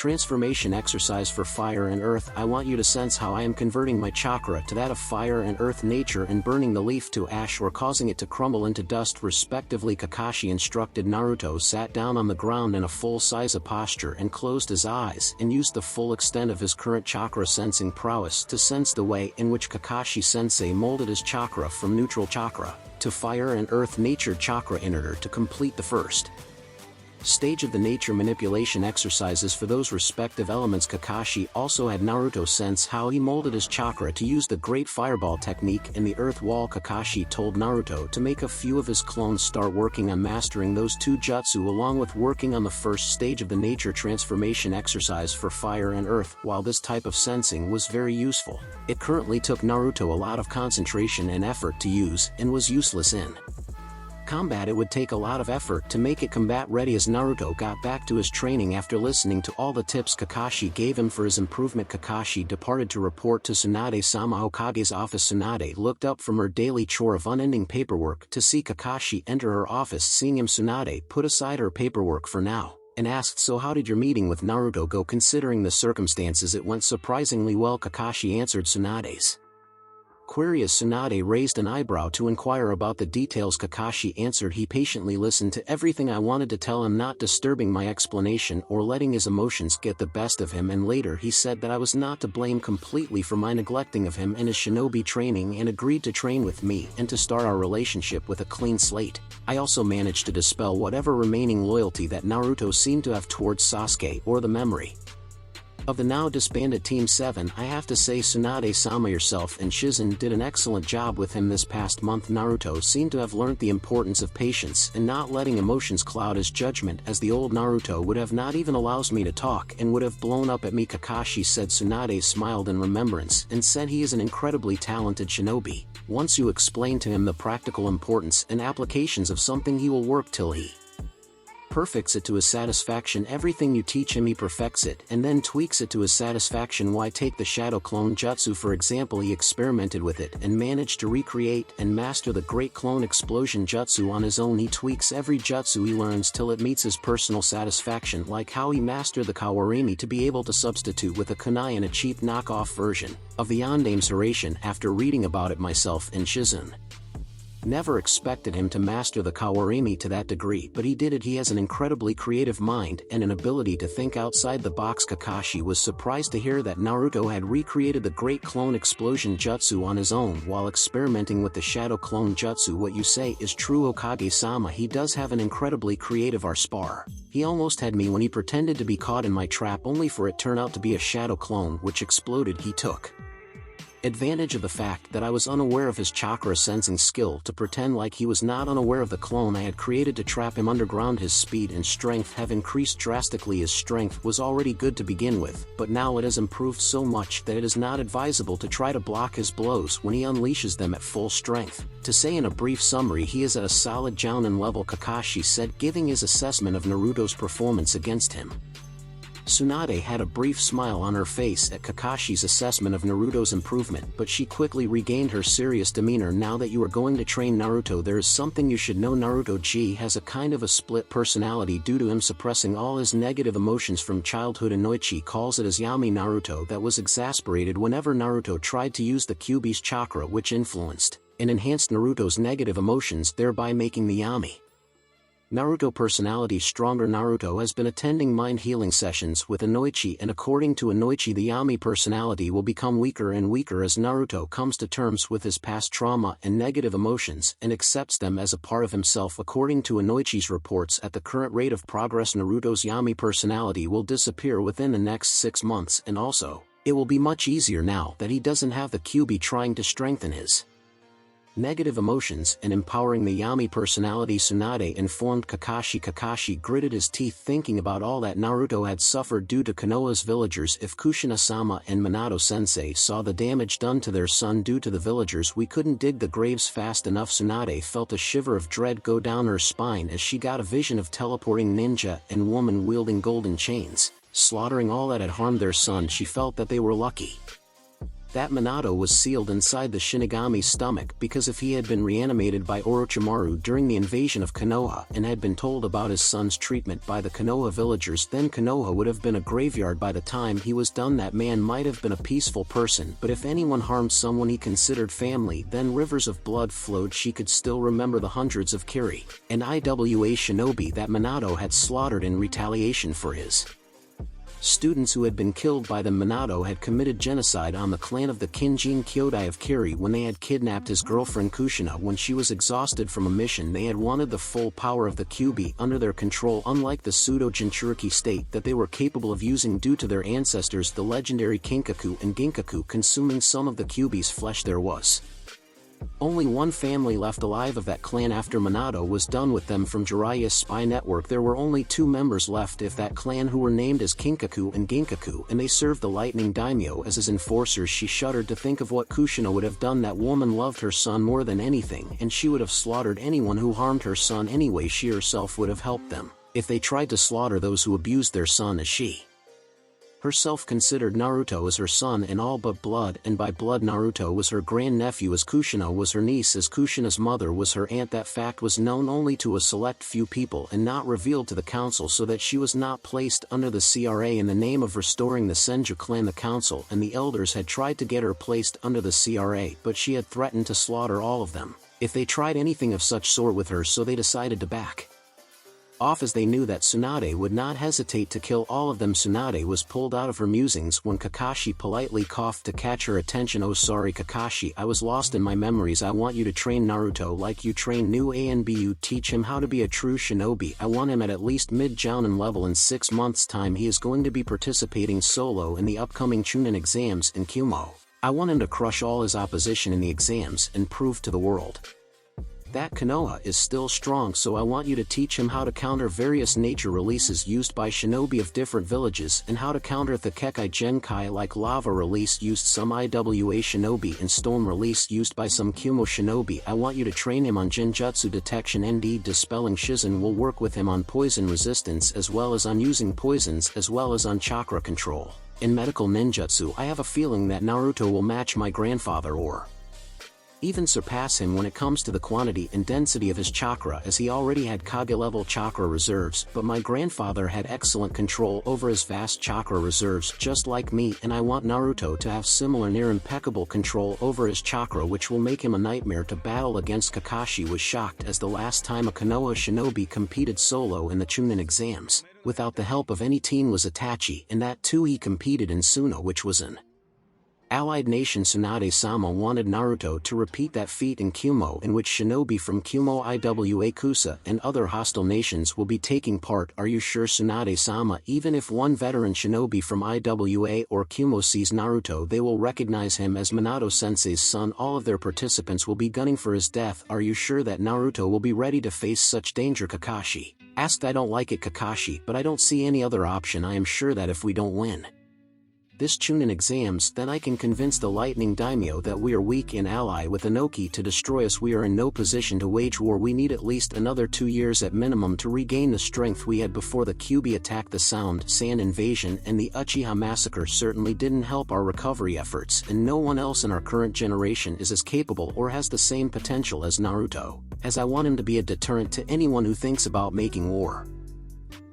transformation exercise for fire and earth. I want you to sense how I am converting my chakra to that of fire and earth nature and burning the leaf to ash or causing it to crumble into dust respectively. Kakashi instructed. Naruto sat down on the ground in a full-size posture and closed his eyes and used the full extent of his current chakra sensing prowess to sense the way in which Kakashi sensei molded his chakra from neutral chakra to fire and earth nature chakra in order to complete the first stage of the nature manipulation exercises for those respective elements. Kakashi also had Naruto sense how he molded his chakra to use the great fireball technique in the earth wall. Kakashi told Naruto to make a few of his clones start working on mastering those 2 jutsu along with working on the first stage of the nature transformation exercise for fire and earth. While this type of sensing was very useful, it currently took Naruto a lot of concentration and effort to use and was useless in combat. It would take a lot of effort to make it combat ready. As Naruto got back to his training after listening to all the tips Kakashi gave him for his improvement, Kakashi departed to report to Tsunade-sama Hokage's office. Tsunade looked up from her daily chore of unending paperwork to see Kakashi enter her office. Seeing him, Tsunade put aside her paperwork for now and asked, so how did your meeting with Naruto go? Considering the circumstances, it went surprisingly well, Kakashi answered Tsunade's query as Tsunade raised an eyebrow to inquire about the details. Kakashi answered he patiently listened to everything I wanted to tell him, not disturbing my explanation or letting his emotions get the best of him, and later he said that I was not to blame completely for my neglecting of him in his shinobi training and agreed to train with me and to start our relationship with a clean slate. I also managed to dispel whatever remaining loyalty that Naruto seemed to have towards Sasuke or the memory of the now disbanded Team 7. I have to say, Tsunade-sama, yourself and Shizen did an excellent job with him this past month. Naruto seemed to have learnt the importance of patience and not letting emotions cloud his judgment, as the old Naruto would have not even allowed me to talk and would have blown up at me, Kakashi said. Tsunade smiled in remembrance and said he is an incredibly talented shinobi. Once you explain to him the practical importance and applications of something, he will work till he perfects it to his satisfaction. Everything you teach him he perfects it and then tweaks it to his satisfaction. Why take the shadow clone jutsu for example? He experimented with it and managed to recreate and master the great clone explosion jutsu on his own. He tweaks every jutsu he learns till it meets his personal satisfaction, like how he mastered the kawarimi to be able to substitute with a kunai and a cheap knockoff version of the Yandame's Hiraishin after reading about it myself in Shizun. Never expected him to master the kawarimi to that degree, but he did it. He has an incredibly creative mind and an ability to think outside the box. Kakashi was surprised to hear that Naruto had recreated the great clone explosion jutsu on his own while experimenting with the shadow clone jutsu. What you say is true, Hokage-sama. He does have an incredibly creative spar. He almost had me when he pretended to be caught in my trap only for it turn out to be a shadow clone which exploded. He took advantage of the fact that I was unaware of his chakra sensing skill to pretend like he was not unaware of the clone I had created to trap him underground. His speed and strength have increased drastically. His strength was already good to begin with, but now it has improved so much that it is not advisable to try to block his blows when he unleashes them at full strength. To say in a brief summary, he is at a solid Jounin level, Kakashi said, giving his assessment of Naruto's performance against him. Tsunade had a brief smile on her face at Kakashi's assessment of Naruto's improvement, but she quickly regained her serious demeanor. Now that you are going to train Naruto, there is something you should know. Naruto has a kind of a split personality due to him suppressing all his negative emotions from childhood. Inoichi calls it as Yami Naruto, that was exasperated whenever Naruto tried to use the Kyuubi's chakra, which influenced and enhanced Naruto's negative emotions, thereby making the Yami Naruto personality stronger. Naruto has been attending mind healing sessions with Inoichi, and according to Inoichi, the Yami personality will become weaker and weaker as Naruto comes to terms with his past trauma and negative emotions and accepts them as a part of himself. According to Inoichi's reports, at the current rate of progress, Naruto's Yami personality will disappear within the next 6 months, and also, it will be much easier now that he doesn't have the Kyuubi trying to strengthen his negative emotions and empowering the Yami personality. Tsunade informed Kakashi. Kakashi gritted his teeth thinking about all that Naruto had suffered due to Konoha's villagers. If Kushina-sama and Minato-sensei saw the damage done to their son due to the villagers, we couldn't dig the graves fast enough. Tsunade felt a shiver of dread go down her spine as she got a vision of teleporting ninja and woman wielding golden chains, slaughtering all that had harmed their son. She felt that they were lucky that Minato was sealed inside the Shinigami's stomach, because if he had been reanimated by Orochimaru during the invasion of Konoha and had been told about his son's treatment by the Konoha villagers, then Konoha would have been a graveyard by the time he was done. That man might have been a peaceful person, but if anyone harmed someone he considered family, then rivers of blood flowed. She could still remember the hundreds of Kiri and Iwa shinobi that Minato had slaughtered in retaliation for his students who had been killed by them. Minato had committed genocide on the clan of the Kinjin Kyodai of Kiri when they had kidnapped his girlfriend Kushina when she was exhausted from a mission. They had wanted the full power of the Kyuubi under their control, unlike the pseudo-Jinchuriki state that they were capable of using due to their ancestors, the legendary Kinkaku and Ginkaku, consuming some of the Kyuubi's flesh. There was only one family left alive of that clan after Minato was done with them. From Jiraiya's spy network, there were only 2 members left of that clan who were named as Kinkaku and Ginkaku, and they served the lightning daimyo as his enforcers. She shuddered to think of what Kushina would have done. That woman loved her son more than anything, and she would have slaughtered anyone who harmed her son anyway. She herself would have helped them if they tried to slaughter those who abused their son, as she herself considered Naruto as her son in all but blood, and by blood Naruto was her grandnephew, as Kushina was her niece, as Kushina's mother was her aunt. That fact was known only to a select few people and not revealed to the council, so that she was not placed under the CRA in the name of restoring the Senju clan. The council and the elders had tried to get her placed under the CRA, but she had threatened to slaughter all of them if they tried anything of such sort with her, so they decided to back off as they knew that Tsunade would not hesitate to kill all of them. Tsunade was pulled out of her musings when Kakashi politely coughed to catch her attention. "Oh sorry Kakashi, I was lost in my memories. I want you to train Naruto like you train new Anbu. Teach him how to be a true shinobi. I want him at least mid-Jounin level. In 6 months' time he is going to be participating solo in the upcoming Chunin exams in Kumo. I want him to crush all his opposition in the exams and prove to the world That Konoha is still strong, so I want you to teach him how to counter various nature releases used by shinobi of different villages and how to counter the Kekai Genkai like lava release used some IWA shinobi and stone release used by some Kumo shinobi. I want you to train him on Genjutsu detection and dispelling. Shizen will work with him on poison resistance as well as on using poisons as well as on chakra control. In medical ninjutsu, I have a feeling that Naruto will match my grandfather or even surpass him when it comes to the quantity and density of his chakra, as he already had Kage-level chakra reserves, but my grandfather had excellent control over his vast chakra reserves just like me, and I want Naruto to have similar near impeccable control over his chakra, which will make him a nightmare to battle against. Kakashi was shocked as the last time a Konoha shinobi competed solo in the Chunin exams, without the help of any team, was Itachi, and that too he competed in Suno, which was an allied nation. Tsunade-sama wanted Naruto to repeat that feat in Kumo, in which shinobi from Kumo Iwa Kusa and other hostile nations will be taking part. Are you sure, Tsunade-sama? Even if one veteran shinobi from Iwa or Kumo sees Naruto, they will recognize him as Minato-sensei's son. All of their participants will be gunning for his death. Are you sure that Naruto will be ready to face such danger? Kakashi asked. I don't like it, Kakashi, but I don't see any other option. I am sure that if we don't win this Chunin exams, then I can convince the Lightning Daimyo that we are weak in ally with Inoki to destroy us. We are in no position to wage war. We need at least another 2 years at minimum to regain the strength we had before the Kyuubi attack. The Sound Sand invasion and the Uchiha massacre certainly didn't help our recovery efforts, and no one else in our current generation is as capable or has the same potential as Naruto, as I want him to be a deterrent to anyone who thinks about making war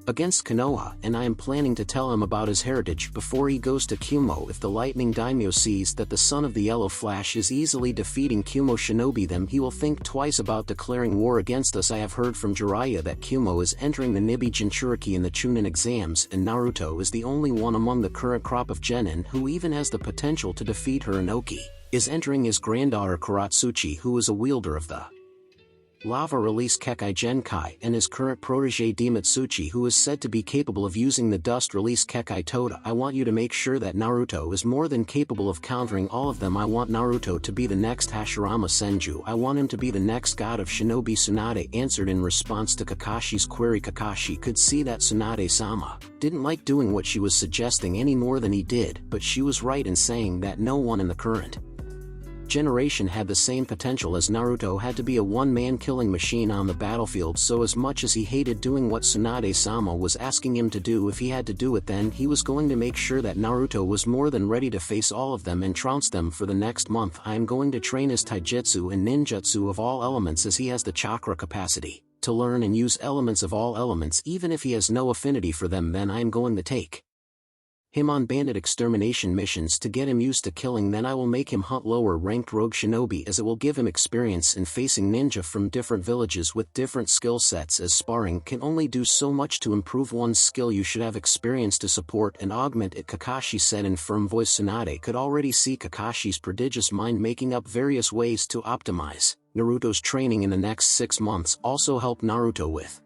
against Konoha, and I am planning to tell him about his heritage before he goes to Kumo. If the Lightning Daimyo sees that the son of the Yellow Flash is easily defeating Kumo shinobi, then he will think twice about declaring war against us. I have heard from Jiraiya that Kumo is entering the Nibi Jinchuriki in the Chunin exams, and Naruto is the only one among the current crop of genin who even has the potential to defeat her. Inoki is entering his granddaughter Kuratsuchi, who is a wielder of the lava release Kekai Genkai, and his current protege Dematsuchi, who is said to be capable of using the dust release Kekai Toda. I want you to make sure that Naruto is more than capable of countering all of them. I want Naruto to be the next Hashirama Senju. I want him to be the next god of shinobi. Tsunade answered in response to Kakashi's query. Kakashi could see that Tsunade-sama didn't like doing what she was suggesting any more than he did, but she was right in saying that no one in the current generation had the same potential as Naruto. Had to be a one-man killing machine on the battlefield, so as much as he hated doing what Tsunade-sama was asking him to do, if he had to do it, then he was going to make sure that Naruto was more than ready to face all of them and trounce them. For the next month I am going to train his taijutsu and ninjutsu of all elements, as he has the chakra capacity to learn and use elements of all elements. Even if he has no affinity for them, then I am going to take him on bandit extermination missions to get him used to killing. Then I will make him hunt lower ranked rogue shinobi, as it will give him experience in facing ninja from different villages with different skill sets, as sparring can only do so much to improve one's skill. You should have experience to support and augment it, Kakashi said in firm voice. Tsunade could already see Kakashi's prodigious mind making up various ways to optimize Naruto's training in the next 6 months. Also help Naruto with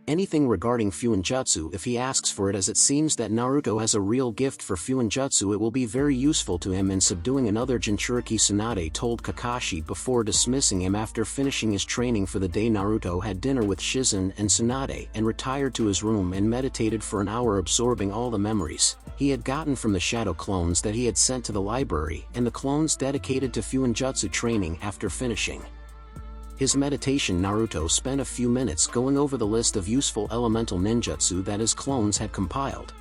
anything regarding Fuinjutsu if he asks for it, as it seems that Naruto has a real gift for Fuinjutsu. It will be very useful to him in subduing another Jinchuriki, Tsunade told Kakashi before dismissing him. After finishing his training for the day, Naruto had dinner with Shizen and Tsunade and retired to his room and meditated for an hour, absorbing all the memories he had gotten from the shadow clones that he had sent to the library and the clones dedicated to Fuinjutsu training. After finishing his meditation, Naruto spent a few minutes going over the list of useful elemental ninjutsu that his clones had compiled.